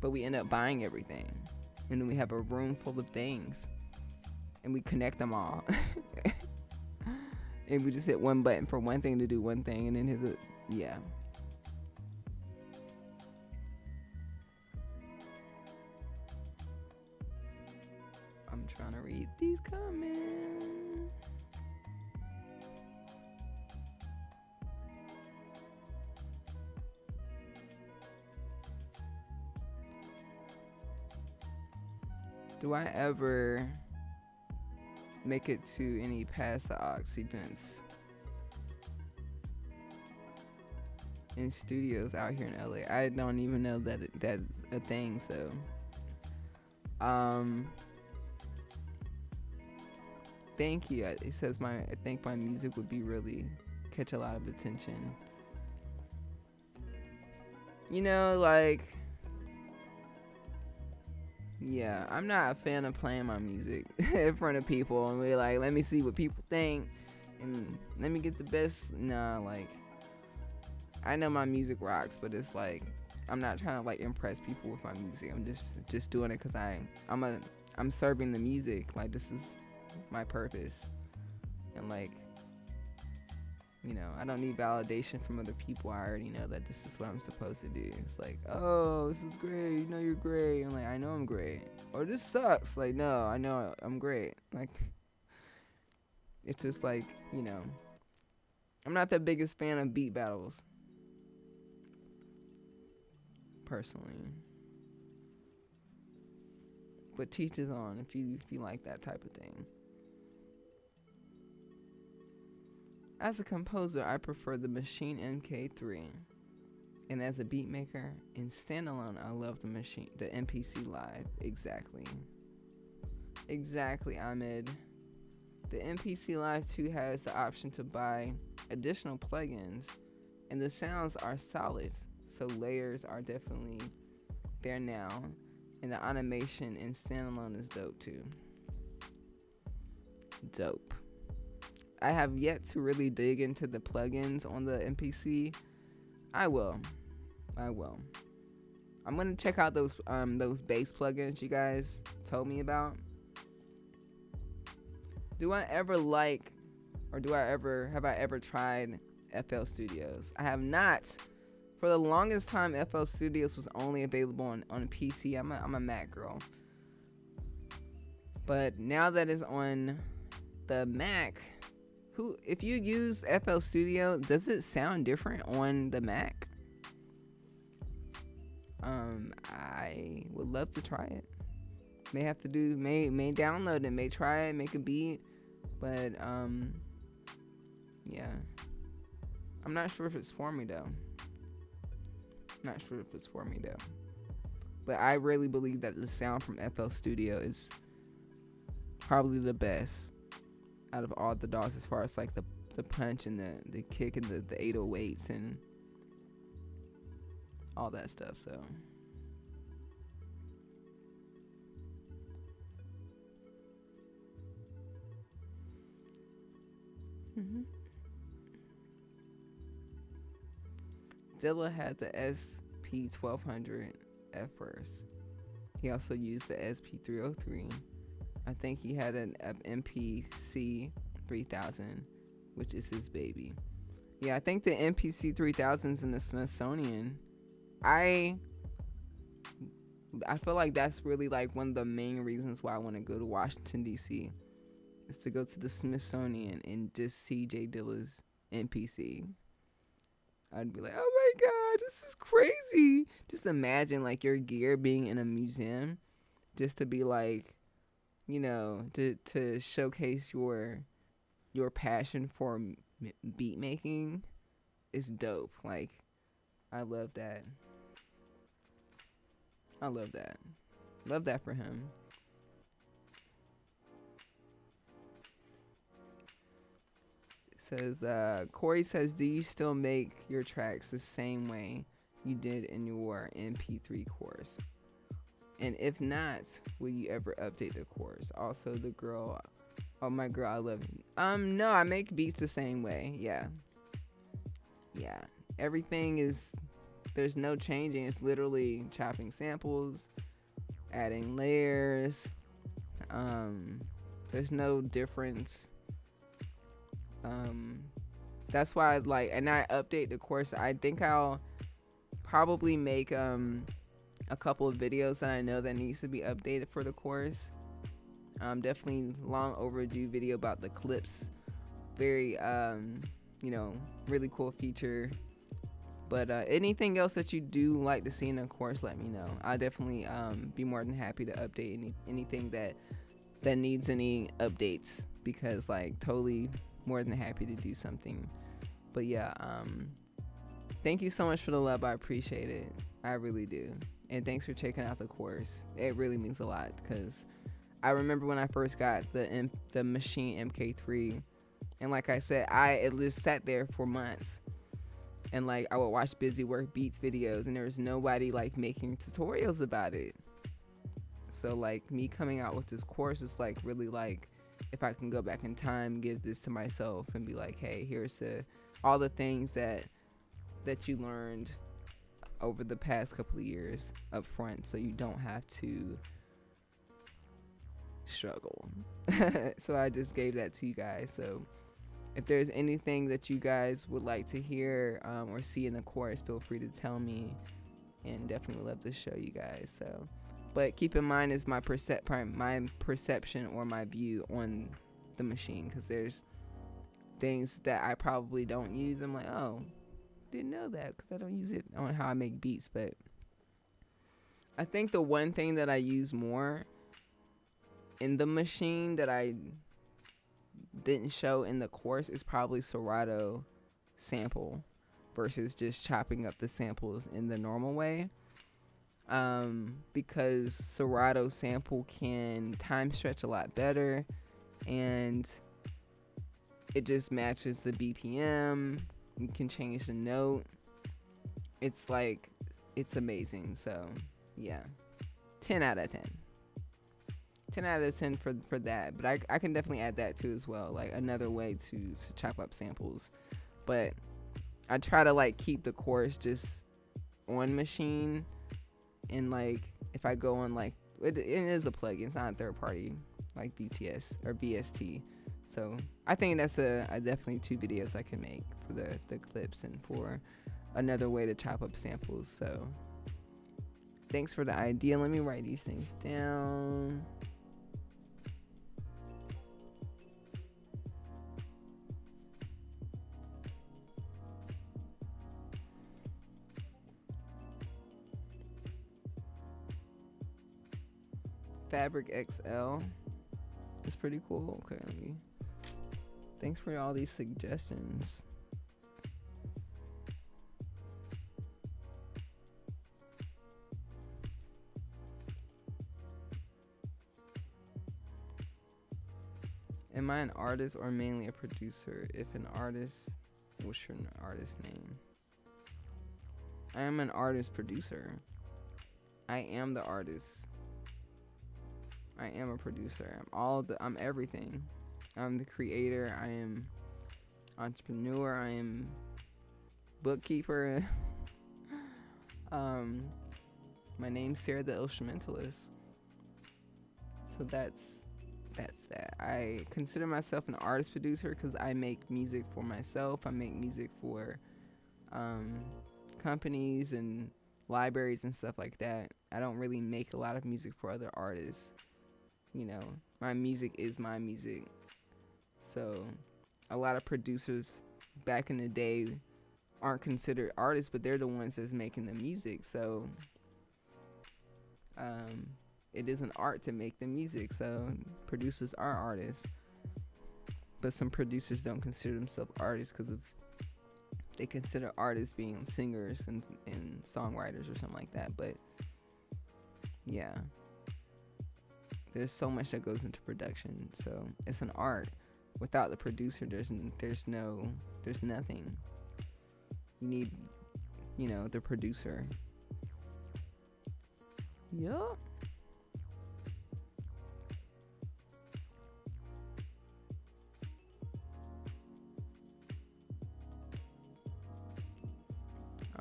But we end up buying everything. And then we have a room full of things. And we connect them all. And we just hit one button for one thing to do one thing. And then hit the, yeah. I'm trying to read these comments. Do I ever make it to any Pass the Aux events in studios out here in LA? I don't even know that that's a thing. So, thank you. It says I think my music would be really catch a lot of attention. You know, like. Yeah, I'm not a fan of playing my music in front of people and be like, let me see what people think and let me get the best. Nah, like, I know my music rocks, but it's like, I'm not trying to like impress people with my music. I'm just doing it because I'm serving the music. Like, this is my purpose. And like, you know, I don't need validation from other people. I already know that this is what I'm supposed to do. It's like, oh, this is great. You know you're great. I'm like, I know I'm great. Or this sucks. Like, no, I know I'm great. Like, it's just like, you know, I'm not the biggest fan of beat battles. Personally. But teach is on if you like that type of thing. As a composer, I prefer the Maschine MK3. And as a beat maker and standalone, I love the MPC Live. Exactly, Ahmed. The MPC Live 2 has the option to buy additional plugins, and the sounds are solid. So layers are definitely there now, and the animation in standalone is dope too. Dope. I have yet to really dig into the plugins on the MPC. I will. I'm gonna check out those bass plugins you guys told me about. Have I ever tried FL Studios? I have not. For the longest time, FL Studios was only available on PC. I'm a Mac girl. But now that it's on the Mac, if you use FL Studio, does it sound different on the Mac? I would love to try it. May download it, may try it, make a beat, but yeah. I'm not sure if it's for me though. But I really believe that the sound from FL Studio is probably the best out of all the dogs as far as like the punch and the kick and the 808s and all that stuff. So Dilla had the SP1200 at first. He also used the SP303. I think he had an MPC 3000, which is his baby. Yeah, I think the MPC 3000's in the Smithsonian. I feel like that's really like one of the main reasons why I want to go to Washington, D.C. is to go to the Smithsonian and just see J Dilla's MPC. I'd be like, oh my God, this is crazy. Just imagine like your gear being in a museum just to be like, you know, to showcase your passion for beat making is dope. Like, I love that. Love that for him. It says, Corey says, do you still make your tracks the same way you did in your MP3 course? And if not, will you ever update the course? Also, the girl Oh my girl, I love you. No, I make beats the same way. Yeah. Yeah. Everything is, there's no changing. It's literally chopping samples, adding layers. There's no difference. That's why and I update the course. I think I'll probably make a couple of videos that I know that needs to be updated for the course. Definitely long overdue video about the clips. Very really cool feature. But anything else that you do like to see in the course, let me know. I'll definitely be more than happy to update anything that needs any updates, because totally more than happy to do something. But yeah, thank you so much for the love. I appreciate it. I really do. And thanks for checking out the course. It really means a lot, because I remember when I first got the Maschine MK3, and like I said, it just sat there for months. And I would watch Busy Work Beats videos, and there was nobody making tutorials about it. So me coming out with this course is really if I can go back in time, give this to myself and be hey, here's all the things that you learned over the past couple of years up front, so you don't have to struggle. So I just gave that to you guys. So if there's anything that you guys would like to hear or see in the course, feel free to tell me, and definitely love to show you guys. So, but keep in mind is my perception or my view on the Maschine, because there's things that I probably don't use. I'm oh, didn't know that, because I don't use it on how I make beats. But I think the one thing that I use more in the Maschine that I didn't show in the course is probably Serato sample versus just chopping up the samples in the normal way, because Serato sample can time stretch a lot better, and it just matches the BPM. You can change the note. It's it's amazing. So yeah, 10 out of 10. 10 out of 10 for that. But I can definitely add that too as well, another way to chop up samples. But I try to keep the course just on Maschine, and if I go on it is a plugin, it's not a third party like BTS or BST. So I think that's definitely 2 videos I can make for the clips and for another way to chop up samples. So thanks for the idea. Let me write these things down. Fabric XL is pretty cool. Okay, thanks for all these suggestions. Am I an artist or mainly a producer? If an artist, what's your artist name? I am an artist producer. I am the artist. I am a producer. I'm everything. I'm the creator. I am entrepreneur. I am bookkeeper. My name's Sarah the Illstrumentalist. So that's that. I consider myself an artist producer because I make music for myself. I make music for companies and libraries and stuff like that. I don't really make a lot of music for other artists. My music is my music. So a lot of producers back in the day aren't considered artists, but they're the ones that's making the music. So it is an art to make the music. So producers are artists, but some producers don't consider themselves artists because they consider artists being singers and songwriters or something like that. But yeah, there's so much that goes into production. So it's an art. Without the producer, there's nothing. You need, the producer. Yup.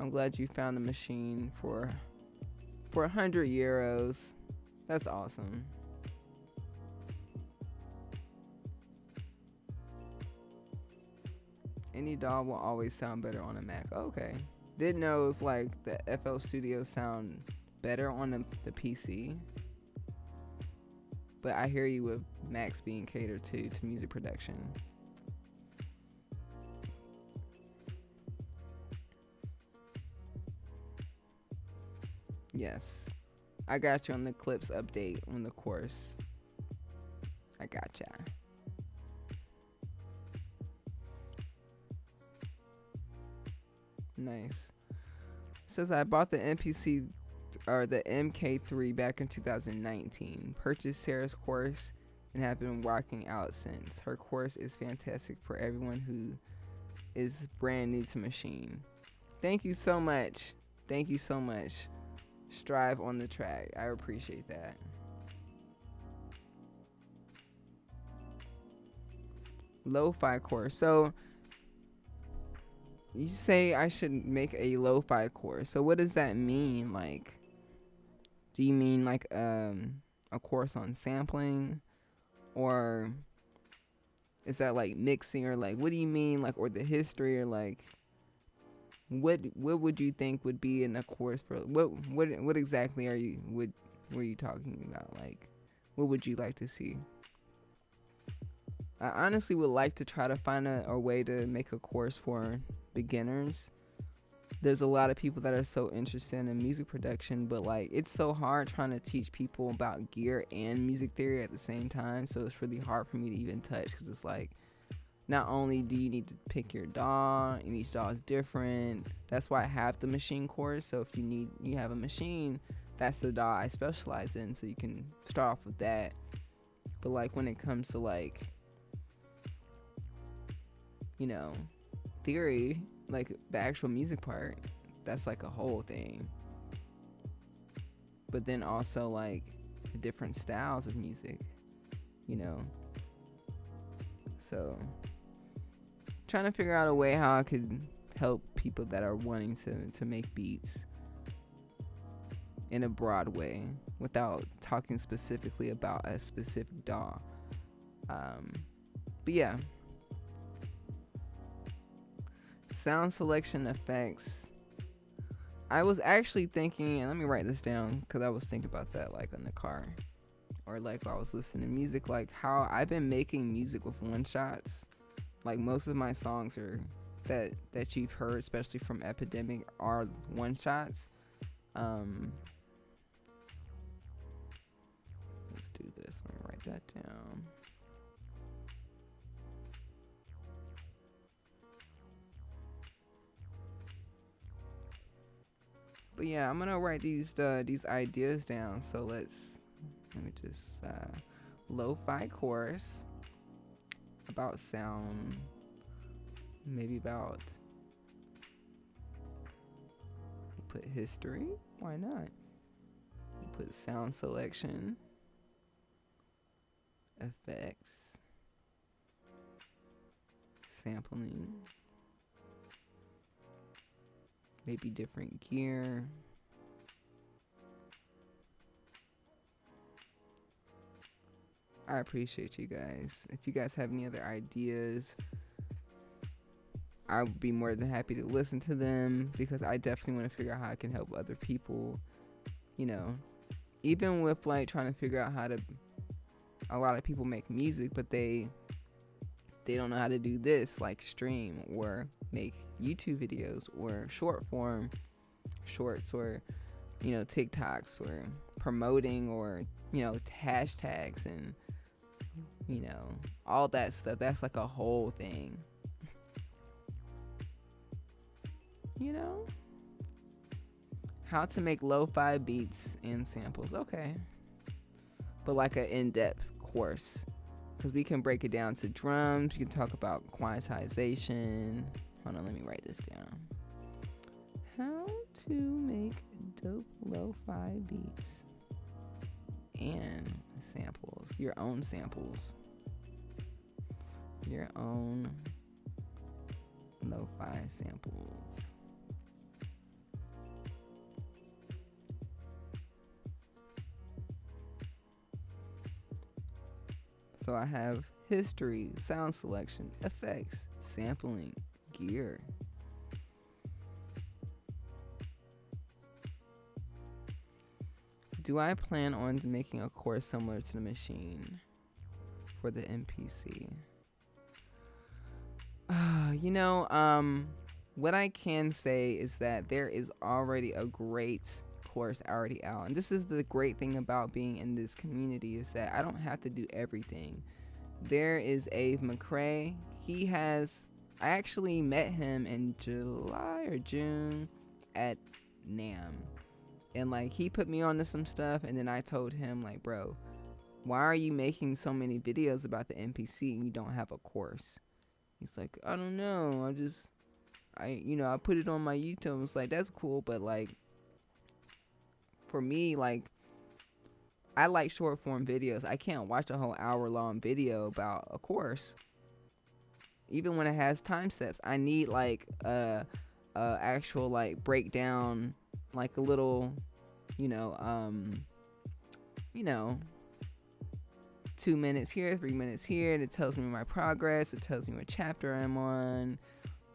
I'm glad you found a machine for €100. That's awesome. Any DAW will always sound better on a Mac. Okay. Didn't know if like the FL Studio sound better on the PC. But I hear you with Macs being catered to music production. Yes. I got you on the clips update on the course. I gotcha. Nice. Says I bought the MPC or the MK3 back in 2019. Purchased Sarah's course and have been rocking out since. Her course is fantastic for everyone who is brand new to Maschine. Thank you so much. Thank you so much. Strive on the track. I appreciate that. Lo-fi course. So you say I should make a lo-fi course. So what does that mean? Like, do you mean like a course on sampling, or is that like mixing, or like what do you mean, like, or the history, or like what would you think would be in a course for what exactly were you talking about? Like, what would you like to see? I honestly would like to try to find a way to make a course for beginners. There's a lot of people that are so interested in music production, but like it's so hard trying to teach people about gear and music theory at the same time. So it's really hard for me to even touch, because it's like, not only do you need to pick your DAW, and each DAW is different. That's why I have the machine course. So if you have a machine, that's the DAW I specialize in. So you can start off with that. But like when it comes to like, theory, like the actual music part, that's like a whole thing. But then also like the different styles of music, so trying to figure out a way how I could help people that are wanting to make beats in a broad way without talking specifically about a specific DAW. But yeah, sound selection effects. I was actually thinking, and let me write this down, because I was thinking about that like in the car, or like while I was listening to music, like how I've been making music with one shots. Like most of my songs are that you've heard, especially from Epidemic, are one shots. Let's do this. Let me write that down. But yeah, I'm gonna write these ideas down. So let me just lo-fi course about sound, maybe about, put history, why not? Put sound selection, effects, sampling, maybe different gear. I appreciate you guys. If you guys have any other ideas, I would be more than happy to listen to them, because I definitely want to figure out how I can help other people. Even with like trying to figure out how to, a lot of people make music, but they don't know how to do this, like stream or make YouTube videos or short form shorts, or TikToks, or promoting, or hashtags, and all that stuff. That's like a whole thing. How to make lo-fi beats and samples. Okay. But like an in-depth course, because we can break it down to drums. We can talk about quantization. Hold on, let me write this down. How to make dope lo-fi beats and samples. Your own samples. Your own lo-fi samples. So I have history, sound selection, effects, sampling, gear. Do I plan on making a course similar to the Maschine for the MPC? What I can say is that there is already a great course already out. And this is the great thing about being in this community, is that I don't have to do everything. There is Ave McCrae. I actually met him in July or June at NAMM. And like, he put me onto some stuff, and then I told him, like, bro, why are you making so many videos about the MPC and you don't have a course? He's like, I don't know. I put it on my YouTube. It's like, that's cool, but like, for me, like, I like short form videos. I can't watch a whole hour-long video about a course. Even when it has time steps, I need like a actual like breakdown, like a little, 2 minutes here, 3 minutes here, and it tells me my progress. It tells me what chapter I'm on,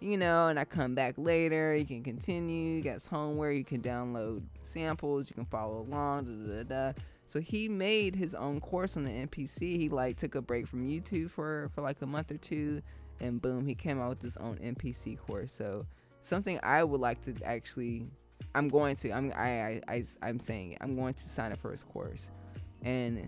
and I come back later. You can continue. You got homework. You can download samples. You can follow along. So he made his own course on the MPC. He like took a break from YouTube for like a month or two, and boom, he came out with his own MPC course. So something I would like to actually, I'm going to sign up for his course, and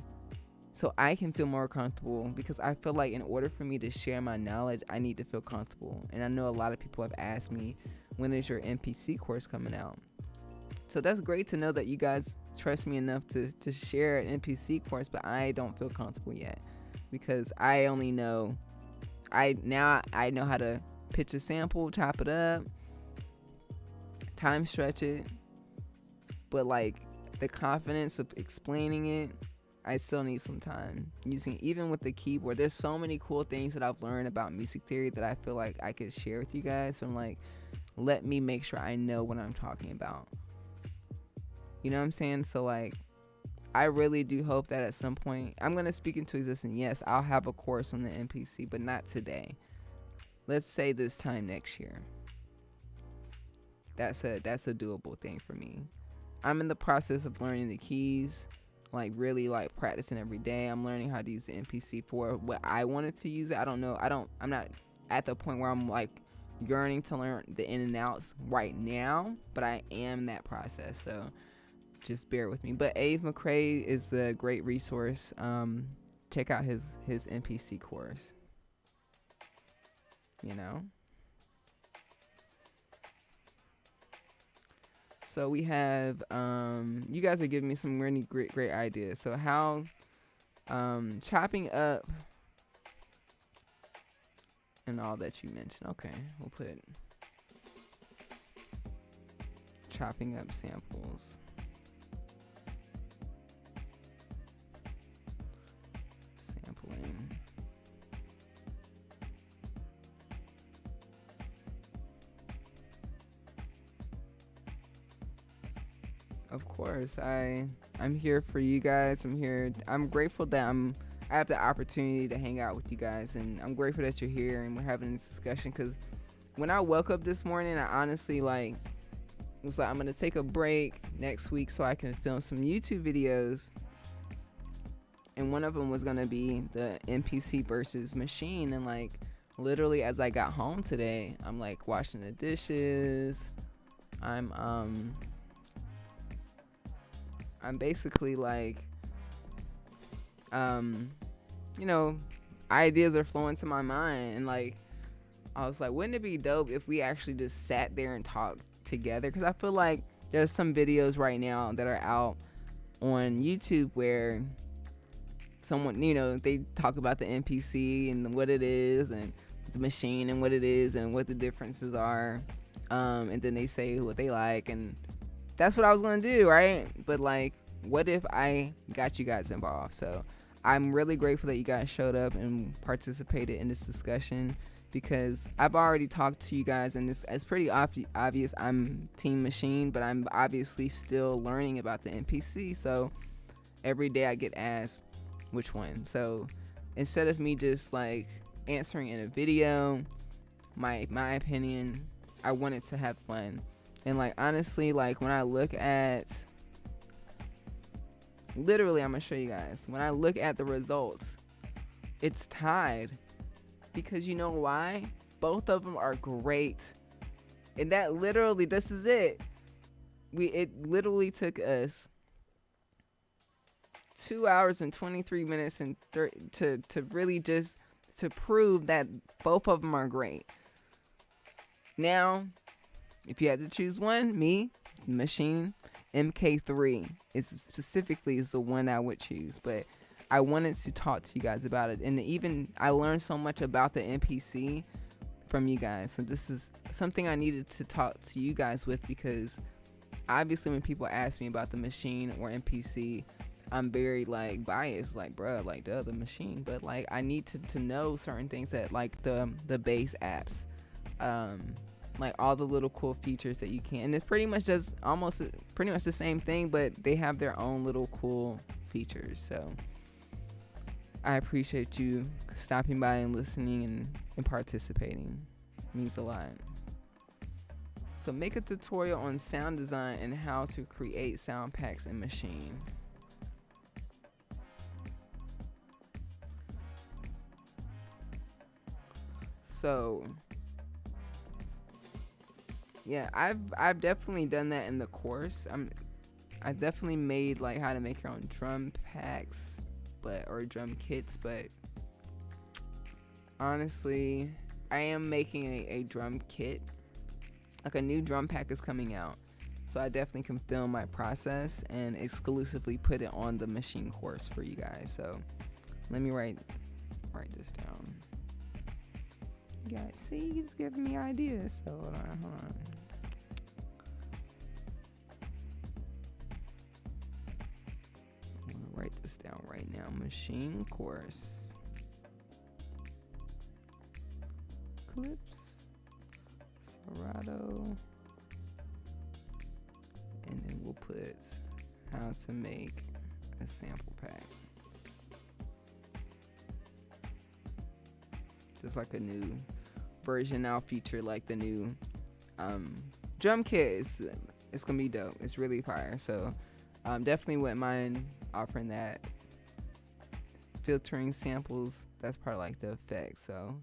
so I can feel more comfortable, because I feel like in order for me to share my knowledge, I need to feel comfortable. And I know a lot of people have asked me, when is your MPC course coming out? So that's great to know that you guys trust me enough to share an MPC course, but I don't feel comfortable yet, because I know how to pitch a sample, chop it up, time stretch it, but like the confidence of explaining it, I still need some time using. Even with the keyboard, there's so many cool things that I've learned about music theory that I feel like I could share with you guys. So I'm like, let me make sure I know what I'm talking about. You know what I'm saying? So like, I really do hope that at some point I'm going to speak into existence. Yes, I'll have a course on the MPC, but not today. Let's say this time next year. That's a doable thing for me. I'm in the process of learning the keys, like really like practicing every day. I'm learning how to use the MPC for what I wanted to use it. I don't know. I'm not at the point where I'm like yearning to learn the in and outs right now, but I am in that process. So just bear with me. But Ave McCrae is the great resource. Check out his MPC course. So we have, you guys are giving me some really great ideas. So how, chopping up and all that you mentioned. Okay, we'll put chopping up samples. Sampling. Of course, I'm here for you guys. I'm grateful that I have the opportunity to hang out with you guys, and I'm grateful that you're here and we're having this discussion. Because when I woke up this morning, I honestly was like, I'm gonna take a break next week so I can film some YouTube videos, and one of them was gonna be the MPC versus Maschine. And like, literally as I got home today, I'm like washing the dishes. I'm basically like, ideas are flowing to my mind, and like, I was like, wouldn't it be dope if we actually just sat there and talked together? Because I feel like there's some videos right now that are out on YouTube where someone, they talk about the MPC and what it is, and the Maschine and what it is and what the differences are, and then they say what they like, and that's what I was gonna do, right? But like, what if I got you guys involved? So I'm really grateful that you guys showed up and participated in this discussion, because I've already talked to you guys, and it's pretty obvious I'm Team Maschine, but I'm obviously still learning about the MPC. So every day I get asked which one. So instead of me just like answering in a video my opinion, I wanted to have fun. And like honestly, like when I look at, literally I'm gonna show you guys, when I look at the results, it's tied. Because you know why? Both of them are great. And that literally, this is it. It literally took us 2 hours and 23 minutes and to really just to prove that both of them are great. Now, if you had to choose one, me, Maschine MK3 is the one I would choose. But I wanted to talk to you guys about it, and even I learned so much about the MPC from you guys. So this is something I needed to talk to you guys with, because obviously when people ask me about the Maschine or MPC, I'm very like biased, like bruh, like duh, the Maschine. But like I need to know certain things, that like the base apps, like all the little cool features that you can. And it's pretty much just almost pretty much the same thing, but they have their own little cool features. So I appreciate you stopping by and listening and participating. It means a lot. So make a tutorial on sound design and how to create sound packs in Maschine. So yeah, I've definitely done that in the course. I definitely made like how to make your own drum packs, or drum kits, but honestly, I am making a drum kit. Like a new drum pack is coming out, so I definitely can film my process and exclusively put it on the Maschine course for you guys. So let me write this down. You guys see, he's giving me ideas. So hold on. I'm gonna write this down right now. Maschine course. Clips. Serato. And then we'll put how to make a sample pack. Just like a new version now, feature like the new drum kit. It's gonna be dope. It's really fire. So definitely wouldn't mind offering that. Filtering samples, that's part of like the effect. So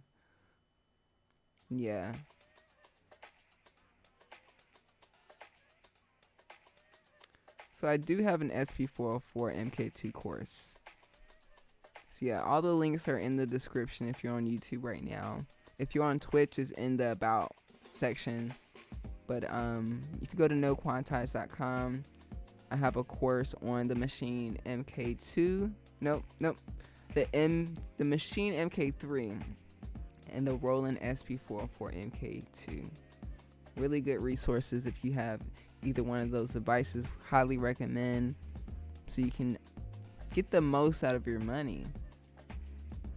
yeah. So I do have an SP404 MK2 course. So yeah, all the links are in the description if you're on YouTube right now. If you're on Twitch, it's in the About section. But if you go to noquantize.com, I have a course on the Maschine MK2. Nope. The Maschine MK3 and the Roland SP404 MK2. Really good resources if you have either one of those devices. Highly recommend, so you can get the most out of your money.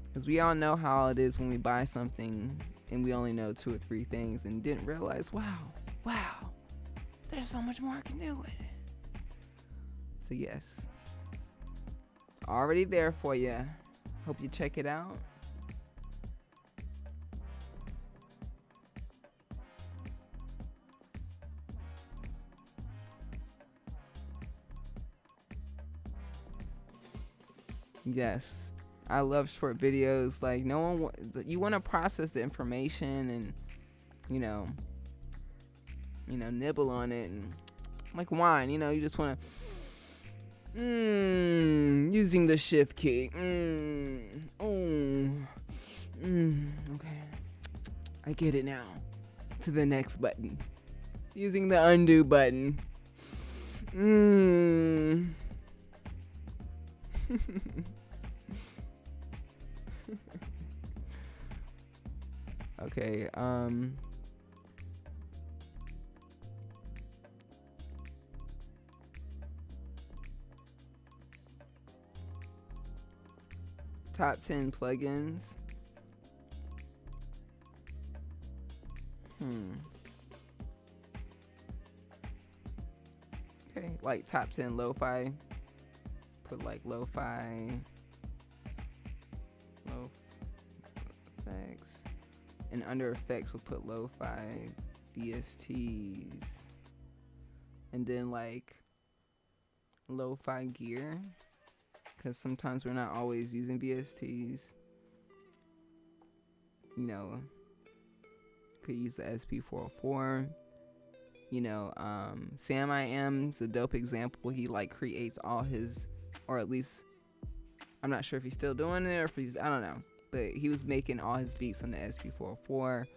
Because we all know how it is when we buy something and we only know 2 or 3 things and didn't realize, wow, there's so much more I can do with it. So yes, already there for you. Hope you check it out. Yes, I love short videos. Like you want to process the information and you know nibble on it, and like wine, you just want to using the shift key. Okay, I get it now. To the next button, using the undo button. Okay, top 10 plugins. Okay, like top 10 lo-fi. Put like lo-fi Low effects. And under effects, we'll put lo-fi VSTs. And then like lo-fi gear, because sometimes we're not always using VSTs. You know, could use the SP404. You know, Sam I Am's a dope example. He like creates all his, or at least I'm not sure if he's still doing it or if he's, I don't know, but he was making all his beats on the SP404.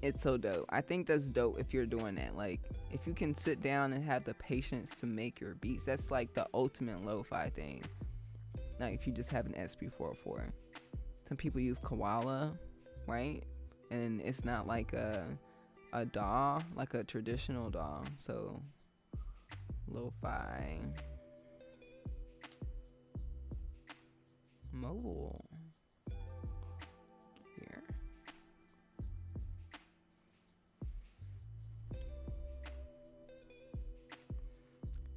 It's so dope. I think that's dope if you're doing that. Like, if you can sit down and have the patience to make your beats, that's like the ultimate lo-fi thing. Like, if you just have an SP404. Some people use Koala, right? And it's not like a DAW, like a traditional DAW. So, lo-fi. Mobile.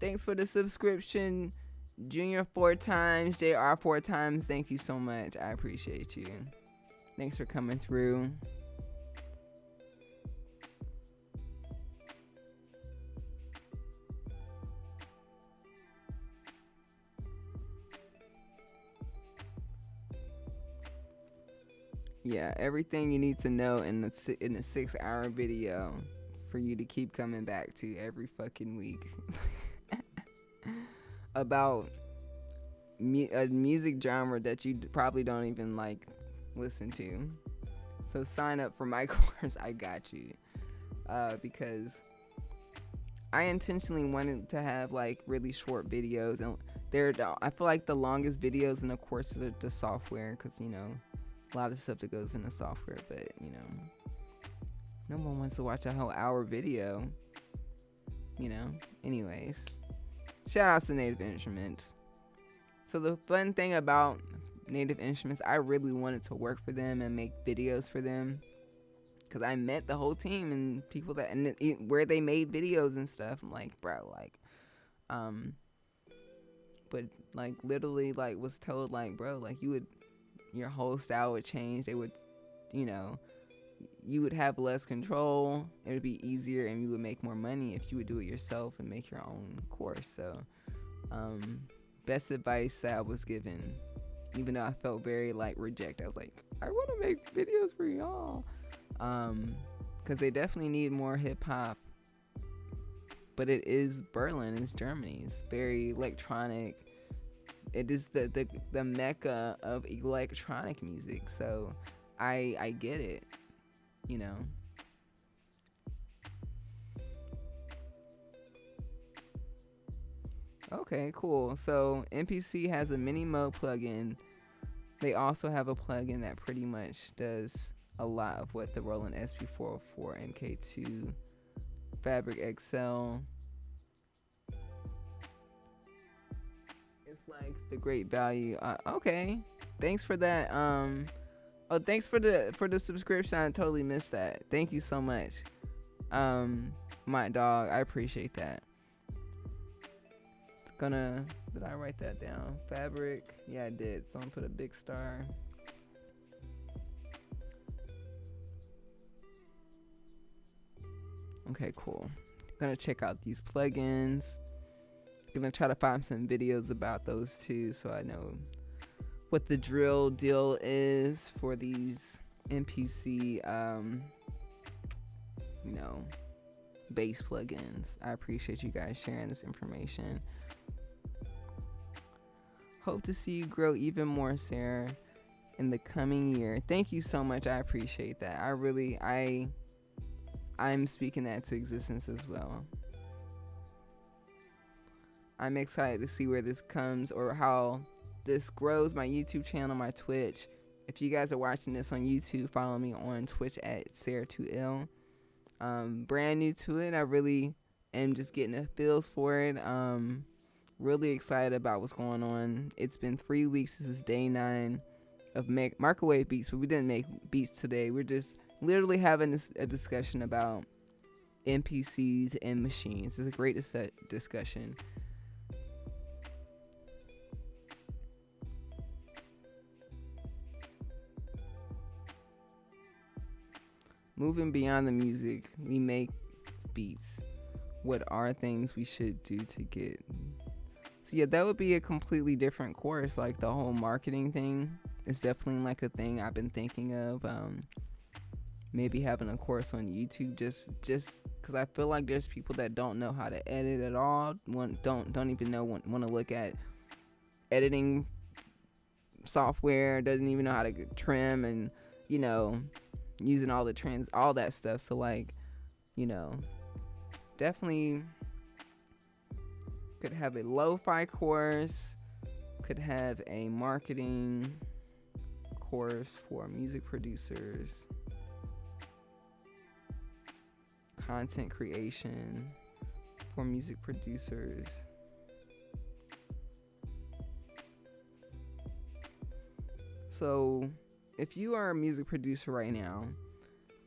Thanks for the subscription, Junior 4 times, JR 4 times. Thank you so much. I appreciate you. Thanks for coming through. Yeah, everything you need to know in the 6-hour video for you to keep coming back to every fucking week. About a music genre that you probably don't even like listen to. So sign up for my course. I got you. Because I intentionally wanted to have like really short videos, and I feel like the longest videos in the courses are the software, because you know a lot of stuff that goes in the software, but you know no one wants to watch a whole hour video, you know. Anyways, shout out to Native Instruments. So the fun thing about Native Instruments, I really wanted to work for them and make videos for them, because I met the whole team and people that, and where they made videos and stuff. I'm like, bro, like, but like literally like was told like, bro, like your whole style would change. They would, you know, you would have less control. It would be easier, and you would make more money if you would do it yourself and make your own course. So, best advice that I was given, even though I felt very like rejected. I was like, I want to make videos for y'all, because they definitely need more hip hop. But it is Berlin, it's Germany. It's very electronic. It is the mecca of electronic music. So I get it, you know. Okay, cool. So MPC has a mini mode plugin. They also have a plugin that pretty much does a lot of what the Roland SP404 MK2 Fabric XL. It's like the great value. Okay, thanks for that. Oh, thanks for the subscription. I totally missed that. Thank you so much, my dog. I appreciate that. Did I write that down? Fabric. Yeah, I did. So I'm gonna put a big star. Okay, cool. Gonna check out these plugins. Gonna try to find some videos about those too, so I know what the drill deal is for these MPC, you know, bass plugins. I appreciate you guys sharing this information. Hope to see you grow even more, Sarah, in the coming year. Thank you so much. I appreciate that. I'm speaking that to existence as well. I'm excited to see where this comes, or how this grows. My YouTube channel, my Twitch. If you guys are watching this on YouTube, follow me on Twitch at Sarah2L. Brand new to it. I really am just getting the feels for it. Really excited about what's going on. It's been 3 weeks. This is day 9 of microwave beats, but we didn't make beats today. We're just literally having a discussion about MPCs and machines. It's a great discussion. moving beyond the music, we make beats. What are things we should do to get? So yeah, that would be a completely different course. Like the whole marketing thing is definitely like a thing I've been thinking of. Maybe having a course on YouTube, just because I feel like there's people that don't know how to edit at all. Don't even want to look at editing software. Doesn't even know how to trim and using all the all that stuff. So like, definitely could have a lo-fi course, could have a marketing course for music producers, content creation for music producers. So if you are a music producer right now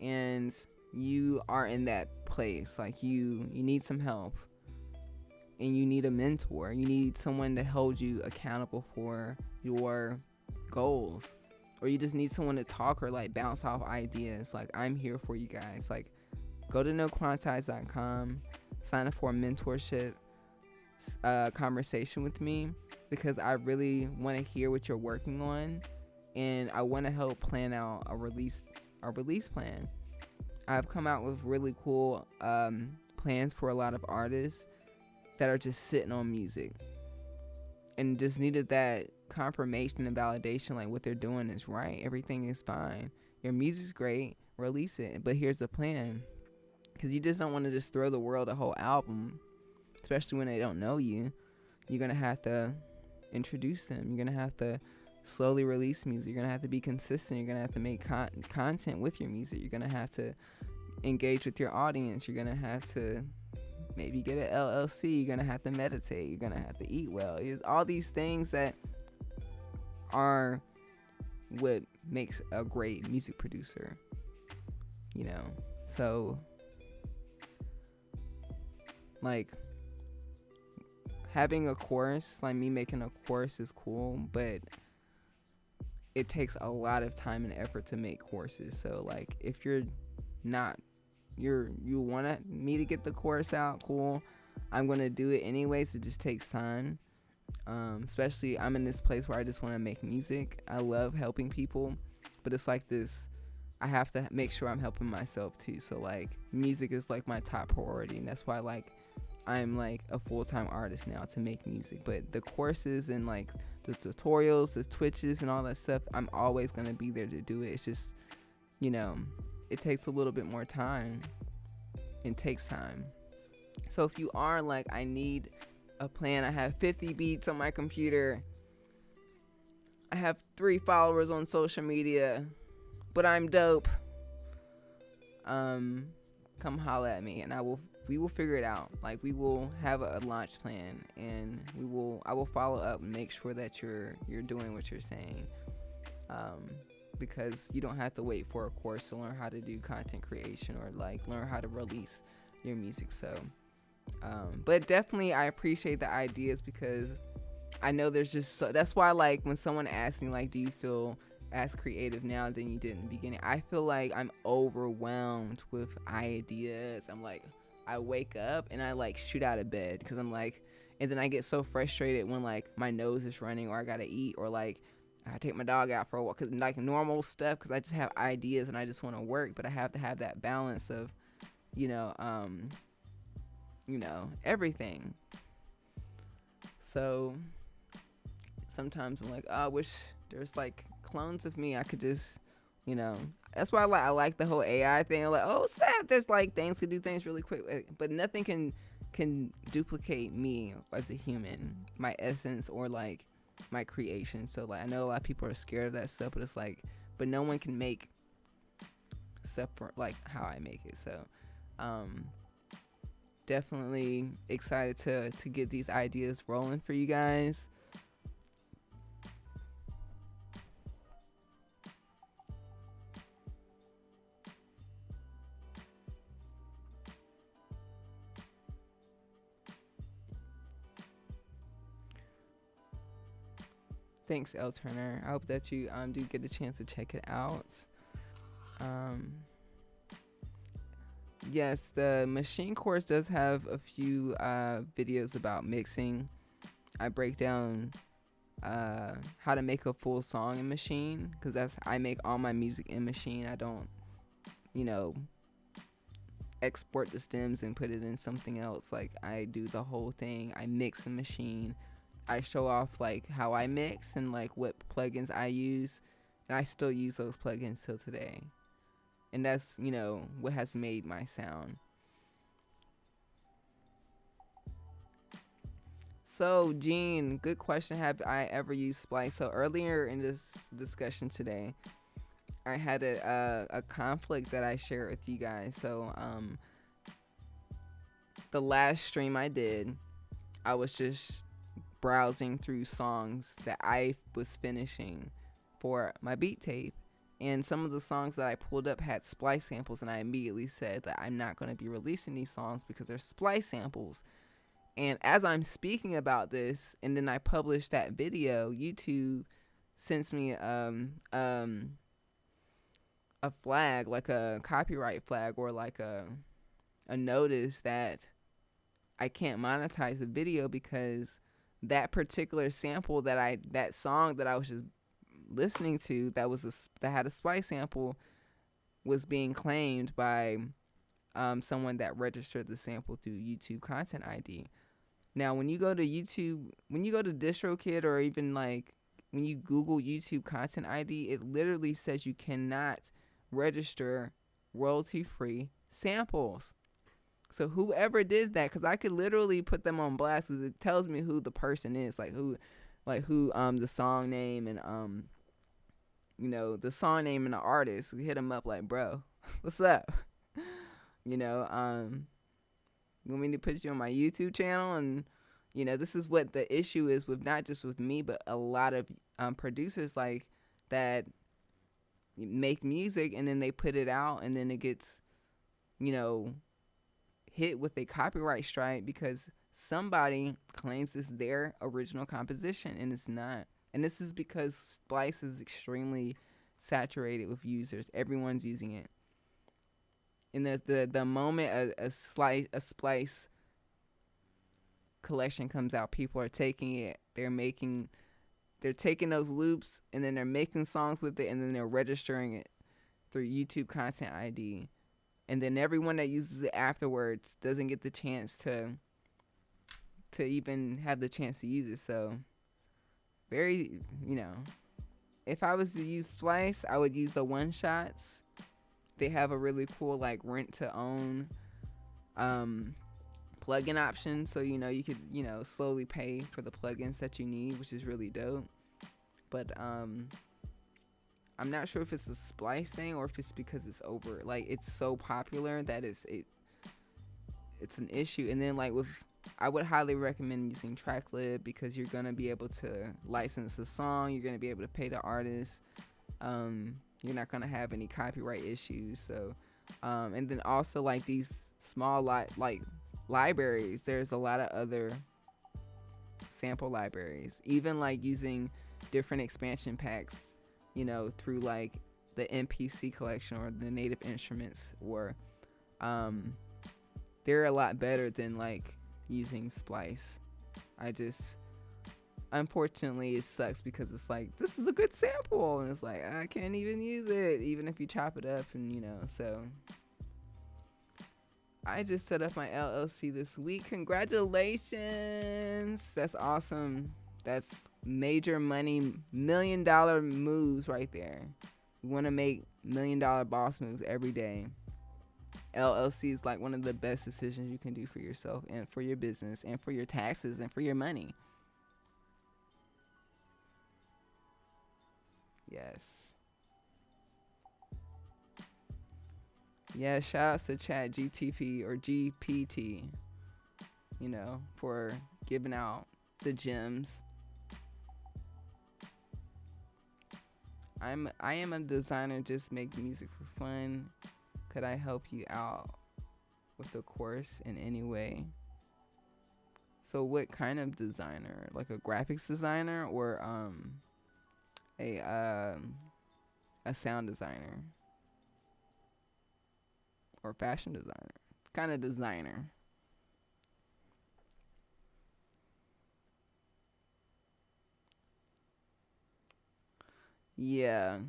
and you are in that place, like you need some help and you need a mentor, you need someone to hold you accountable for your goals, or you just need someone to talk or like bounce off ideas, like I'm here for you guys. Like go to noquantize.com, sign up for a mentorship conversation with me, because I really want to hear what you're working on and I want to help plan out a release plan. I've come out with really cool plans for a lot of artists that are just sitting on music and just needed that confirmation and validation, like what they're doing is right, everything is fine, your music's great, release it. But here's the plan, because you just don't want to just throw the world a whole album, especially when they don't know you. You're going to have to introduce them. You're going to have to slowly release music. You're going to have to be consistent. You're going to have to make content with your music. You're going to have to engage with your audience. You're going to have to maybe get an LLC. You're going to have to meditate. You're going to have to eat well. There's all these things that are what makes a great music producer, So like having a course, like me making a course is cool, but it takes a lot of time and effort to make courses. So like if you want me to get the course out, cool, I'm going to do it anyways. It just takes time. Especially I'm in this place where I just want to make music. I love helping people, but it's like this, I have to make sure I'm helping myself too. So like music is like my top priority, and that's why like I'm like a full-time artist now to make music. But the courses and like the tutorials, the Twitches and all that stuff, I'm always going to be there to do it. It's just, it takes a little bit more time. It takes time. So if you are like, I need a plan, I have 50 beats on my computer, I have 3 followers on social media, but I'm dope, come holla at me and we will figure it out. Like we will have a launch plan, and I will follow up and make sure that you're doing what you're saying, because you don't have to wait for a course to learn how to do content creation or like learn how to release your music. So but definitely I appreciate the ideas, because I know there's just that's why like when someone asks me like, do you feel as creative now than you did in the beginning, I feel like I'm overwhelmed with ideas. I'm like, I wake up and I like shoot out of bed, because I'm like, and then I get so frustrated when like my nose is running, or I gotta eat, or like I take my dog out for a walk, because like normal stuff, because I just have ideas and I just want to work, but I have to have that balance of everything. So sometimes I'm like, oh, I wish there's like clones of me I could just, that's why I like the whole AI thing. I'm like, oh snap, there's like things can do things really quick, but nothing can duplicate me as a human, my essence or like my creation. So like I know a lot of people are scared of that stuff, but it's like, but no one can make stuff for like how I make it. So definitely excited to get these ideas rolling for you guys. Thanks, L Turner. I hope that you do get a chance to check it out. Yes, the machine course does have a few videos about mixing. I break down how to make a full song in Machine, because I make all my music in Machine. I don't, you know, export the stems and put it in something else. Like, I do the whole thing. I mix in Machine. I show off like how I mix and like what plugins I use, and I still use those plugins till today. And that's, what has made my sound. So, Gene, good question. Have I ever used Splice? So earlier in this discussion today, I had a conflict that I shared with you guys. So, the last stream I did, I was just browsing through songs that I was finishing for my beat tape. And some of the songs that I pulled up had Splice samples, and I immediately said that I'm not going to be releasing these songs because they're Splice samples. And as I'm speaking about this, and then I published that video, YouTube sends me a flag, like a copyright flag, or like a notice that I can't monetize the video because that particular sample that song that I was just listening to that had a Splice sample was being claimed by someone that registered the sample through YouTube Content ID. Now, when you go to YouTube, when you go to DistroKid, or even like when you Google YouTube Content ID, it literally says you cannot register royalty-free samples. So whoever did that, because I could literally put them on blast, because it tells me who the person is, like who the song name and the song name and the artist. We hit them up like, bro, what's up? Want me to put you on my YouTube channel? And this is what the issue is with, not just with me, but a lot of producers like that make music and then they put it out and then it gets hit with a copyright strike because somebody claims it's their original composition and it's not. And this is because Splice is extremely saturated with users. Everyone's using it. And the moment a Splice collection comes out, people are taking it. They're taking those loops and then they're making songs with it and then they're registering it through YouTube Content ID. And then everyone that uses it afterwards doesn't get the chance to even have the chance to use it. So very, if I was to use Splice, I would use the one shots. They have a really cool like rent to own plugin option, so you could slowly pay for the plugins that you need, which is really dope. But I'm not sure if it's a Splice thing or if it's because it's it's so popular that it's an issue. And then I would highly recommend using TrackLib because you're gonna be able to license the song, you're gonna be able to pay the artist. You're not going to have any copyright issues. So, and then also these small libraries, there's a lot of other sample libraries, even using different expansion packs, through the MPC collection or the Native Instruments, or they're a lot better than using Splice. Unfortunately, it sucks because it's this is a good sample and it's I can't even use it even if you chop it up, and so I just set up my LLC this week. Congratulations. That's awesome. That's major money, $1 million moves right there. You want to make $1 million boss moves every day. LLC is one of the best decisions you can do for yourself and for your business and for your taxes and for your money. Yes. Yeah, shout outs to Chat GTP or GPT, for giving out the gems. I am a designer, just make music for fun. Could I help you out with the course in any way? So what kind of designer? Like a graphics designer or a sound designer, or fashion designer, kind of designer. Yeah.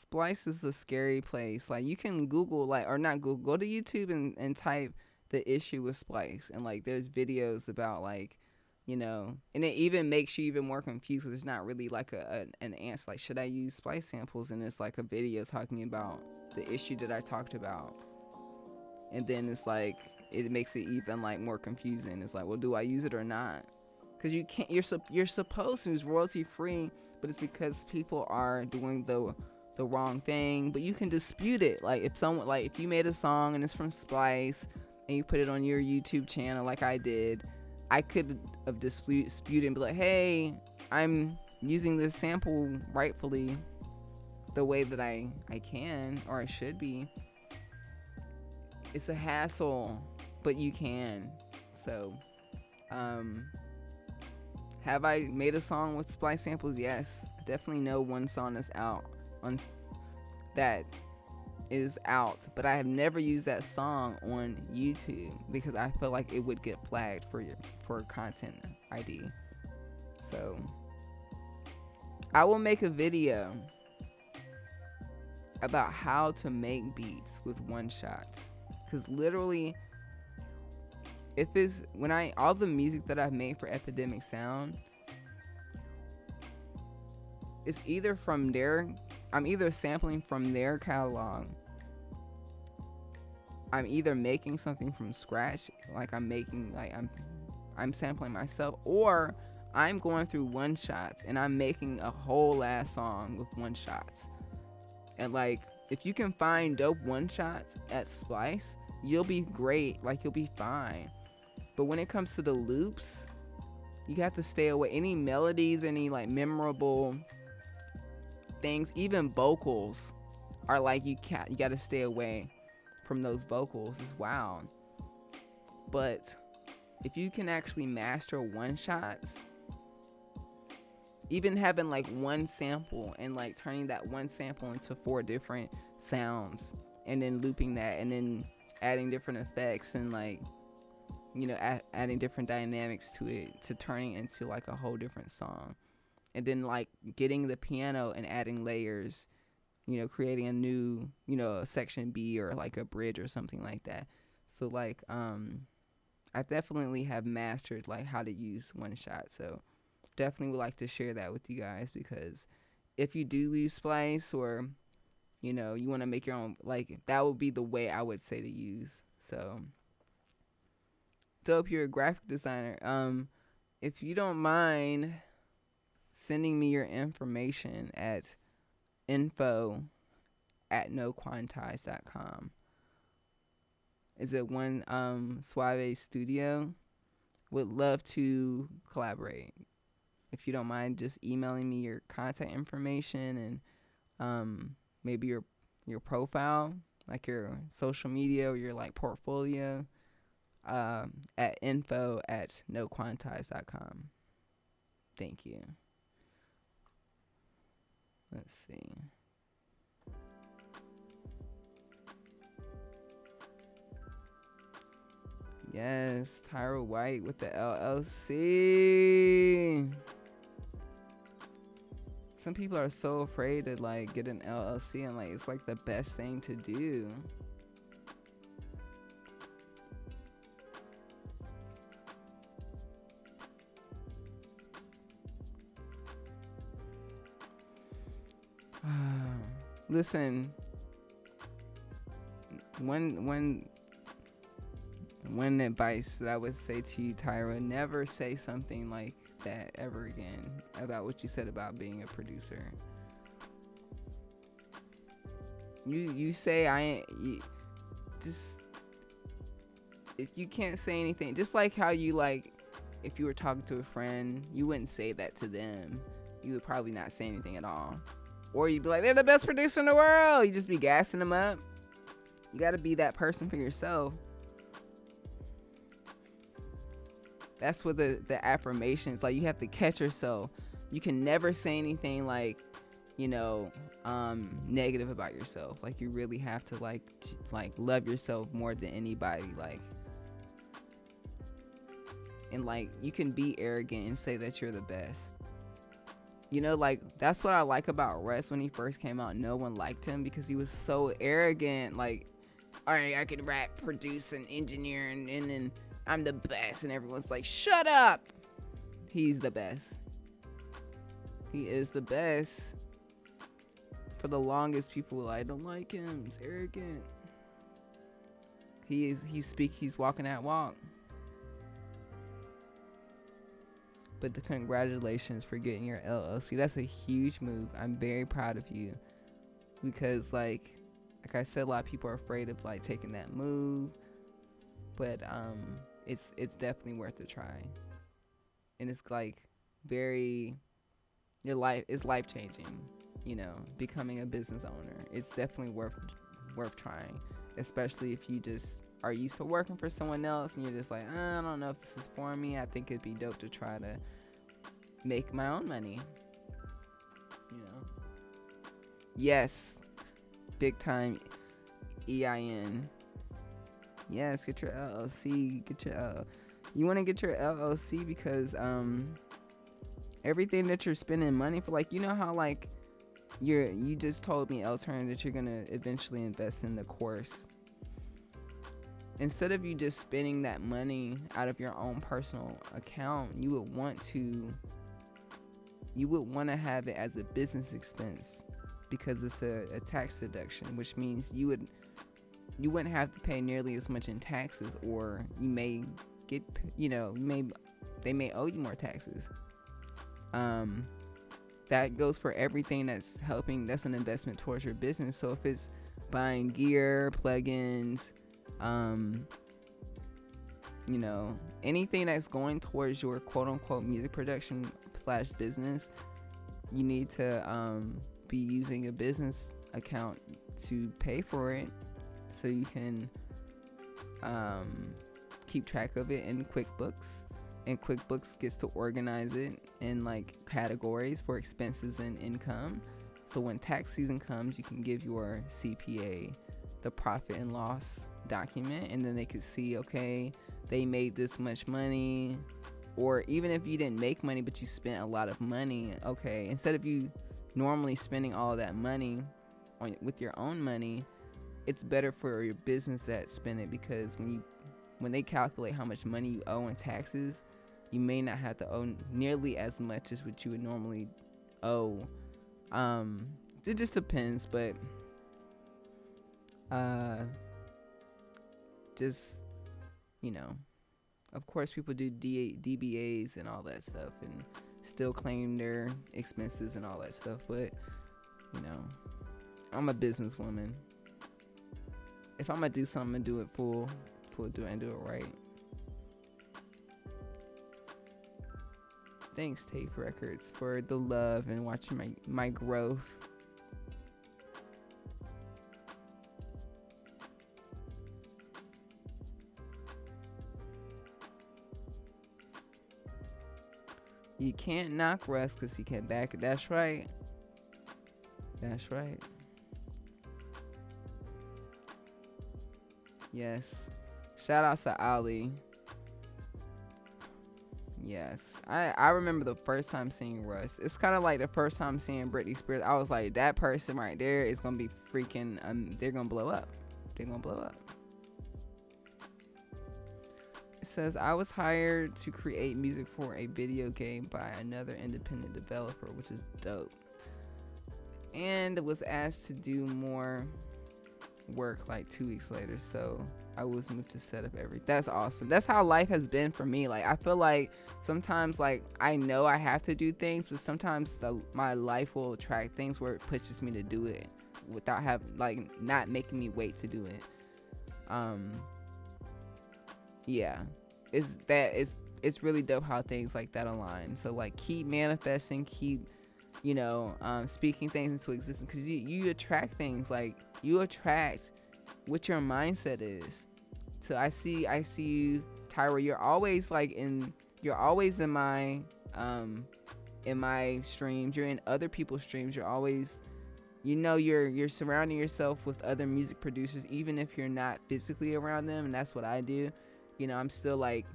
Splice is a scary place. Like, you can Google, like, or not Google, go to YouTube and type the issue with Splice. And, like, there's videos about, like, and it even makes you even more confused because it's not really like an answer. Like, should I use Splice samples? And it's like a video talking about the issue that I talked about. And then it's like, it makes it even, like, more confusing. It's like, well, do I use it or not? Because you can't, you're supposed to use royalty free, but it's because people are doing the wrong thing. But you can dispute it. Like, if you made a song and it's from Splice and you put it on your YouTube channel like I did, I could have disputed and be like, hey, I'm using this sample rightfully the way that I can, or I should be. It's a hassle, but you can. So, have I made a song with Splice samples? Yes. I definitely know one song that's out but I have never used that song on YouTube because I feel like it would get flagged for content ID. So I will make a video about how to make beats with one shots, because literally, all the music that I've made for Epidemic Sound, it's either I'm either sampling from their catalog, I'm either making something from scratch, like I'm sampling myself, or I'm going through one shots and I'm making a whole ass song with one shots. And like, if you can find dope one shots at Splice, you'll be great, like you'll be fine. But when it comes to the loops, you have to stay away. Any melodies, any like memorable things, even vocals are like, you got to stay away from those vocals as well. But if you can actually master one shots, even having like one sample and like turning that one sample into 4 different sounds and then looping that and then adding different effects and like, adding different dynamics to it to turning into like a whole different song. And then like getting the piano and adding layers, creating a new, a section B or like a bridge or something like that. So like, I definitely have mastered like how to use one shot. So definitely would like to share that with you guys, because if you do use Splice or, you want to make your own, like that would be the way I would say to use. So dope, you're a graphic designer. If you don't mind sending me your information at info@noquantize.com. Is it one Suave Studio? Would love to collaborate. If you don't mind just emailing me your contact information and maybe your profile, like your social media or your like portfolio, at info@noquantize.com. Thank you. Let's see. Yes, Tyra White with the LLC. Some people are so afraid to like get an LLC, and like it's like the best thing to do. Listen, one advice that I would say to you, Tyra: never say something like that ever again about what you said about being a producer. You say just, if you can't say anything, just like how you like, if you were talking to a friend, you wouldn't say that to them. You would probably not say anything at all. Or you'd be like, they're the best producer in the world. You just be gassing them up. You got to be that person for yourself. That's what the affirmations, like you have to catch yourself. You can never say anything like, you know, negative about yourself. Like, you really have to like love yourself more than anybody. Like, and like, you can be arrogant and say that you're the best. You know, like, that's what I like about Russ. When he first came out, no one liked him because he was so arrogant. Like, all right, I can rap, produce, and engineer, and then I'm the best. And everyone's like, shut up. He's the best. He is the best. For the longest, people were like, I don't like him. He's arrogant. He's walking that walk. But congratulations for getting your LLC. That's a huge move. I'm very proud of you. Because like I said, a lot of people are afraid of like taking that move. But it's definitely worth a try. And it's like your life is life changing, you know, becoming a business owner. It's definitely worth trying, especially if you just are used to working for someone else and you're just like, I don't know if this is for me. I think it'd be dope to try to make my own money, you know. Yes, big time EIN. Yes, get your LLC. You want to get your LLC because everything that you're spending money for, like, you know how like you just told me, Elturn, that you're gonna eventually invest in the course. Instead of you just spending that money out of your own personal account, you would want to have it as a business expense because it's a tax deduction, which means you wouldn't have to pay nearly as much in taxes, or you may get, you know, they may owe you more taxes. That goes for everything that's an investment towards your business. So if it's buying gear, plugins, you know, anything that's going towards your quote unquote music production / business, you need to be using a business account to pay for it, so you can keep track of it in QuickBooks, and QuickBooks gets to organize it in like categories for expenses and income. So when tax season comes, you can give your CPA the profit and loss document, and then they could see, okay, they made this much money. Or even if you didn't make money but you spent a lot of money, okay, instead of you normally spending all of that money with your own money, it's better for your business that spend it, because when they calculate how much money you owe in taxes, you may not have to owe nearly as much as what you would normally owe. It just depends, but just, you know, of course people do DBAs and all that stuff and still claim their expenses and all that stuff, but you know, I'm a businesswoman. If I'm gonna do something, I'm gonna do it full do it and do it right. Thanks, Tape Records, for the love and watching my growth. You can't knock Russ because he can't back it. That's right. That's right. Yes. Shout out to Ali. Yes. I remember the first time seeing Russ. It's kind of like the first time seeing Britney Spears. I was like, that person right there is going to be freaking, they're going to blow up. They're going to blow up. It says, I was hired to create music for a video game by another independent developer, which is dope. And was asked to do more work like 2 weeks later, so I was moved to set up everything. That's awesome. That's how life has been for me. Like, I feel like sometimes, like, I know I have to do things, but sometimes my life will attract things where it pushes me to do it without not making me wait to do it. Yeah, it's really dope how things like that align. So like, keep manifesting, keep, you know, speaking things into existence, because you attract things. Like, you attract what your mindset is. So I see you, Tyra, you're always in my in my streams, you're in other people's streams, you're always, you're surrounding yourself with other music producers, even if you're not physically around them. And that's what I do. I'm still like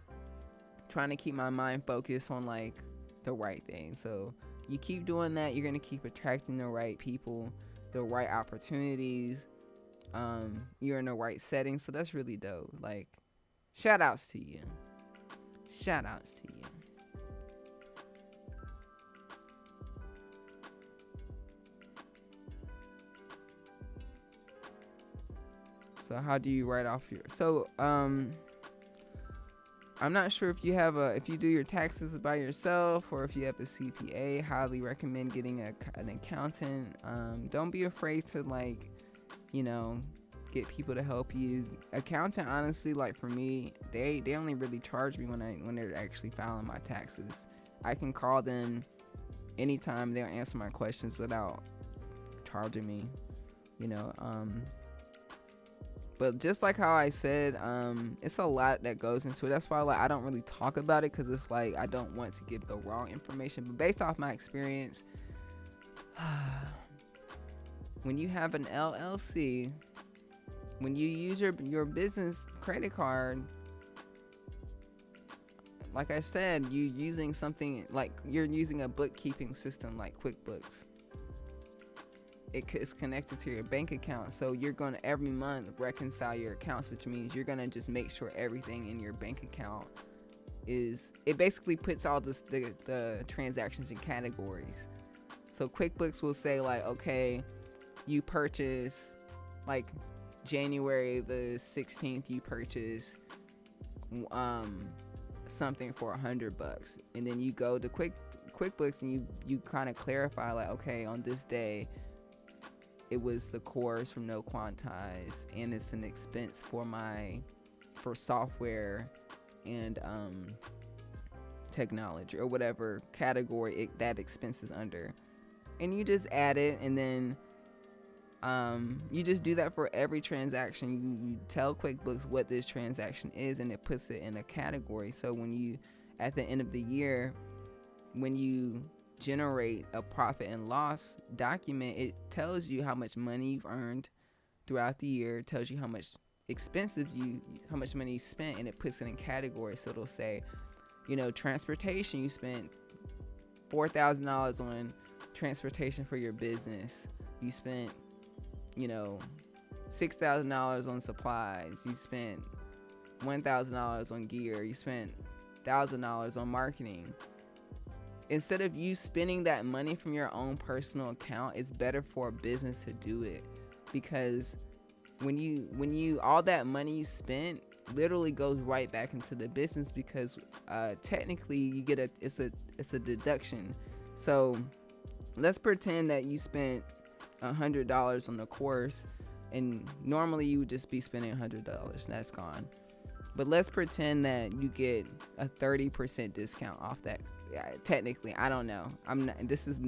trying to keep my mind focused on like the right thing. So you keep doing that, you're going to keep attracting the right people, the right opportunities. You're in the right setting. So that's really dope. Like, shout outs to you. Shout outs to you. So how do you write off your, I'm not sure if you do your taxes by yourself or if you have a CPA. Highly recommend getting an accountant. Don't be afraid to get people to help you. Accountant, honestly, like for me, they only really charge me when they're actually filing my taxes. I can call them anytime. They'll answer my questions without charging me. But just like how I said, it's a lot that goes into it. That's why I don't really talk about it, because it's like I don't want to give the wrong information. But based off my experience, when you have an LLC, when you use your business credit card, like I said, you're using a bookkeeping system like QuickBooks. It's connected to your bank account, so you're going to every month reconcile your accounts, which means you're going to just make sure everything in your bank account it basically puts all the transactions in categories. So QuickBooks will say like, okay, you purchase like January the 16th, you purchase something for $100, and then you go to QuickBooks and you kind of clarify like, okay, on this day it was the course from No Quantize, and it's an expense for software and technology or whatever category that expense is under, and you just add it, and then you just do that for every transaction. You tell QuickBooks what this transaction is, and it puts it in a category. So when you, at the end of the year, when you generate a profit and loss document, it tells you how much money you've earned throughout the year. It tells you how much how much money you spent, and it puts it in categories. So it'll say, transportation, you spent $4,000 on transportation for your business. You spent $6,000 on supplies. You spent $1,000 on gear. You spent $1,000 on marketing. Instead of you spending that money from your own personal account, it's better for a business to do it, because when you all that money you spent literally goes right back into the business, because technically you get it's a deduction. So let's pretend that you spent $100 on the course, and normally you would just be spending $100. That's gone. But let's pretend that you get a 30% discount off that. Technically, I don't know.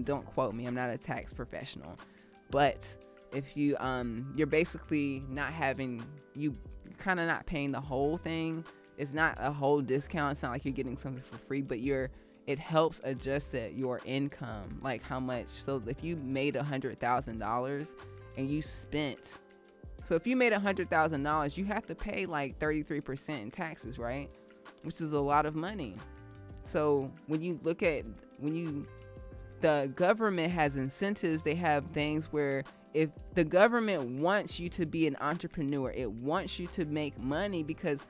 Don't quote me. I'm not a tax professional. But if you're basically you're kind of not paying the whole thing. It's not a whole discount. It's not like you're getting something for free, but it helps adjust your income, like how much. So if you made $100,000 and you spent, so if you made $100,000, you have to pay like 33% in taxes, right? Which is a lot of money. So when you look at, the government has incentives, they have things where if the government wants you to be an entrepreneur, it wants you to make money because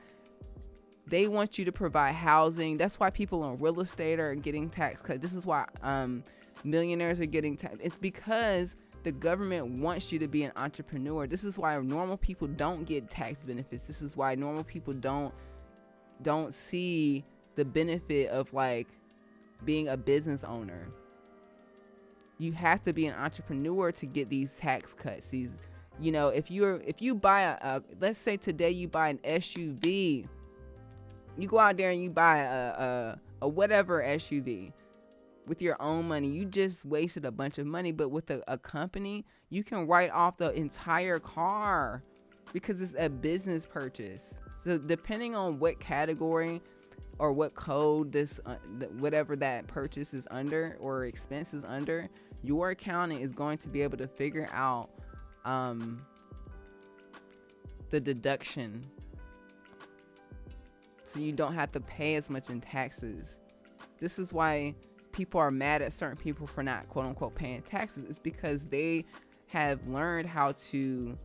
they want you to provide housing. That's why people in real estate are getting tax cuts. This is why millionaires are getting tax. It's because the government wants you to be an entrepreneur. This is why normal people don't get tax benefits. This is why normal people don't see the benefit of like being a business owner. You have to be an entrepreneur to get these tax cuts. These, if you buy let's say today you buy an SUV, you go out there and you buy a whatever SUV with your own money. You just wasted a bunch of money. But with a company, you can write off the entire car because it's a business purchase. So depending on what category, or what code this whatever that purchase is under or expense is under, your accountant is going to be able to figure out the deduction, so you don't have to pay as much in taxes. This is why people are mad at certain people for not quote unquote paying taxes. It's because they have learned how to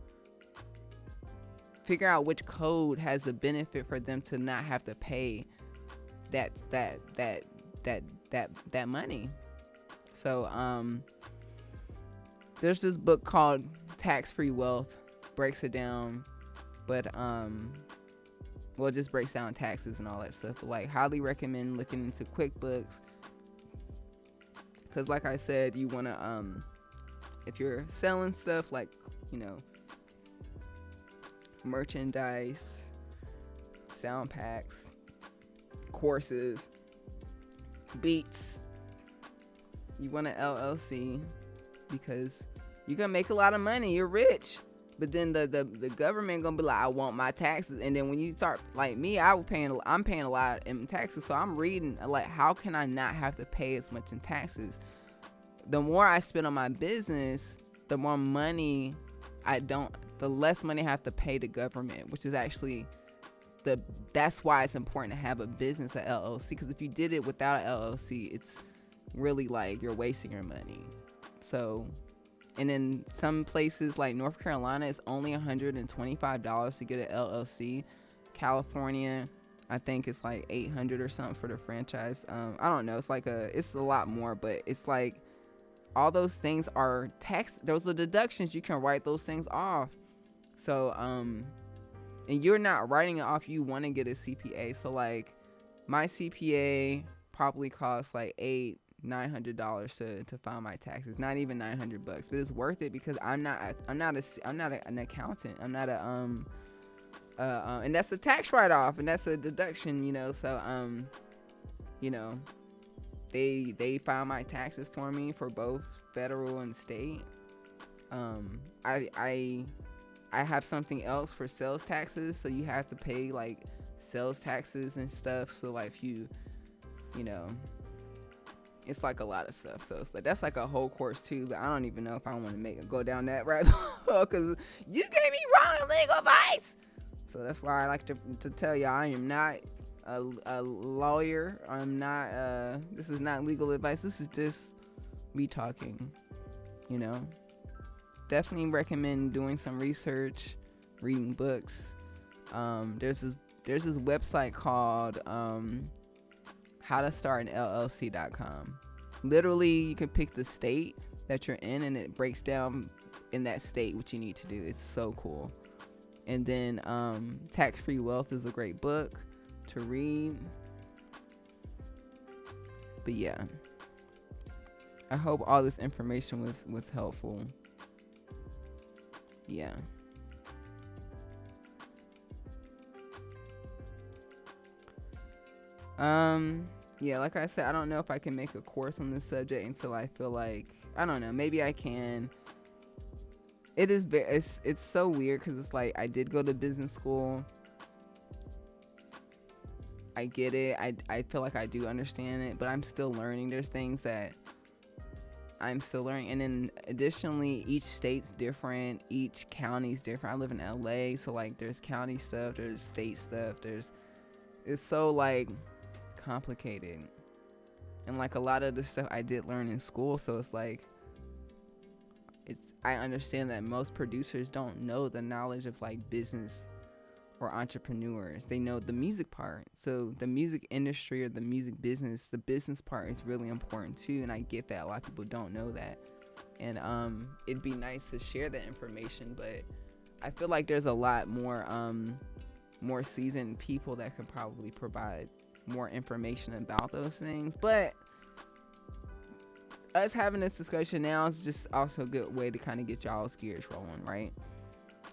figure out which code has the benefit for them to not have to pay that money. So there's this book called Tax-Free Wealth, breaks it down, but well, it just breaks down taxes and all that stuff. But like, highly recommend looking into QuickBooks, because like I said, you want to if you're selling stuff like, you know, merchandise, sound packs, courses, beats, you want an LLC, because you're gonna make a lot of money, you're rich, but then the government gonna be like, I want my taxes. And then when you start, like me, I'm paying a lot in taxes, so I'm reading like, how can I not have to pay as much in taxes? The more I spend on my business, the more money the less money I have to pay the government, which is actually that's why it's important to have a business, a LLC, because if you did it without an LLC, it's really like you're wasting your money. So, and in some places like North Carolina, it's only $125 to get an LLC. California, I think it's like $800 or something for the franchise. I don't know. It's a lot more, but it's like all those things are tax. Those are deductions. You can write those things off. So, and you're not writing it off. You want to get a CPA. So like, my CPA probably costs like $900 to file my taxes. Not even $900, but it's worth it, because I'm not an accountant. I'm not and that's a tax write-off, and that's a deduction, you know. So you know, they file my taxes for me for both federal and state. I have something else for sales taxes, so you have to pay like sales taxes and stuff. So like, if you know, it's like a lot of stuff. So it's like, that's like a whole course too, but I don't even know if I want to go down that rabbit hole, because you gave me wrong legal advice. So that's why I like to tell you, I am not a lawyer. I'm not this is not legal advice. This is just me talking, you know. Definitely recommend doing some research, reading books. There's this website called howtostartanllc.com. Literally, you can pick the state that you're in, and it breaks down in that state what you need to do. It's so cool. And then Tax-Free Wealth is a great book to read. But yeah, I hope all this information was helpful. Yeah. Yeah, like I said, I don't know if I can make a course on this subject until I feel like, I don't know, maybe I can. It's so weird, because it's like, I did go to business school. I get it. I feel like I do understand it, but I'm still learning. There's things that I'm still learning. And then additionally, each state's different, each county's different. I live in LA, so like, there's county stuff, there's state stuff, it's so like complicated. And like, a lot of the stuff I did learn in school, so it's like, I understand that most producers don't know the knowledge of like business or entrepreneurs. They know the music part. So the music industry or the music business, the business part is really important too. And I get that a lot of people don't know that. And it'd be nice to share that information, but I feel like there's a lot more seasoned people that could probably provide more information about those things. But us having this discussion now is just also a good way to kind of get y'all's gears rolling, right?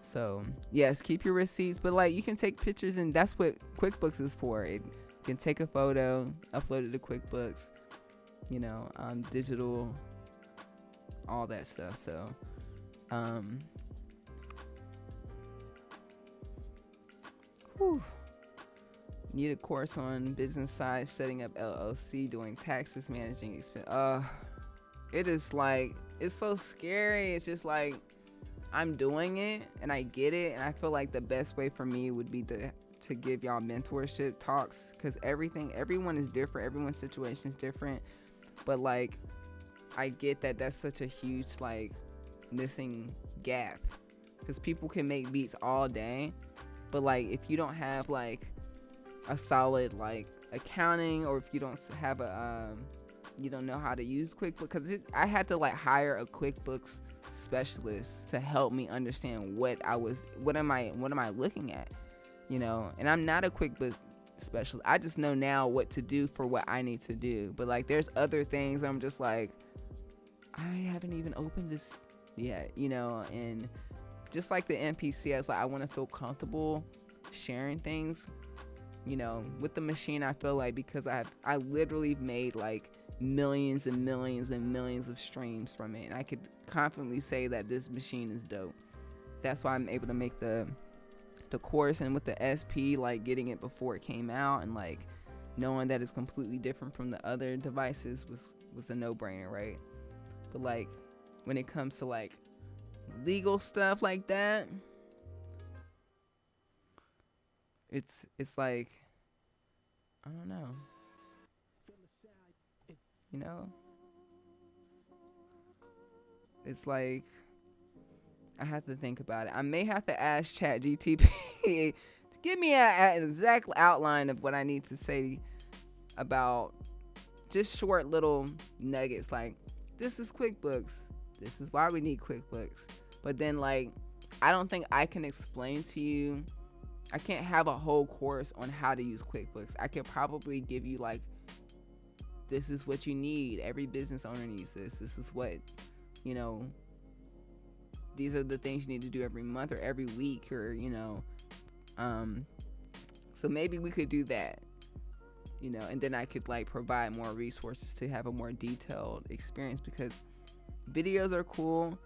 So yes, keep your receipts, but like, you can take pictures, and that's what QuickBooks is for. You can take a photo, upload it to QuickBooks, you know, digital, all that stuff. So Need a course on business side, setting up LLC, doing taxes, managing expense. It is like, it's so scary. It's just like, I'm doing it and I get it, and I feel like the best way for me would be to give y'all mentorship talks, because everyone is different, everyone's situation is different, but like I get that that's such a huge like missing gap, because people can make beats all day, but like if you don't have like a solid like accounting, or if you don't have you don't know how to use QuickBooks, because I had to like hire a QuickBooks specialist to help me understand what am I looking at, you know. And I'm not a QuickBooks specialist. I just know now what to do for what I need to do. But like there's other things I'm just like, I haven't even opened this yet, you know. And just like the MPC, I was like, I want to feel comfortable sharing things, you know. With the machine, I feel like, because I literally made like millions and millions and millions of streams from it, and I could confidently say that this machine is dope. That's why I'm able to make the course. And with the SP, like getting it before it came out, and like knowing that it's completely different from the other devices was a no-brainer, right? But like when it comes to like legal stuff like that, it's like, I don't know, you know. It's like I have to think about it. I may have to ask ChatGTP to give me an exact outline of what I need to say about just short little nuggets, like this is QuickBooks, this is why we need QuickBooks. But then like I don't think I can explain to you, I can't have a whole course on how to use QuickBooks. I could probably give you like, this is what you need, every business owner needs this is what, you know, these are the things you need to do every month or every week, or, you know, so maybe we could do that, you know, and then I could like provide more resources to have a more detailed experience, because videos are cool,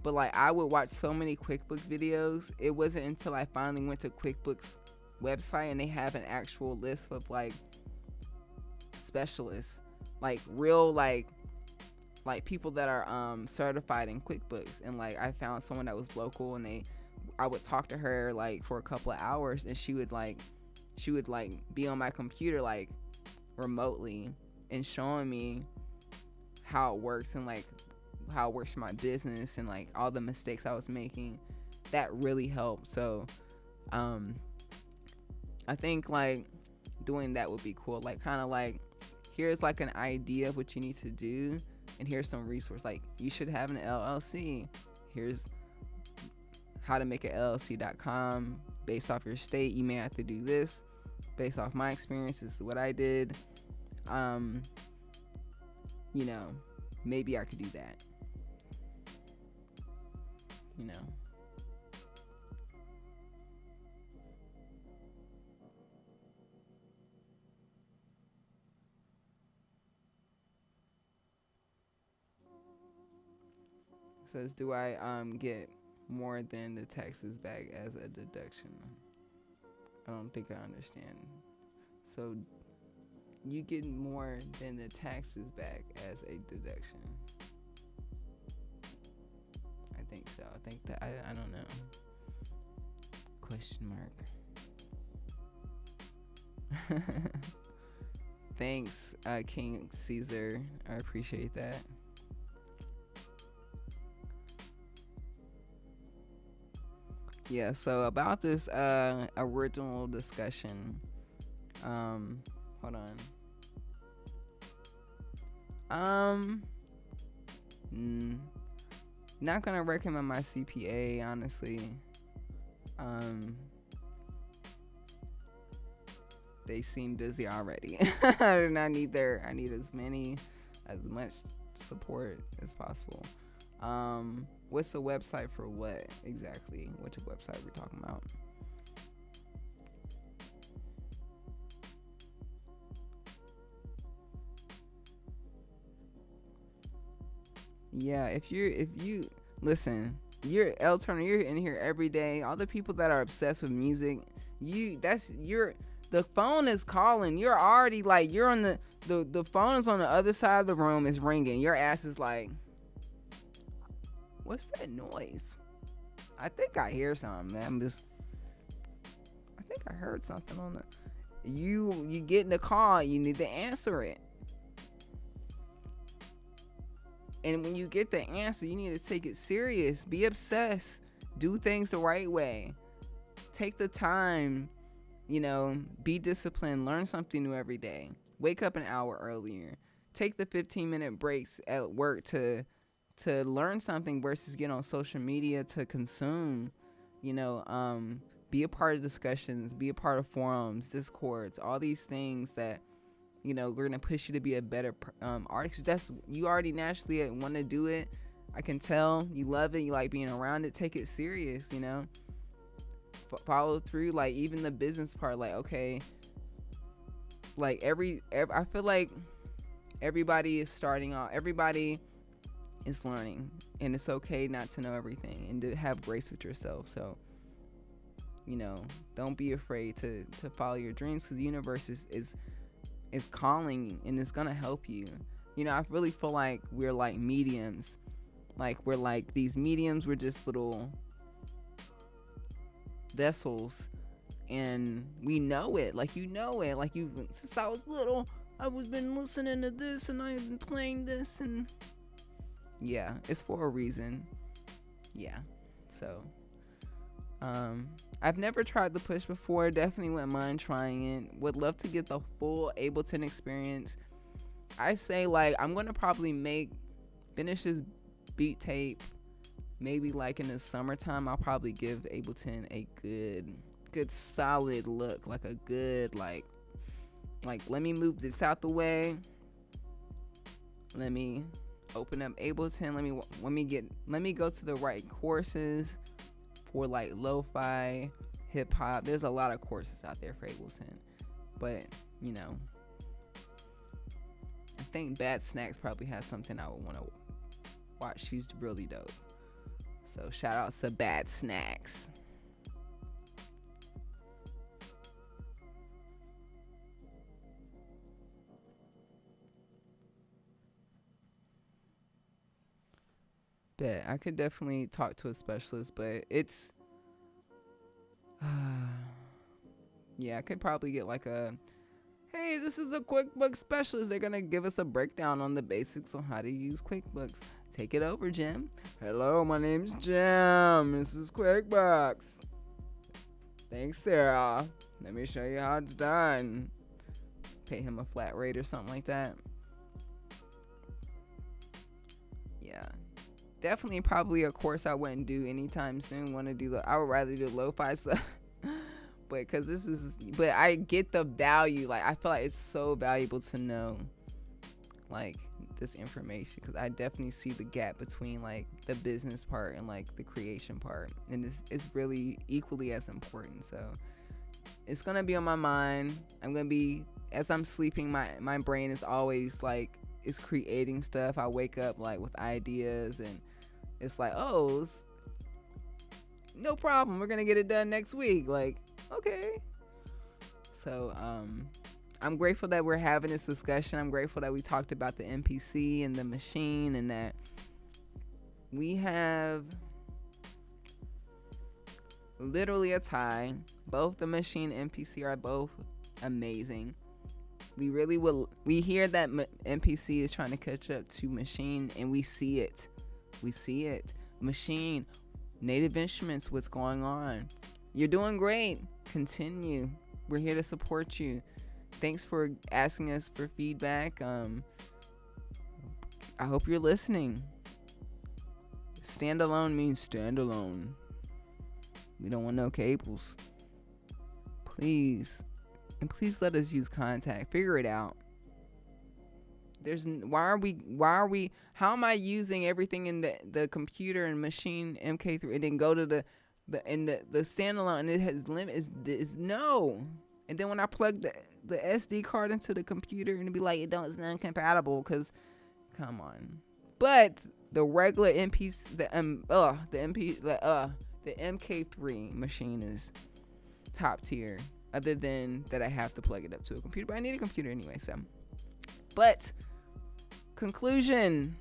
but like I would watch so many QuickBooks videos. It wasn't until I finally went to QuickBooks website and they have an actual list of like specialists, like real like people that are certified in QuickBooks. And like I found someone that was local, and I would talk to her like for a couple of hours, and she would be on my computer like remotely and showing me how it works, and like how it works for my business, and like all the mistakes I was making. That really helped. So I think like doing that would be cool, like kind of like, here's like an idea of what you need to do, and here's some resource, like you should have an LLC, here's how to make an LLC.com based off your state. You may have to do this based off my experience. This is what I did. You know, maybe I could do that, you know. Says, do I get more than the taxes back as a deduction? I don't think I understand. So you get more than the taxes back as a deduction? I think so. I think that I don't know. Question mark. Thanks, King Caesar. I appreciate that. Yeah, so about this original discussion, hold on. Not gonna recommend my CPA, honestly. They seem busy already. And I need as much support as possible. What's the website for what exactly? Which website are we talking about? Yeah, if you listen, you're L Turner, you're in here every day. All the people that are obsessed with music, the The phone is calling. You're already like, you're on the phone is on the other side of the room, is ringing. Your ass is like, what's that noise? I think I hear something, man. I think I heard something on the. You get in the call, you need to answer it. And when you get the answer, you need to take it serious. Be obsessed. Do things the right way. Take the time, be disciplined. Learn something new every day. Wake up an hour earlier. Take the 15-minute breaks at work to learn something versus get on social media to consume. Be a part of discussions. Be a part of forums, discords, all these things that we're gonna push you to be a better artist. You already naturally want to do it. I can tell you love it. You like being around it. Take it serious. Follow through. Like even the business part. Like okay. Like I feel like everybody is starting off. Everybody is learning, and it's okay not to know everything and to have grace with yourself. So don't be afraid to follow your dreams, because the universe is calling and it's gonna help you. I really feel like we're like mediums. Like we're like these mediums. We're just little vessels, and we know it. Like like since I was little, I was been listening to this and I've been playing this, and yeah, it's for a reason. Yeah. So I've never tried the push before. Definitely wouldn't mind trying it. Would love to get the full Ableton experience. I say like I'm gonna probably finish this beat tape maybe like in the summertime. I'll probably give Ableton a good solid look, like a good like let me move this out the way. Let me open up Ableton. Let me go to the right courses for like lo-fi, hip hop. There's a lot of courses out there for Ableton, but I think Bad Snacks probably has something I would want to watch. She's really dope. So shout out to Bad Snacks. Bet I could definitely talk to a specialist, but it's yeah, I could probably get like hey, this is a QuickBooks specialist. They're gonna give us a breakdown on the basics on how to use QuickBooks. Take it over, Jim. Hello, my name's Jim. This is QuickBooks. Thanks, Sarah. Let me show you how it's done. Pay him a flat rate or something like that. Yeah. Definitely probably a course I wouldn't do anytime soon. I would rather do lo-fi stuff. But I get the value. Like I feel like it's so valuable to know like this information, because I definitely see the gap between like the business part and like the creation part, and it's really equally as important. So it's gonna be on my mind. As I'm sleeping, my brain is always like is creating stuff. I wake up like with ideas, and it's like, oh, no problem, we're gonna get it done next week. Like, okay. So I'm grateful that we're having this discussion. I'm grateful that we talked about the MPC and the machine, and that we have literally a tie. Both the machine and MPC are both amazing. We hear that MPC is trying to catch up to machine, and we see it. Machine, Native Instruments, what's going on? You're doing great. Continue. We're here to support you. Thanks for asking us for feedback. I hope you're listening. Standalone means stand alone. We don't want no cables. Please let us use contact. Figure it out. How am I using everything in the computer and machine MK3 and then go to the standalone, and it has limit is no. And then when I plug the SD card into the computer, and it be like it's not compatible, because come on. But the regular MPC, the MK3 machine is top tier. other than that I have to plug it up to a computer. But I need a computer anyway, so. But conclusion,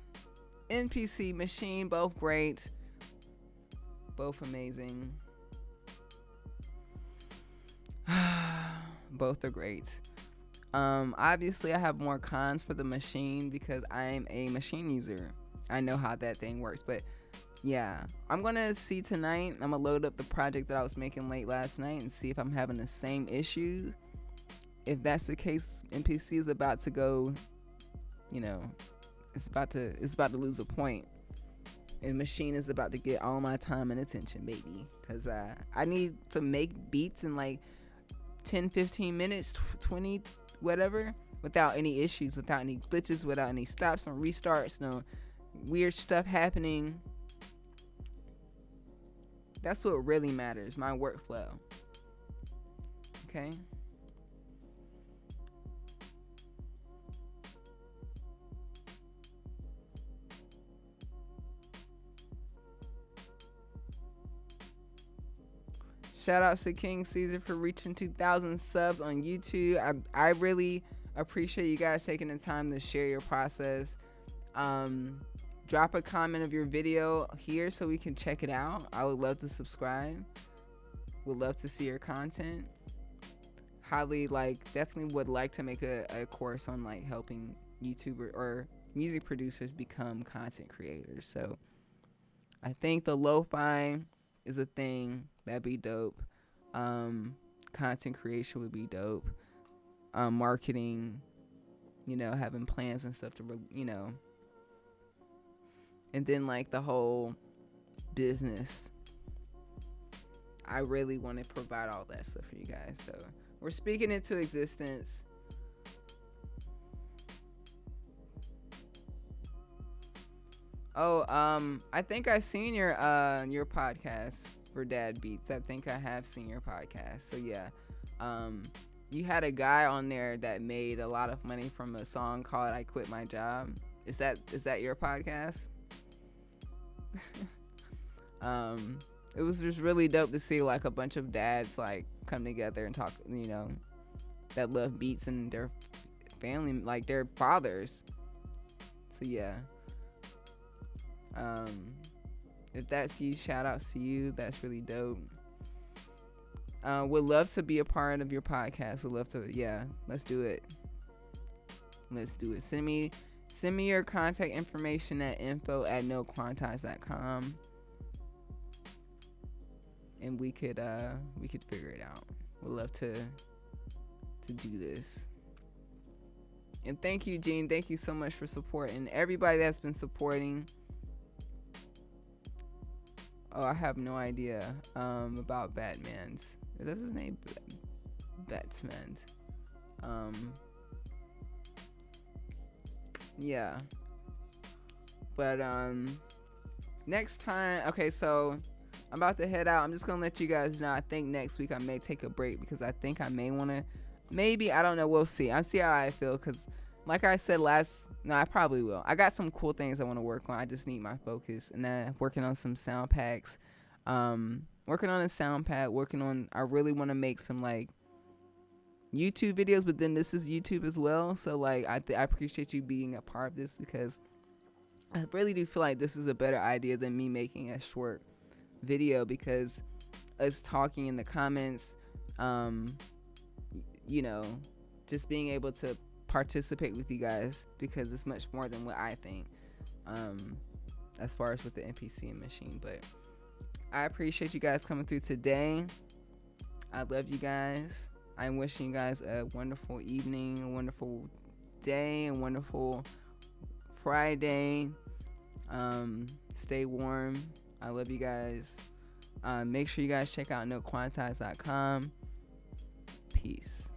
MPC, Maschine, both great, both amazing. Both are great. Obviously I have more cons for the Maschine because I'm a Maschine user. I know how that thing works, but yeah, I'm gonna see tonight. I'm gonna load up the project that I was making late last night and see if I'm having the same issue. If that's the case, MPC is about to go, it's about to lose a point, and Maschine is about to get all my time and attention, baby, because I need to make beats in like 10-15 minutes, 20, whatever, without any issues, without any glitches, without any stops, no restarts, no weird stuff happening. That's what really matters, my workflow. Okay? Shout out to King Caesar for reaching 2,000 subs on YouTube. I really appreciate you guys taking the time to share your process. Drop a comment of your video here so we can check it out. I would love to subscribe. Would love to see your content. Highly, definitely would like to make a course on helping YouTuber or music producers become content creators. So I think the lo-fi is a thing. That'd be dope. Content creation would be dope. Marketing, having plans and stuff to, and then the whole business. I really want to provide all that stuff for you guys. So we're speaking into existence. Oh, I think I seen your podcast for Dad Beats. I think I have seen your podcast. So yeah, you had a guy on there that made a lot of money from a song called "I Quit My Job." Is that your podcast? It was just really dope to see a bunch of dads come together and talk, that love beats and their family, their fathers. So yeah. If that's you, shout outs to you. That's really dope. Would love to be a part of your podcast. Would love to, yeah. Let's do it. Send me your contact information at info@noquantize.com, and we could figure it out. Would love to do this. And thank you, Gene. Thank you so much for supporting everybody that's been supporting. Oh, I have no idea about Batman's. Is that his name? Batman. Yeah. But next time, okay, so I'm about to head out. I'm just gonna let you guys know. I think next week I may take a break because I think I may want to. Maybe, I don't know. We'll see. I'll see how I feel because, like I said no, I probably will. I got some cool things I want to work on. I just need my focus. And then working on some sound packs. Working on a sound pack. I really want to make some YouTube videos, but then this is YouTube as well. So I appreciate you being a part of this because I really do feel like this is a better idea than me making a short video because us talking in the comments, just being able to participate with you guys because it's much more than what I think as far as with the MPC and Maschine. But I appreciate you guys coming through today. I love you guys. I'm wishing you guys a wonderful evening, a wonderful day, a wonderful Friday. Stay warm. I love you guys. Make sure you guys check out noquantize.com. Peace.